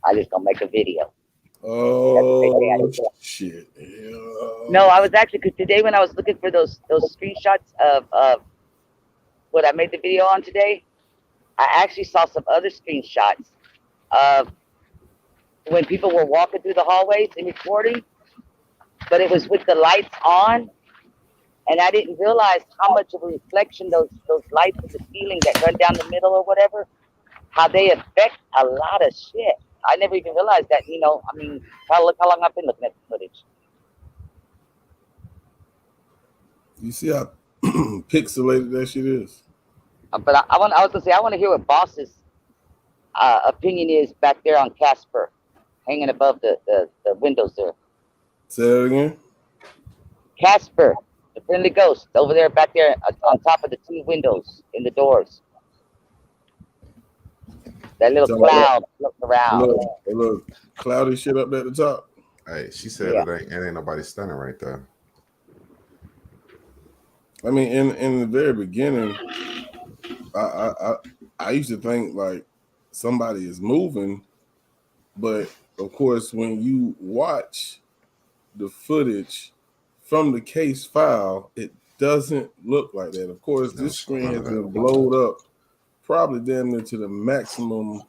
I just gonna make a video. That's what they say I Oh do. shit! No, Yeah. I was actually because today when I was looking for those screenshots of what I made the video on today, I actually saw some other screenshots of when people were walking through the hallways and recording, but it was with the lights on, and I didn't realize how much of a reflection those lights in the ceiling that run down the middle or whatever, how they affect a lot of shit. I never even realized that. I mean, look how long I've been looking at the footage. You see how pixelated that shit is? But I was gonna say I want to hear what Boss's opinion is back there on Casper, hanging above the windows there. Say that again. Casper, the friendly ghost, over there back there on top of the two windows in the doors. That You little talking about cloud floating around. that little cloudy shit up there at the top? Hey, she said Yeah. it ain't nobody standing right there. I mean, in the very beginning, I used to think like somebody is moving, but of course, when you watch the footage from the case file, it doesn't look like that. Of course, No, this screen none has of been that. blowed up probably damn near to the maximum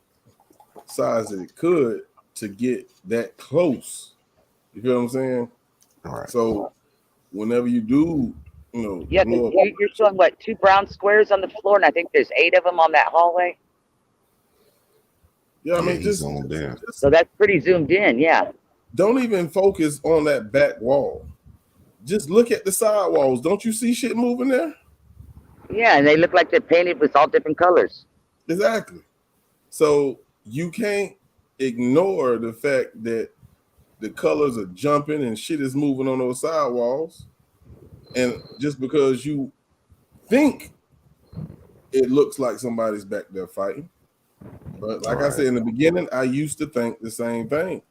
size that it could to get that close. You feel what I'm saying? All right. So whenever you do, Yeah, because blow up, you're showing what, 2 brown squares on the floor, and I think there's 8 of them on that hallway. yeah, I Yeah, mean, he's just zoomed in. So that's pretty zoomed in. Yeah. don't even focus on that back wall. Just look at the side walls. Don't you see shit moving there? Yeah, and they look like they're painted with all different colors. Exactly. So you can't ignore the fact that the colors are jumping and shit is moving on those side walls. And just because you think it looks like somebody's back there fighting. But like All I said right. in the beginning, I used to think the same thing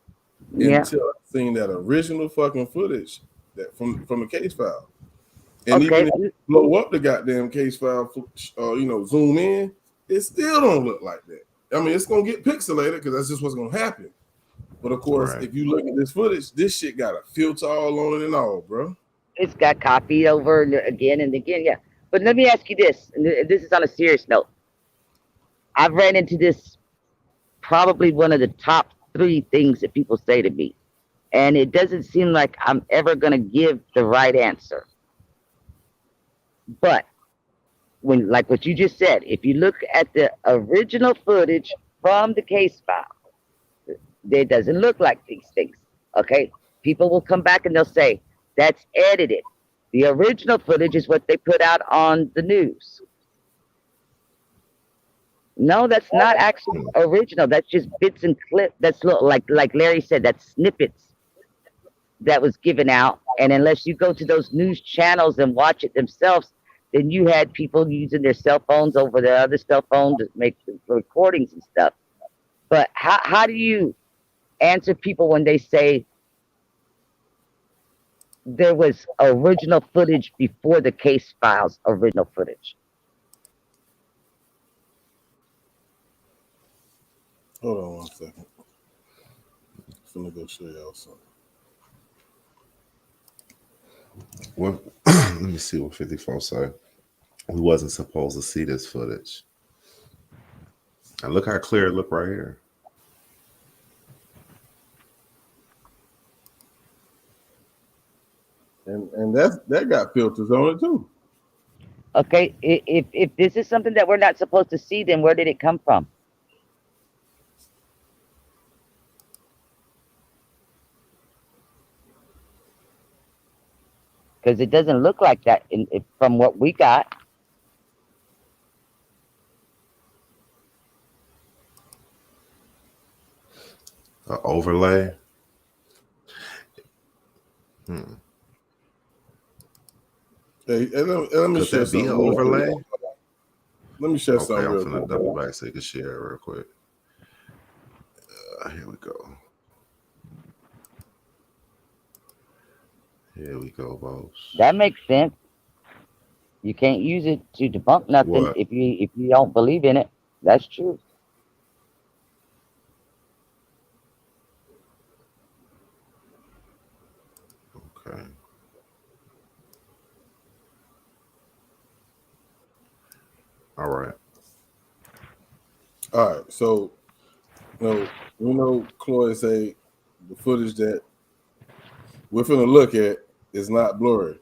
Yeah. until I seen that original fucking footage that from the case file. And Okay. even if you blow up the goddamn case file, zoom in, it still don't look like that. I mean, it's gonna get pixelated because that's just what's gonna happen. But of course, Right. if you look at this footage, this shit got a filter all on it and all, bro. It's got copied over again and again. Yeah. But let me ask you this, and this is on a serious note. I've ran into this probably one of the top 3 things that people say to me. And it doesn't seem like I'm ever going to give the right answer. But when, like what you just said, if you look at the original footage from the case file, it doesn't look like these things. Okay. People will come back and they'll say, that's edited. The original footage is what they put out on the news. No, that's not actually original. That's just bits and clips. That's like Larry said, that's snippets that was given out. And unless you go to those news channels and watch it themselves, then you had people using their cell phones over their other cell phone to make recordings and stuff. But how do you answer people when they say there was original footage before the case files original footage? Hold on 1 second. I'm gonna go show y'all something. Well, let me see what 54 say. We wasn't supposed to see this footage. And look how clear it look right here. And that got filters on it too. Okay, if this is something that we're not supposed to see, then where did it come from? Because it doesn't look like that from what we got. Overlay. Hey, let me Could share that be an something real quick. overlay? Let me share Okay, something I'm real finna quick. double back so you can share it real quick. Here we go. Here we go, boss. That makes sense. You can't use it to debunk nothing What? if you don't believe in it. That's true. Okay. All right. All right, so we know Chloe say the footage that we're finna look at is not blurry.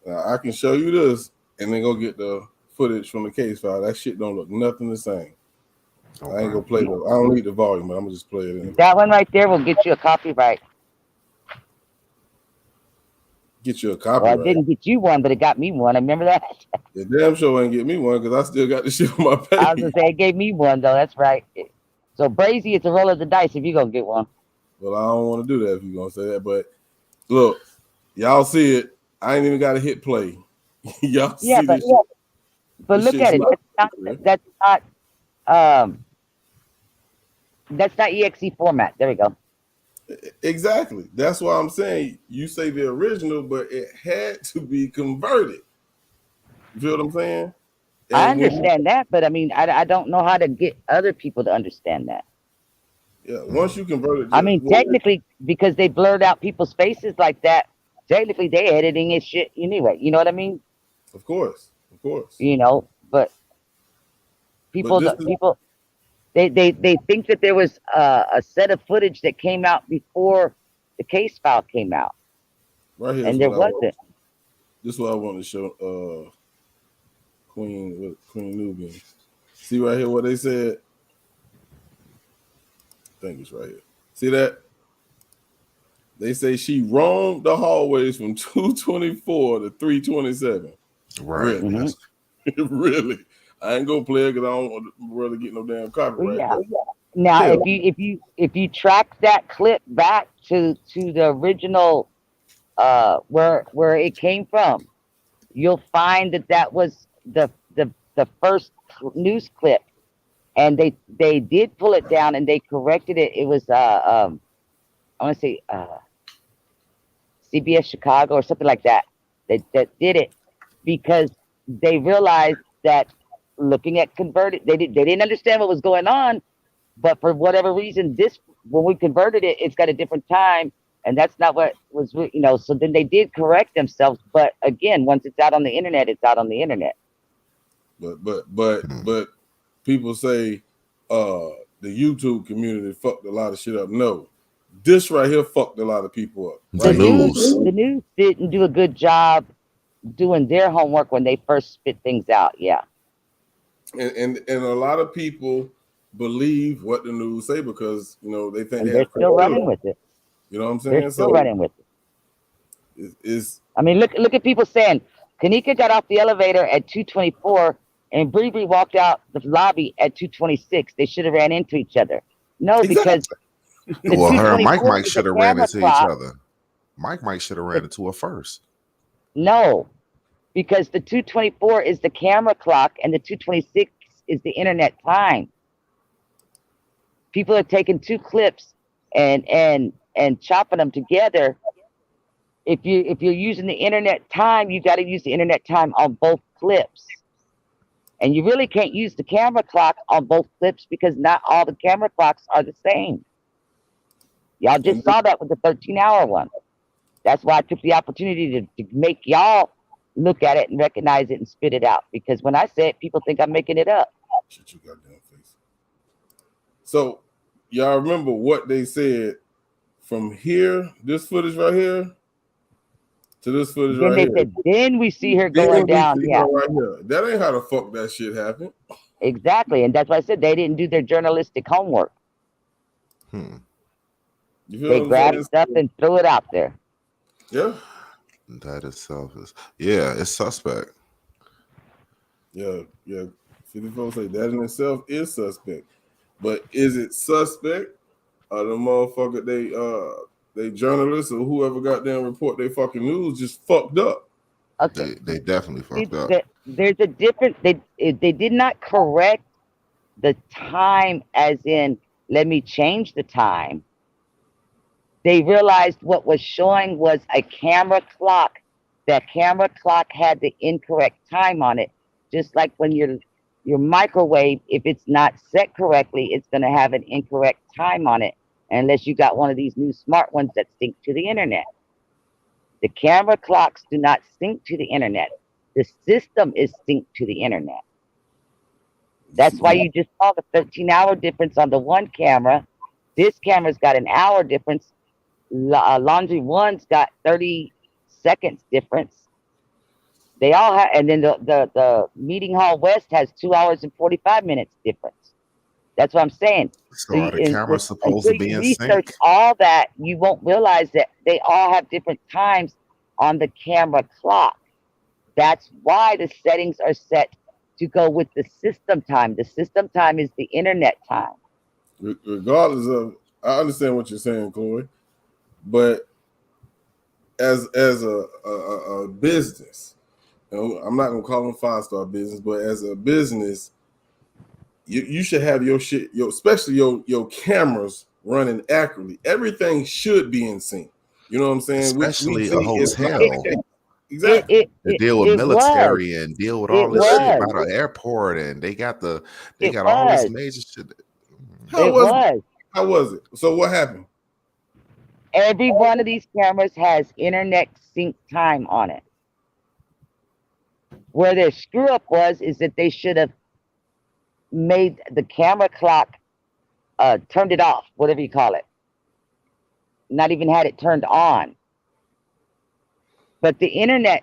Now, I can show you this and then go get the footage from the case file. That shit don't look nothing the same. Okay. I ain't gonna play I don't need the volume, but I'm gonna just play it anyway. That one right there will get you a copyright. Get you a Well, copyright. I didn't get you one, but it got me one. I remember that. The damn show ain't get me one because I still got the shit on my page. I was gonna say it gave me one though. That's right. So Brazy, it's a roll of the dice if you gonna get one. Well, I don't want to do that if you're gonna say that. But look, y'all see it. I ain't even got to hit play. Y'all Yeah, see but this shit. but This look shit's at it. That's not exe format. There we go. Exactly. That's why I'm saying you say the original, but it had to be converted. You feel what I'm saying? I And understand that, but I mean, I don't know how to get other people to understand that. once you convert it, I mean, technically, because they blurred out people's faces like that, technically they editing his shit anyway. You know what I mean? Of course. You know, but people, they think that there was a set of footage that came out before the case file came out, right here, and there wasn't. This is what I want to show Queen Nubian. See right here what they said? I think it's right here. See that? They say she roamed the hallways from 224 to 327. Right. Really? Mm-hmm. Really? I ain't gonna play it because I don't really get no damn copyright. Well, yeah. Now, if you track that clip back to the original where it came from, you'll find that was the first news clip, and they did pull it down and they corrected it. It was I want to say CBS Chicago or something like that that did it because they realized that looking at converted, they didn't understand what was going on, but for whatever reason, when we converted it, it's got a different time, and that's not what was So then they did correct themselves, but again, once it's out on the internet, it's out on the internet. But people say the YouTube community fucked a lot of shit up. No, this right here fucked a lot of people up. The news didn't do a good job doing their homework when they first spit things out. Yeah. And a lot of people believe what the news say because they think they're still running with it. You know what I'm saying? They're still running with it. I mean, look at people saying Kenneka got off the elevator at 2:24 and Bree walked out the lobby at 2:26. They should have ran into each other. No, because well, her and Mike should have ran into each other. Mike should have ran into her first. No, because the 2:24 is the camera clock and the 2:26 is the internet time. People are taking two clips and chopping them together. If you're using the internet time, you got to use the internet time on both clips. And you really can't use the camera clock on both clips because not all the camera clocks are the same. Y'all just saw that with the 13-hour one. That's why I took the opportunity to make y'all look at it and recognize it and spit it out. Because when I say it, people think I'm making it up. Shut your goddamn face. So, y'all remember what they said from here, this footage right here, to this footage then right they here. said, then we see her going down. Yeah. Right here. That ain't how the fuck that shit happened. Exactly. And that's why I said they didn't do their journalistic homework. They grabbed stuff and threw it out there. Yeah. That itself is, it's suspect. Yeah. 54 say that in itself is suspect. But is it suspect? The motherfucker, they journalists or whoever got them report they fucking news just fucked up. Okay. They definitely fucked up. There's a difference. They did not correct the time, as in let me change the time. They realized what was showing was a camera clock. That camera clock had the incorrect time on it. Just like when your microwave, if it's not set correctly, it's going to have an incorrect time on it, unless you got one of these new smart ones that sync to the internet. The camera clocks do not sync to the internet. The system is synced to the internet. That's why you just saw the 13-hour difference on the one camera. This camera's got an hour difference. Laundry One's got 30 seconds difference. They all have, and then the Meeting Hall West has 2 hours and 45 minutes difference. That's what I'm saying. So are the cameras supposed to be in research sync? all that, you won't realize that they all have different times on the camera clock. That's why the settings are set to go with the system time. The system time is the internet time. Regardless of, I understand what you're saying, Chloe, but as a business, I'm not gonna call them 5-star business, but as a business, you should have your shit, especially your cameras running accurately. Everything should be in sync. You know what I'm saying? Especially we a hotel. Exactly. To deal with military and deal with all this shit about an airport, and they got all this major shit. How was it? So what happened? Every one of these cameras has internet sync time on it. Where their screw up is that they should have made the camera clock, turned it off, whatever you call it. Not even had it turned on. But the internet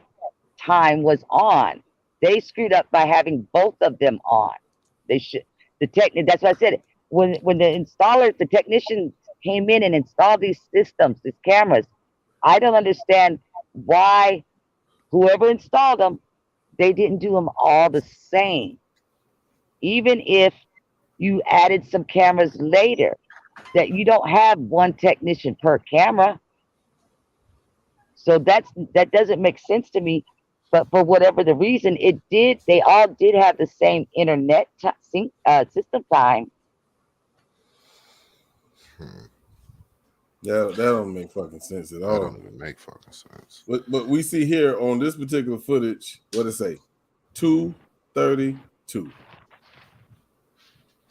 time was on. They screwed up by having both of them on. That's what I said. When the installers, the technicians came in and installed these systems, these cameras, I don't understand why whoever installed them, they didn't do them all the same. Even if you added some cameras later, that you don't have one technician per camera. So that doesn't make sense to me. But for whatever the reason, they all did have the same internet sync system time. That don't make fucking sense at all. That don't even make fucking sense. But we see here on this particular footage, what it say? 2:32.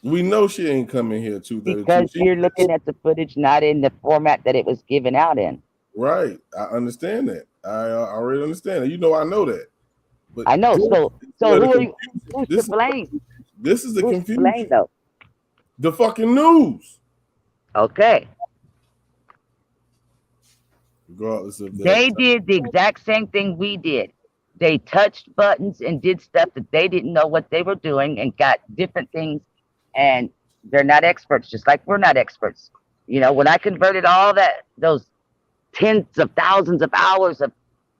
We know she ain't coming here 2:32. Because you're looking at the footage not in the format that it was given out in. Right. I understand that. I already understand that. I know that. But I know. Who's to blame? This is the confusion. Blame, though? The fucking news. Okay. Regardless of that. They did the exact same thing we did. They touched buttons and did stuff that they didn't know what they were doing and got different things. And they're not experts, just like we're not experts. When I converted all those tens of thousands of hours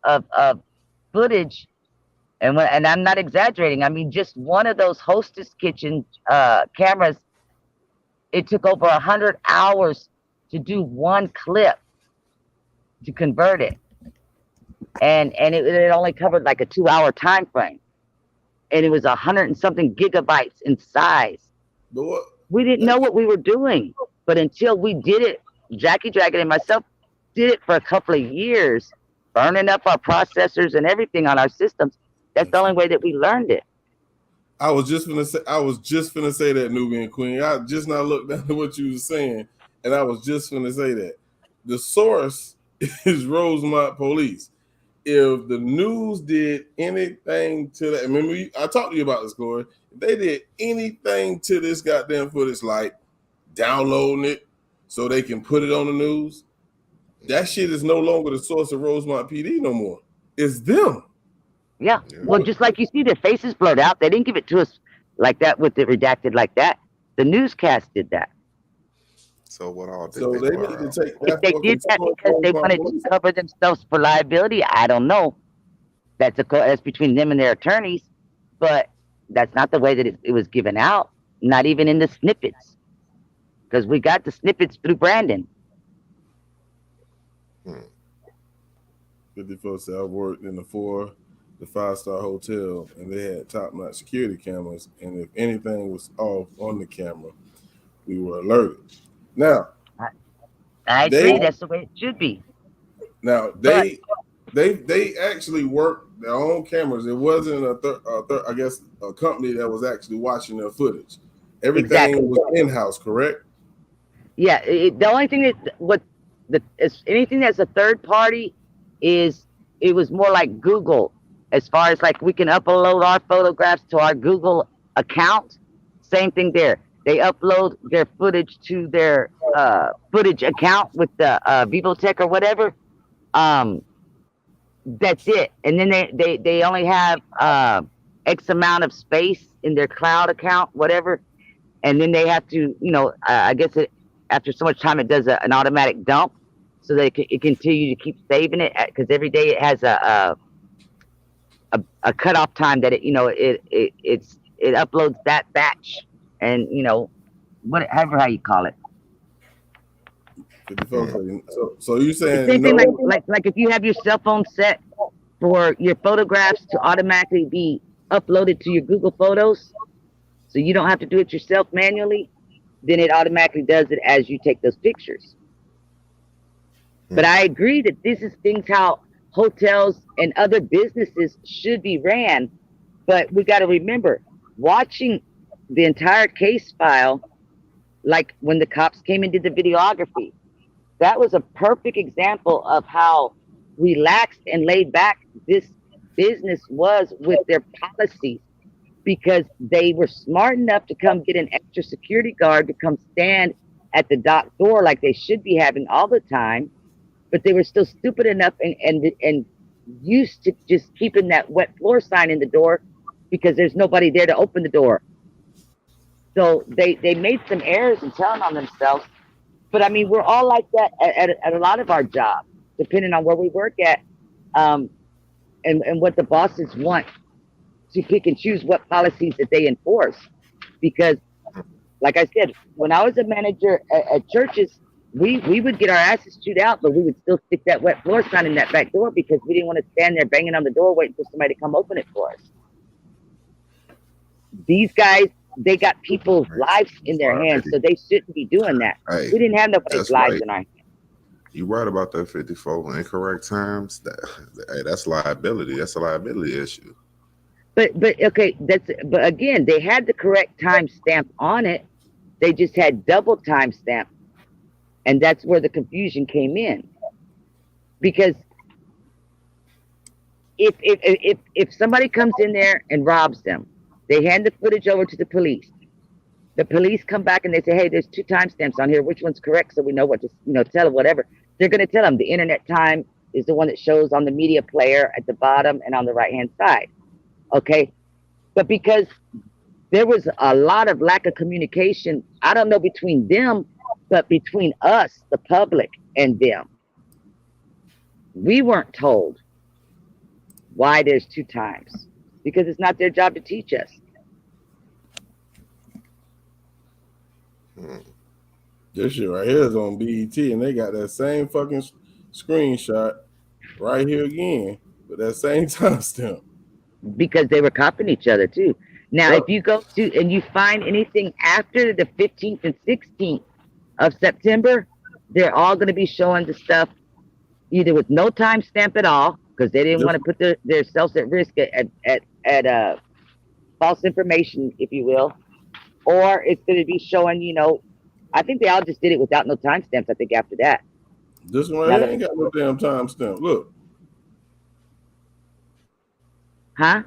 of footage, and I'm not exaggerating. I mean, just one of those Hostess Kitchen cameras, it took over 100 hours to do one clip to convert it, and it only covered like a 2-hour time frame, and it was 100 and something gigabytes in size. We didn't know what we were doing, but until we did it, Jackie Dragon and myself did it for a couple of years, burning up our processors and everything on our systems. That's the only way that we learned it. I was just gonna say that, Nubian Queen. I just now looked down at what you were saying, and I was just gonna say that the source is Rosemont Police. If the news did anything to that, remember I talked to you about this, Corey. If they did anything to this goddamn footage, like downloading it so they can put it on the news, that shit is no longer the source of Rosemont PD no more. It's them. Yeah. Well, just like you see their faces blurred out, they didn't give it to us like that with it redacted like that. The newscast did that. So what all did So they need to take if they did that because they wanted to cover themselves for liability, I don't know. That's between them and their attorneys, but that's not the way that it was given out. Not even in the snippets, because we got the snippets through Brandon. 54 said I worked in the 4 the 5-star hotel, and they had top-notch security cameras. And if anything was off on the camera, we were alerted. Now I they agree. That's the way it should be. now But they actually worked their own cameras. It wasn't I guess a company that was actually watching their footage. Everything exactly. was in-house, correct? Yeah. The only thing that is anything that's a third party is it was more like Google, as far as like we can upload our photographs to our Google account. Same thing there. They upload their footage to their footage account with the Vivotech or whatever. Um, that's it. And then they only have X amount of space in their cloud account, whatever. And then they have to, I guess after so much time, it does an automatic dump, so that it continue to keep saving it, because every day it has a cutoff time that it uploads that batch, and whatever how you call it. 54 seconds. So you The saying same thing, no? like if you have your cell phone set for your photographs to automatically be uploaded to your Google Photos, so you don't have to do it yourself manually, then it automatically does it as you take those pictures. But I agree that this is things how hotels and other businesses should be ran. But we got to remember, watching the entire case file, like when the cops came and did the videography, that was a perfect example of how relaxed and laid back this business was with their policies, because they were smart enough to come get an extra security guard to come stand at the dock door like they should be having all the time, but they were still stupid enough and used to just keeping that wet floor sign in the door because there's nobody there to open the door. So they made some errors in telling on themselves. But I mean, we're all like that at a lot of our jobs, depending on where we work at, and what the bosses want to pick and choose what policies that they enforce. Because, like I said, when I was a manager at churches, we would get our asses chewed out, but we would still stick that wet floor sign in that back door because we didn't want to stand there banging on the door waiting for somebody to come open it for us. These guys, they got people's lives in their hands, so they shouldn't be doing that. Hey, we didn't have nobody's lives in our hands. You're right about that 54 incorrect times. That's liability. That's a liability issue. But okay, but again, they had the correct timestamp on it. They just had double timestamp, and that's where the confusion came in. Because if somebody comes in there and robs them, they hand the footage over to the police. The police come back and they say, "Hey, there's 2 timestamps on here. Which one's correct?" So we know what to tell them. Whatever they're going to tell them, the internet time is the one that shows on the media player at the bottom and on the right hand side. Okay, but because there was a lot of lack of communication, I don't know between them, but between us, the public, and them, we weren't told why there's 2 times, because it's not their job to teach us. This shit right here is on BET, and they got that same fucking screenshot right here again with that same timestamp. Because they were copying each other too. Now, if you go to and you find anything after the 15th and 16th of September, they're all going to be showing the stuff either with no timestamp at all, because they didn't want to put themselves at risk at false information, if you will, or it's going to be showing, I think they all just did it without no timestamps. I think after that. This one right here ain't got no damn timestamp. Look. Huh?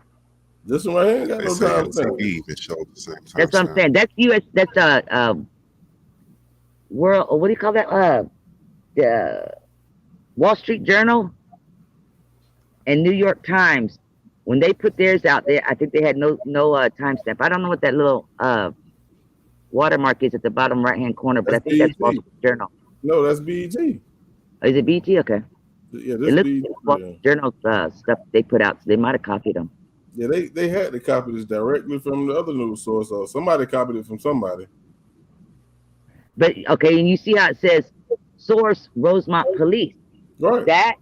This one right here ain't got no timestamp. Even showed the same time. That's what I'm saying. That's US. That's world. What do you call that? The Wall Street Journal and New York Times. When they put theirs out there, I think they had no timestamp. I don't know what that little watermark is at the bottom right hand corner, but I think that's Wall Street Journal. No, that's BET. Is it BET? Okay. Yeah, this is Wall Street Journal stuff they put out, so they might have copied them. Yeah, they had to copy this directly from the other news source, or somebody copied it from somebody. But okay, and you see how it says source Rosemont Police. Right. That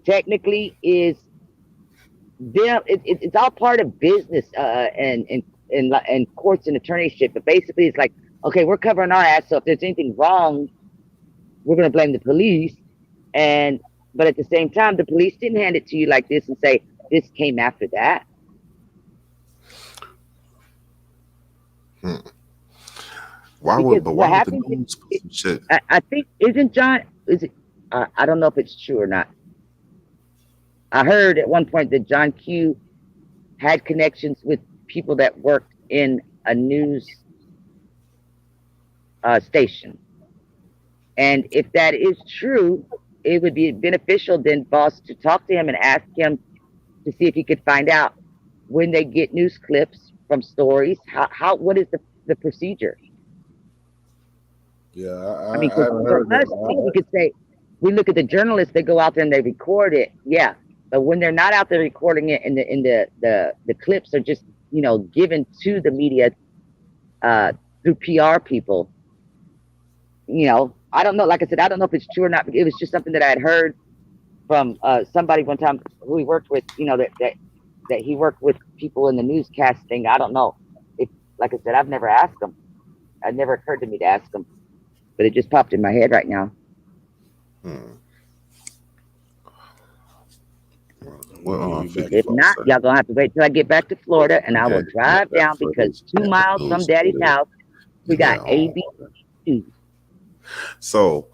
technically is it's all part of business and courts and attorneyship. But basically, it's like, okay, we're covering our ass. So if there's anything wrong, we're going to blame the police. But at the same time, the police didn't hand it to you like this and say this came after that. Why would the news put some shit? I think I don't know if it's true or not. I heard at one point that John Q had connections with people that worked in a news station. And if that is true, it would be beneficial then, boss, to talk to him and ask him to see if he could find out when they get news clips from stories, what is the procedure? Yeah, I mean, for us, we could say, we look at the journalists, they go out there and they record it. Yeah. But when they're not out there recording it and the clips are just, given to the media through PR people, I don't know. Like I said, I don't know if it's true or not. It was just something that I had heard from somebody one time who he worked with, that he worked with people in the newscast thing. I don't know. Like I said, I've never asked him. It never occurred to me to ask him. But it just popped in my head right now. Well, if not, y'all gonna have to wait till I get back to Florida, and I will drive down because 2 miles from Daddy's house, we got ABC. So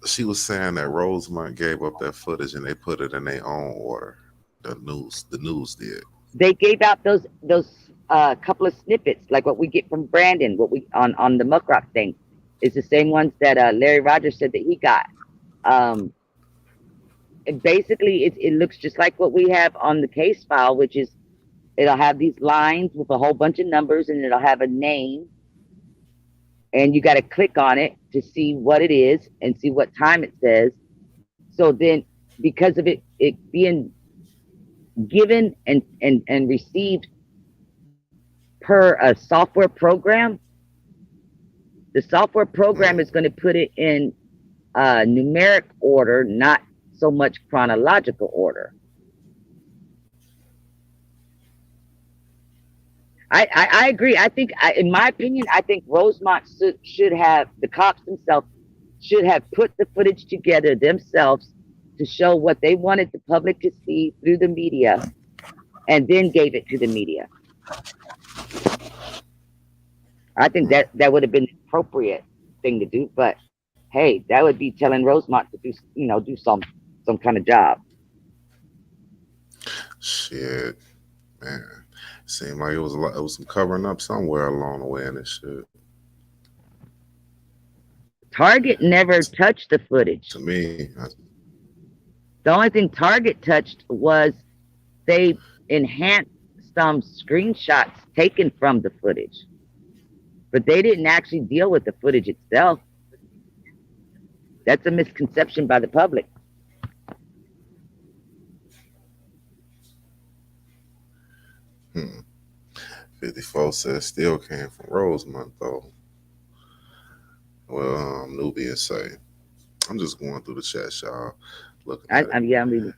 she was saying that Rosemont gave up that footage and they put it in their own order. The news did. They gave out those couple of snippets, like what we get from Brandon, what we on the Muckrock thing. It's the same ones that Larry Rogers said that he got. And basically, it looks just like what we have on the case file, which is it'll have these lines with a whole bunch of numbers, and it'll have a name, and you got to click on it to see what it is and see what time it says. So then, because of it being given and received per a software program, the software program is going to put it in numeric order, not so much chronological order. I agree. I think, in my opinion, I think Rosemont should have, the cops themselves should have put the footage together themselves to show what they wanted the public to see through the media, and then gave it to the media. I think that would have been the appropriate thing to do, but hey, that would be telling Rosemont to do some kind of job. Shit, man. Seemed like it was some covering up somewhere along the way in this shit. Target never touched the footage. To me, the only thing Target touched was they enhanced some screenshots taken from the footage, but they didn't actually deal with the footage itself. That's a misconception by the public. Hmm. 54 says still came from Rosemont though. Well, Nubian say, I'm just going through the chat, y'all. Looking at I'm reading.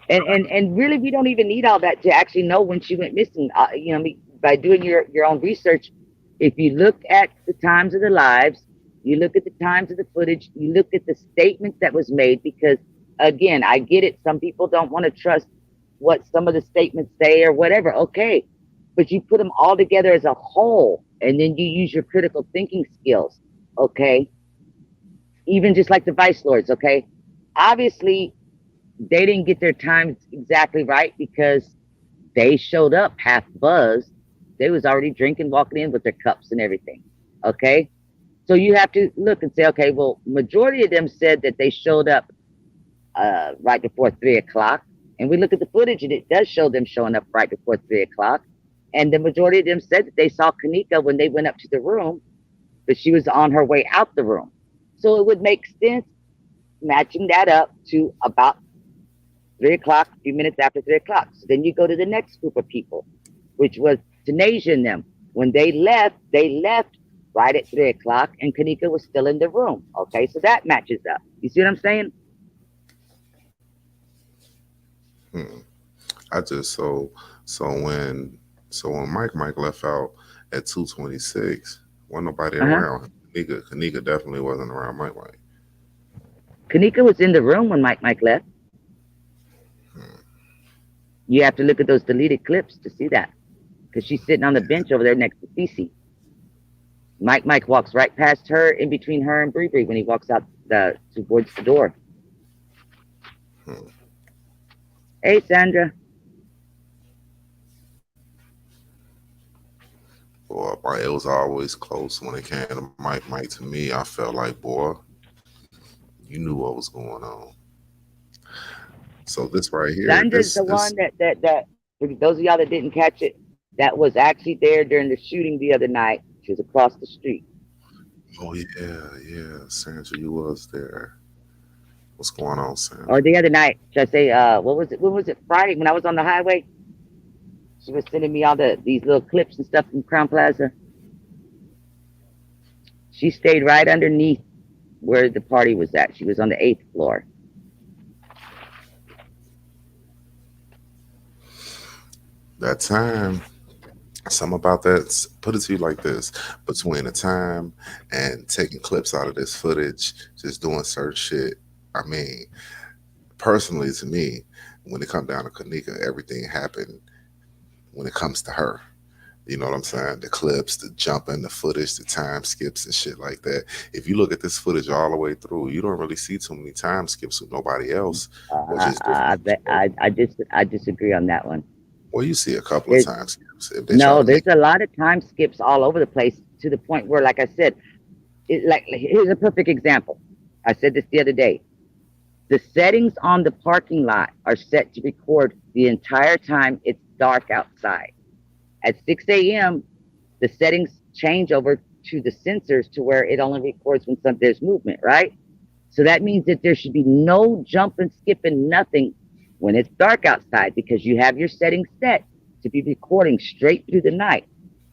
And really, we don't even need all that to actually know when she went missing. By doing your own research, if you look at the times of the lives, you look at the times of the footage, you look at the statements that was made, because again, I get it. Some people don't want to trust what some of the statements say or whatever. Okay. But you put them all together as a whole, and then you use your critical thinking skills. Okay. Even just like the vice lords. Okay. Obviously, they didn't get their times exactly right because they showed up half buzzed. They was already drinking, walking in with their cups and everything. Okay. So you have to look and say, okay, well, majority of them said that they showed up right before 3 o'clock. And we look at the footage and it does show them showing up right before 3 o'clock. And the majority of them said that they saw Kenneka when they went up to the room, but she was on her way out the room. So it would make sense matching that up to about 3 o'clock, a few minutes after 3 o'clock. So then you go to the next group of people, which was Tanasia and them. When they left right at 3 o'clock, and Kenneka was still in the room. Okay, so that matches up. You see what I'm saying? I just so when Mike left out at 226, wasn't nobody Uh huh. around. Kanika definitely wasn't around Mike. Kanika was in the room when Mike left. Hmm. You have to look at those deleted clips to see that, because she's sitting on the bench over there next to Cece. Mike walks right past her, in between her and Bree when he walks out towards the door. Hmm. Hey, Sandra. Boy, it was always close when it came to Mike. To me, I felt like, boy, you knew what was going on. So this right here, Sandra's the this one that for those of y'all that didn't catch it, that was actually there during the shooting the other night. She was across the street. Oh yeah, Sandra, you was there. What's going on, Or Sandra? the other night, should I say, what was it? When was it? Friday, when I was on the highway? She was sending me all these little clips and stuff from Crown Plaza. She stayed right underneath where the party was at. She was on the 8th floor. That time, some about that. Put it to you like this: between the time and taking clips out of this footage, just doing search shit. I mean, personally, to me, when it come down to Kanika, everything happened when it comes to her. You know what I'm saying? The clips, the jumping, the footage, the time skips and shit like that. If you look at this footage all the way through, you don't really see too many time skips with nobody else, or just different. I disagree on that one. Well, you see a couple of There's time skips if they try no, to make. there's a lot of time skips all over the place to the point where, like I said, like here's a perfect example. I said this the other day. The settings on the parking lot are set to record the entire time it's dark outside. At 6 a.m., the settings change over to the sensors to where it only records when there's movement, right? So that means that there should be no jumping, skipping, nothing when it's dark outside, because you have your settings set to be recording straight through the night.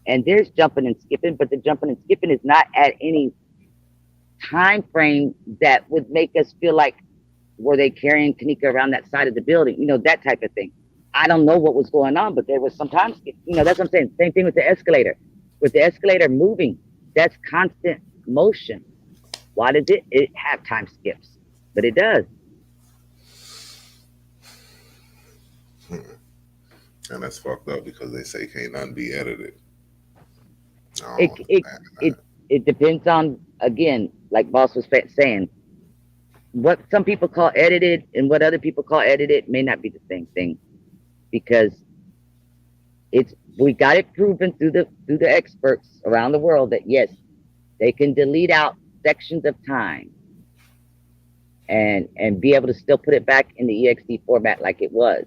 And there's jumping and skipping, but the jumping and skipping is not at any time frame that would make us feel like, were they carrying Kanika around that side of the building? That type of thing. I don't know what was going on, but there was sometimes, that's what I'm saying. Same thing with the escalator. With the escalator moving, that's constant motion. Why does it have time skips? But it does. Hmm. And that's fucked up because they say can't none be edited. I It don't it understand it that. it depends on, again, like Boss was saying, what some people call edited and what other people call edited may not be the same thing, because we got it proven through the experts around the world that yes, they can delete out sections of time and be able to still put it back in the exe format like it was.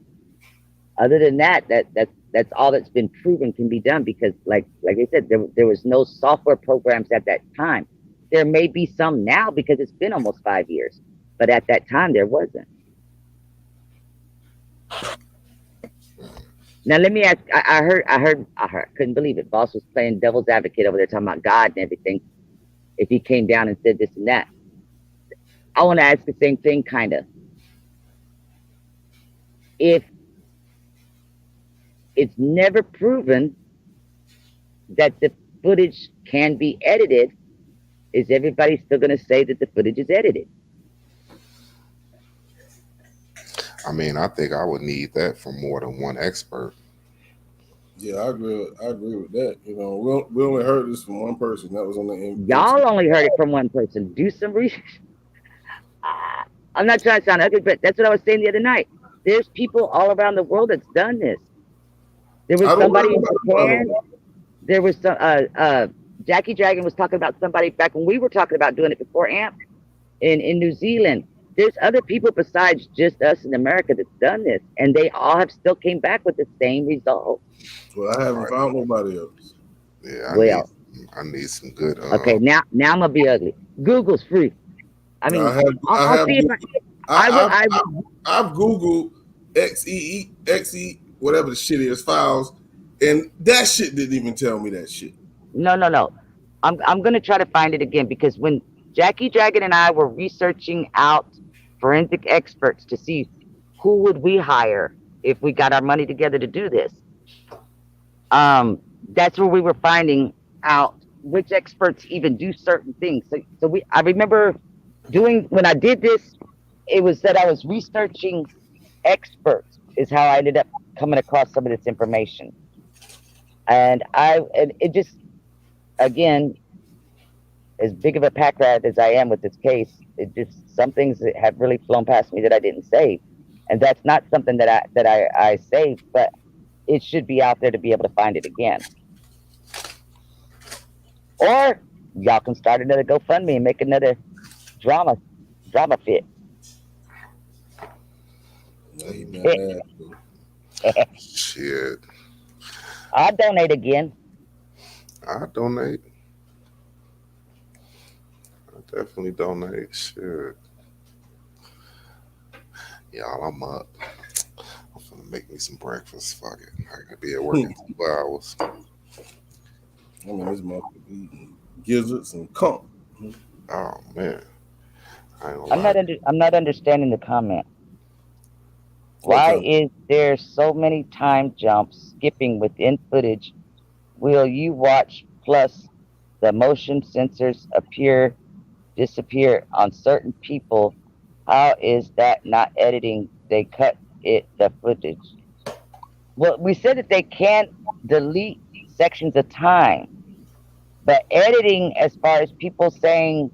Other than that's all that's been proven can be done, because like I said, there was no software programs at that time. There may be some now because it's been almost 5 years, but at that time there wasn't. Now let me ask. I couldn't believe it. Boss was playing devil's advocate over there, talking about God and everything. If he came down and said this and that, I want to ask the same thing, kind of. If it's never proven that the footage can be edited, is everybody still going to say that the footage is edited? I mean, I think I would need that from more than one expert. Yeah, I agree with that. We only heard this from one person. That was on the Y'all only heard it from one person. Do some research. I'm not trying to sound ugly, but that's what I was saying the other night. There's people all around the world that's done this. There was I don't somebody know in about Japan. There was some Jackie Dragon was talking about somebody back when we were talking about doing it before AMP in New Zealand. There's other people besides just us in America that's done this, and they all have still came back with the same result. Well, I haven't Right. found nobody else. Yeah, Well, I need some good okay, now I'm gonna be ugly. Google's free. I I mean, have I I'll have see if I would. I I've Googled XE whatever the shit is files, and that shit didn't even tell me that shit. No. I'm gonna try to find it again, because when Jackie Dragon and I were researching out forensic experts to see who would we hire if we got our money together to do this. That's where we were finding out which experts even do certain things. I remember doing when I did this, it was that I was researching experts is how I ended up coming across some of this information. And it just, again, as big of a pack rat as I am with this case, it just, some things that have really flown past me that I didn't save. And that's not something that I saved, but it should be out there to be able to find it again. Or y'all can start another GoFundMe and make another drama fit. Amen. Shit. I'll donate again. I donate. I definitely donate. Shit. Y'all, I'm up. I'm finna make me some breakfast. Fuck it. I gotta be at work in 2 hours. I mean, this motherfucker eating gizzards and conch. Oh man. I'm not understanding the comment. Why is there so many time jumps skipping within footage? Will you watch plus the motion sensors disappear on certain people? How is that not editing? They cut the footage. Well, we said that they can't delete sections of time, but editing, as far as people saying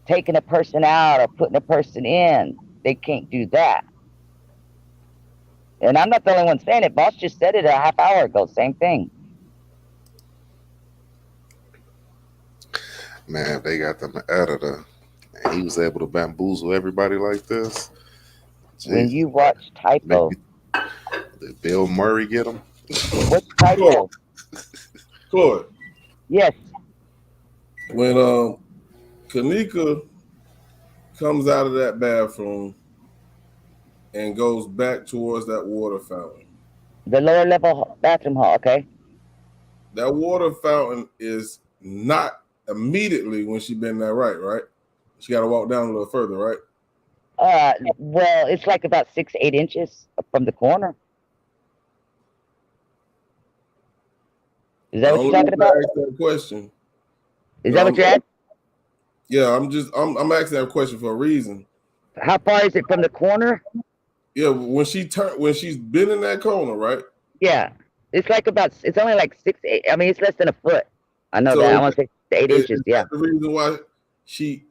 taking a person out or putting a person in, they can't do that. And I'm not the only one saying it. Boss just said it a half hour ago. Same thing. Man, if they got them editor and he was able to bamboozle everybody like this. When you watch Typo, did Bill Murray get him? What Typo? Claude. Yes. When Kenneka comes out of that bathroom and goes back towards that water fountain. The lower level bathroom hall, okay? That water fountain is not immediately when she been there, right? She got to walk down a little further, right? Well, it's like about 6-8 inches from the corner. Is that what you're talking about? That question. Is that what you're asking? Yeah, I'm asking that question for a reason. How far is it from the corner? Yeah, when she's been in that corner, right? Yeah, it's only like 6-8. I mean, it's less than a foot. I know that. I want to say 8 inches. Yeah. The reason why she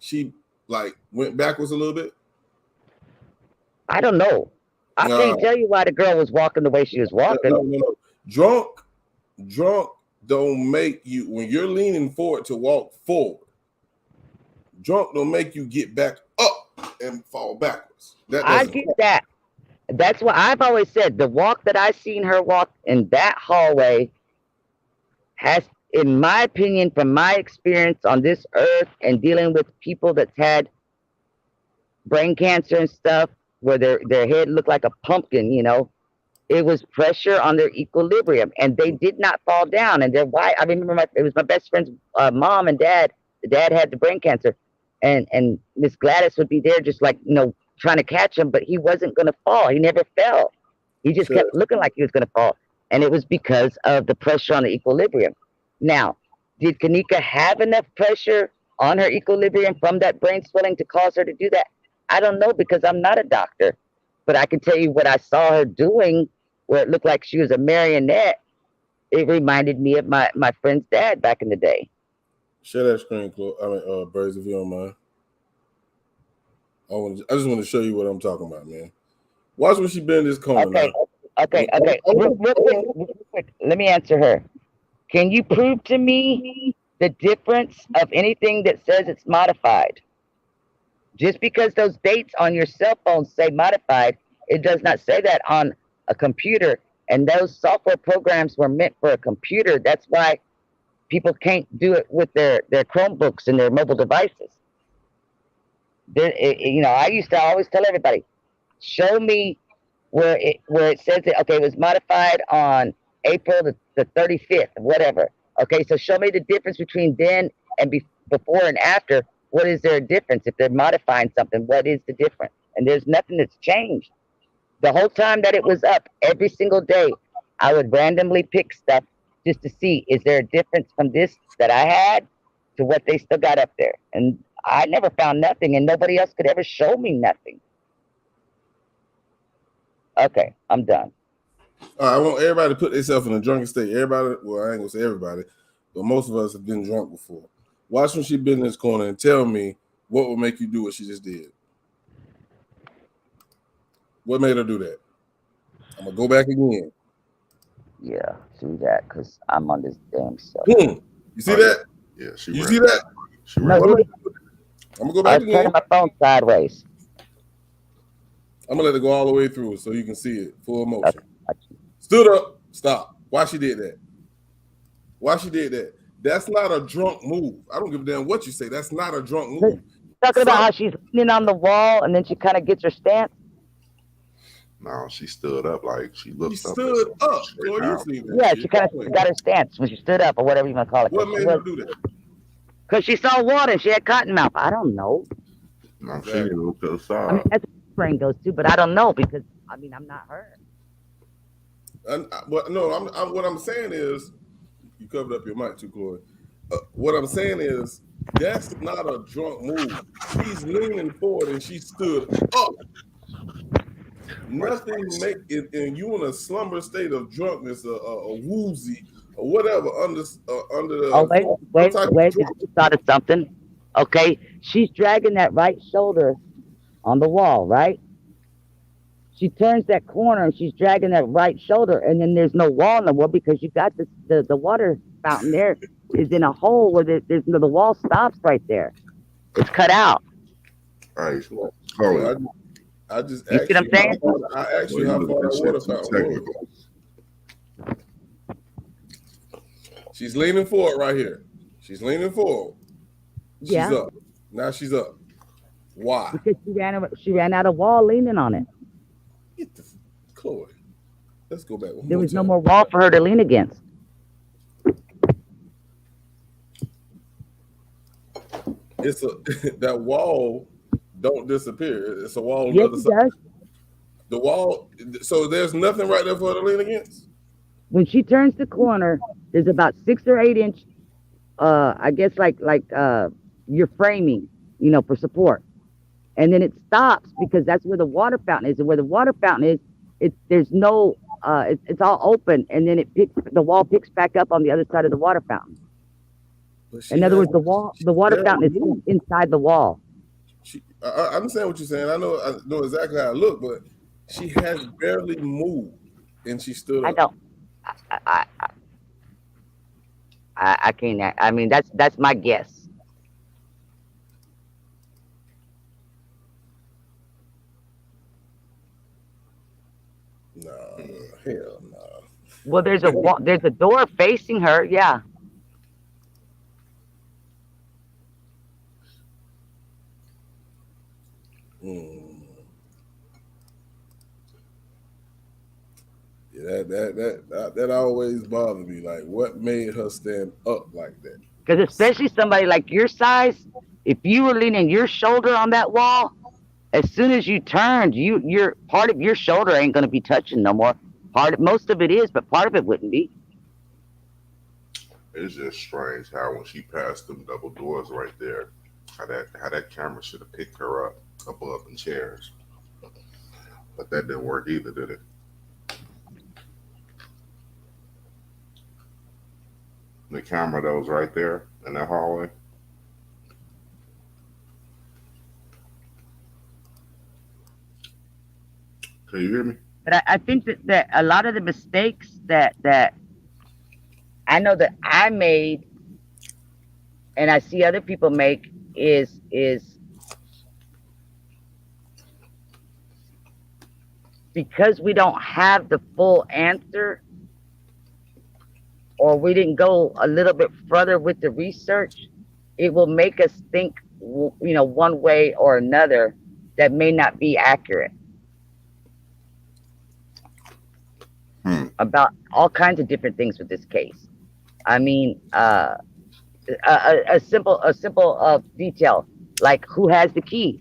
like went backwards a little bit. I don't know. I can't tell you why the girl was walking the way she was walking. No. Drunk don't make you, when you're leaning forward to walk forward. Drunk don't make you get back up and fall backwards. I get that. That's what I've always said. The walk that I've seen her walk in that hallway has, in my opinion, from my experience on this earth and dealing with people that's had brain cancer and stuff, where their head looked like a pumpkin, it was pressure on their equilibrium, and they did not fall down. And I remember it was my best friend's mom and dad. The dad had the brain cancer, and Miss Gladys would be there just like, trying to catch him, but he wasn't going to fall. He never fell. He just kept looking like he was going to fall. And it was because of the pressure on the equilibrium. Now, did Kenneka have enough pressure on her equilibrium from that brain swelling to cause her to do that? I don't know, because I'm not a doctor, but I can tell you what I saw her doing where it looked like she was a marionette. It reminded me of my friend's dad back in the day. Share that screen, Birds, if you don't mind. I just want to show you what I'm talking about, man. Watch when she bend this corner. Okay. Real quick. Let me answer her. Can you prove to me the difference of anything that says it's modified? Just because those dates on your cell phone say modified, it does not say that on a computer. And those software programs were meant for a computer. That's why people can't do it with their Chromebooks and their mobile devices. I used to always tell everybody, show me where it says that, okay, it was modified on April the 35th, whatever. Okay, so show me the difference between then and before and after. What is there a difference? If they're modifying something, what is the difference? And there's nothing that's changed. The whole time that it was up, every single day, I would randomly pick stuff just to see is there a difference from this that I had to what they still got up there. And I never found nothing, and nobody else could ever show me nothing. Okay, I'm done. I want everybody to put themselves in a drunken state. Everybody, well, I ain't gonna say everybody, but most of us have been drunk before. Watch when she been in this corner and tell me what would make you do what she just did. What made her do that? I'm gonna go back again. Yeah, see that because I'm on this damn stuff. You see that? Yeah, you see that? No, I'm gonna go back I was again. turning my phone sideways. I'm gonna let it go all the way through so you can see it full motion. Stood up, stop. Why she did that? Why she did that? That's not a drunk move. I don't give a damn what you say. That's not a drunk move. Talking about how she's leaning on the wall and then she kind of gets her stance. No, she stood up like she looked She up. stood up. Boy, you see that? Yeah, she kind of got her stance when she stood up or whatever you want to call it. What made her do that? Because she saw water and she had cotton mouth. I don't know. No, she didn't look to the side. I mean, that's what my brain goes to, but I don't know because I mean I'm not her. But no, what I'm saying is, you covered up your mic too, Chloe. What I'm saying is, that's not a drunk move. She's leaning forward and she stood up. Nothing make it, and you in a slumber state of drunkenness, a woozy or whatever under the. Oh wait! I just thought of something. Okay, she's dragging that right shoulder on the wall, right? She turns that corner and she's dragging that right shoulder, and then there's no wall no more because you got the water fountain there is in a hole where there's the wall stops right there. It's cut out. All right. I just you see what I'm saying? I asked you how far that water fountain was. She's leaning forward right here. She's leaning forward. She's up. Now she's up. Why? Because she ran out of wall leaning on it. Get the Chloe. Let's go back. There was no more wall for her to lean against. It's that wall don't disappear. It's a wall on yes, the other side. Does. The wall. So there's nothing right there for her to lean against. When she turns the corner, there's about 6 or 8 inch. I guess like your framing, for support, and then it stops because that's where the water fountain is, and where the water fountain is, there's no. It's all open, and then the wall picks back up on the other side of the water fountain. In other words, the water fountain is inside the wall. I understand what you're saying. I know exactly how it looked, but she has barely moved, and she stood up. I don't. I can't. I mean, that's my guess. No, hell no. Well, there's a door facing her. Yeah. Yeah, that always bothered me. Like, what made her stand up like that? Because especially somebody like your size, if you were leaning your shoulder on that wall, as soon as you turned, your part of your shoulder ain't going to be touching no more. Most of it is, but part of it wouldn't be. It's just strange how when she passed them double doors right there, how that camera should have picked her up above the chairs, but that didn't work either, did it? The camera that was right there in that hallway. Can you hear me? But I think that a lot of the mistakes that I know that I made and I see other people make is because we don't have the full answer, or we didn't go a little bit further with the research, it will make us think, one way or another that may not be accurate about all kinds of different things with this case. I mean, a simple detail, like who has the keys?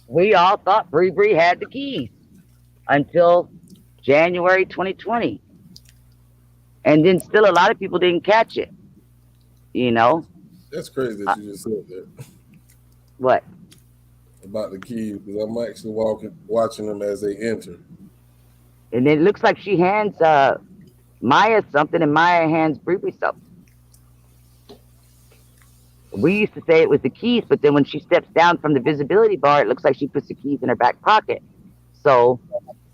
We all thought Bree had the keys. until January 2020. And then still a lot of people didn't catch it, you know? That's crazy that Uh, you just said that what? about the keys because I'm actually watching them as they enter. And it looks like she hands Maya something and Maya hands Bree something. We used to say it was the keys, but then when she steps down from the visibility bar, it looks like she puts the keys in her back pocket. So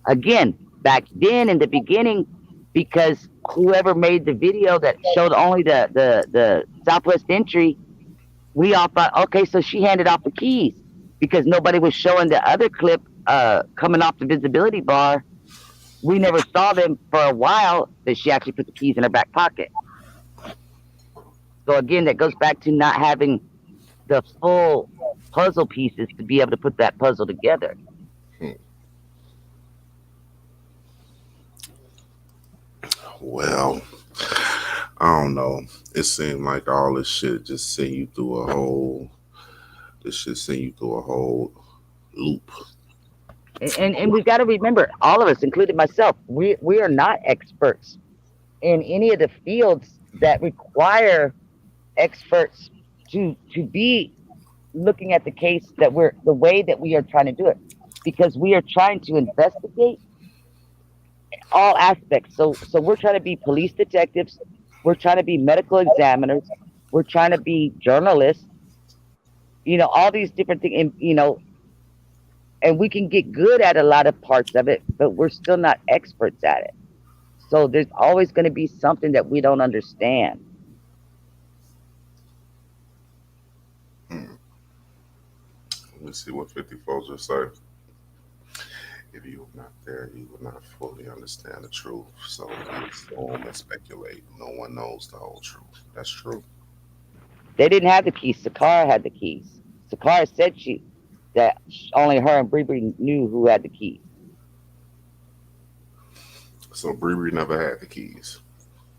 again, back then in the beginning, because whoever made the video that showed only the southwest entry, we all thought, okay, so she handed off the keys because nobody was showing the other clip coming off the visibility bar. We never saw them for a while that she actually put the keys in her back pocket. So again, that goes back to not having the full puzzle pieces to be able to put that puzzle together. Well, I don't know. It seemed like all this shit just sent you through a whole. This shit sent you through a whole loop. And we've got to remember, all of us, including myself, we are not experts in any of the fields that require experts to be looking at the case that we're the way that we are trying to do it, because we are trying to investigate all aspects. So we're trying to be police detectives, we're trying to be medical examiners, we're trying to be journalists, all these different things, and we can get good at a lot of parts of it, but we're still not experts at it. So there's always going to be something that we don't understand. Let's see what 54 just say. If you were not there, you would not fully understand the truth. So you assume and speculate. No one knows the whole truth. That's true. They didn't have the keys. Sakara had the keys. Sakara said that only her and Bree knew who had the keys. So Bree never had the keys.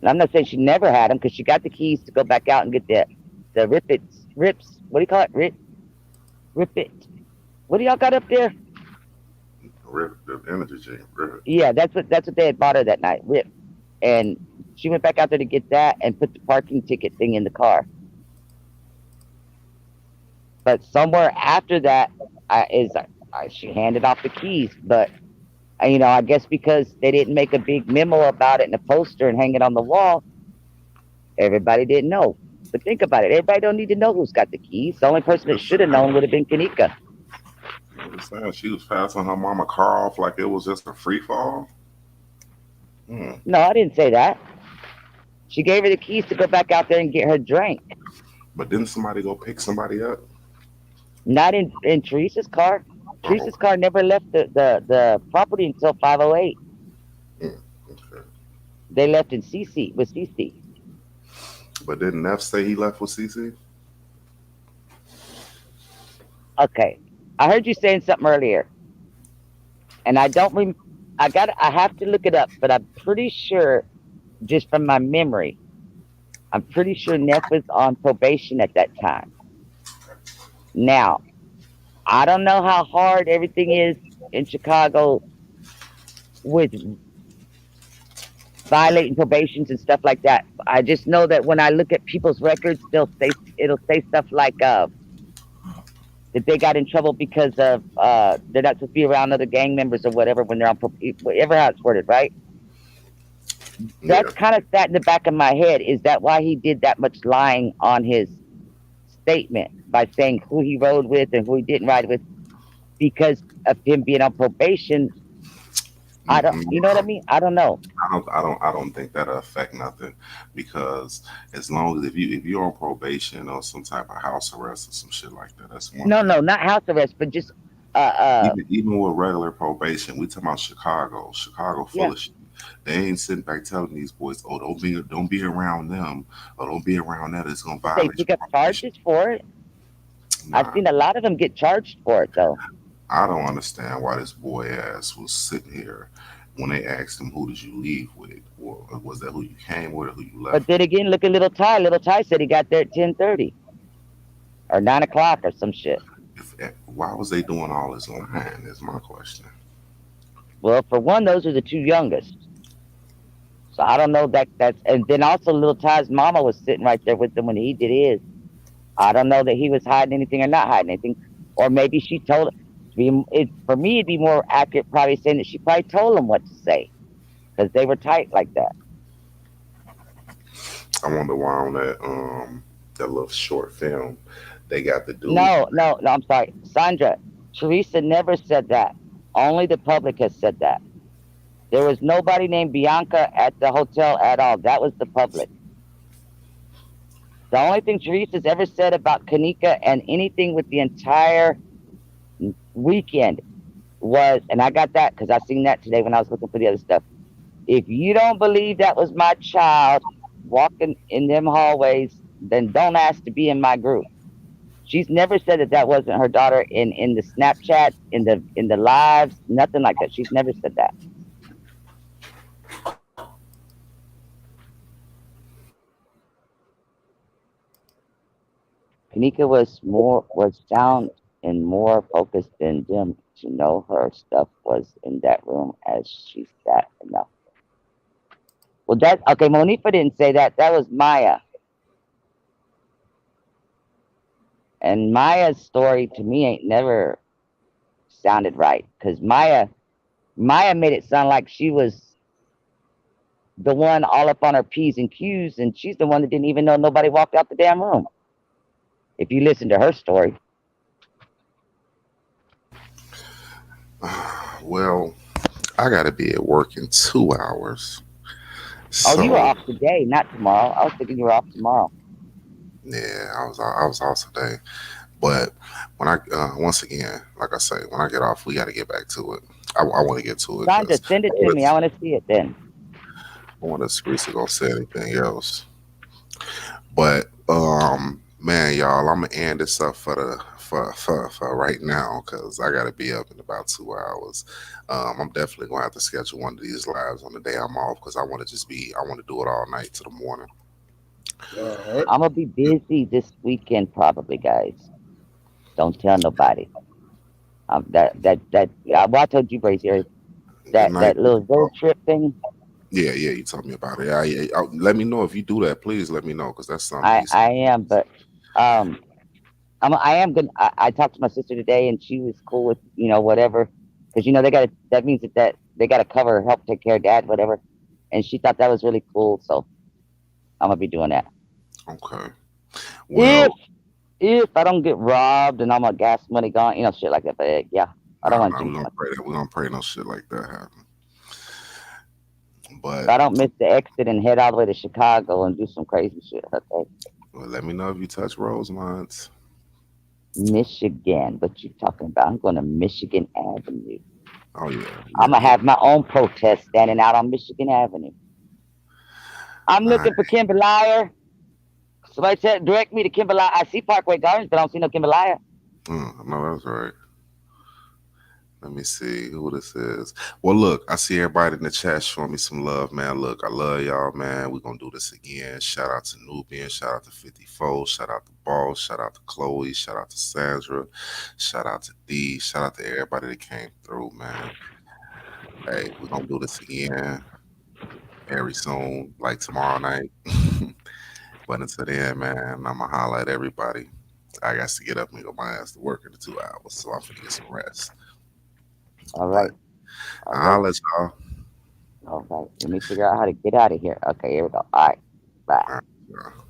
And I'm not saying she never had them, because she got the keys to go back out and get the rips. What do you call it? Rip it. What do y'all got up there? Rip the energy drink. Rip. Yeah, that's what they had bought her that night. Rip. And she went back out there to get that and put the parking ticket thing in the car. But somewhere after that she handed off the keys. But I guess because they didn't make a big memo about it in a poster and hang it on the wall, everybody didn't know. But think about it. Everybody don't need to know who's got the keys. The only person that should have known would have been Kenneka. I'm saying she was passing her mama car off like it was just a free fall. No, I didn't say that. She gave her the keys to go back out there and get her drink. But didn't somebody go pick somebody up? Not in Teresa's car. Teresa's car never left the property until 5:08. Okay. They left in CC with CC. But didn't Neff say he left with CC? Okay, I heard you saying something earlier, and I don't. I have to look it up, but I'm pretty sure, just from my memory, I'm pretty sure Neff was on probation at that time. Now, I don't know how hard everything is in Chicago with violating probations and stuff like that. I just know that when I look at people's records, it'll say stuff like that they got in trouble because of they're not supposed to be around other gang members or whatever when they're on whatever how it's worded, right? That's kind of sat in the back of my head. Is that why he did that much lying on his statement by saying who he rode with and who he didn't ride with, because of him being on probation? I don't, you know what I mean? I don't know. I don't think that'll affect nothing, because as long as if you're on probation or some type of house arrest or some shit like that, that's one. No, not house arrest, but just even with regular probation, we talking about Chicago full of shit. They ain't sitting back telling these boys, oh, don't be around them, or don't be around that. It's gonna violate. They pick up charges for it. Nah. I've seen a lot of them get charged for it though. I don't understand why this boy ass was sitting here when they asked him, who did you leave with? Or was that who you came with or who you left? But then again, look at Little Ty. Little Ty said he got there at 10:30 or 9 o'clock or some shit. Why was they doing all this on hand is my question. Well, for one, those are the two youngest. So I don't know that's and then also little Ty's mama was sitting right there with him when he did his. I don't know that he was hiding anything or not hiding anything, or maybe she told him. For me, it'd be more accurate probably saying that she probably told him what to say because they were tight like that. I wonder why on that little short film they got the dude. No, no, no. I'm sorry, Sandra. Teresa never said that. Only the public has said that. There was nobody named Bianca at the hotel at all. That was the public. The only thing Teresa's ever said about Kanika and anything with the entire weekend was, and I got that because I seen that today when I was looking for the other stuff. If you don't believe that was my child walking in them hallways, then don't ask to be in my group. She's never said that that wasn't her daughter in the Snapchat, in the lives, nothing like that. She's never said that. Kanika was down and more focused than them to know her stuff was in that room as she sat enough. Well, that okay. Monifa didn't say that. That was Maya, and Maya's story to me ain't never sounded right because Maya made it sound like she was the one all up on her p's and q's, and she's the one that didn't even know nobody walked out the damn room. If you listen to her story, Well, I gotta be at work in 2 hours. oh, you were So off today, not tomorrow. I was thinking you were off tomorrow. yeah, I was off today. But when I once again, like I say, when I get off, we got to get back to it. I want to get to it Sandra, because send it to me. I want to see it then. I want to Screezy gonna say anything else. But man, y'all, I'm gonna end this up for right now because I gotta be up in about 2 hours. I'm definitely gonna have to schedule one of these lives on the day I'm off because I want to do it all night to the morning. All right. I'm gonna be busy this weekend, probably, guys. Don't tell nobody. Well, I told you, Brazier, Good that night. little road trip thing. Yeah, yeah, you told me about it. Let me know if you do that. Please let me know because that's something I decent. I am, but um, I am gonna. I talked to my sister today, and she was cool with whatever, because they got to. That means that they got to cover, help take care of dad, whatever. And she thought that was really cool, so I'm gonna be doing that. Okay. If Well, if I don't get robbed and all my gas money gone, shit like that. But yeah, I don't no, want to no, we're jinx gonna myself. pray that we're gonna pray no shit like that happen. If But I don't miss the exit and head all the way to Chicago and do some crazy shit, okay? well, let me know if you touch Rosemonts. Michigan, what you talking about? I'm going to Michigan Avenue. Oh yeah, I'm yeah, gonna yeah. have my own protest standing out on Michigan Avenue. I'm All right. looking for Kimberlyer. Somebody said direct me to Kimberlyer. I see Parkway Gardens, but I don't see no Kimberlyer. No, that's right. Let me see who this is. Well, look, I see everybody in the chat showing me some love, man. Look, I love y'all, man. We're gonna do this again. Shout out to Nubian, shout out to 54, shout out to Boss, shout out to Chloe, shout out to Sandra, shout out to D, shout out to everybody that came through, man. Hey, we're gonna do this again very soon, like tomorrow night. But until then, man, I'm gonna highlight everybody. I got to get up and go my ass to work in the 2 hours, so I'm finna get some rest. All But right, all right, I'll let y'all. all right. Let me figure out how to get out of here. Okay, here we go. All right, bye. All right, y'all.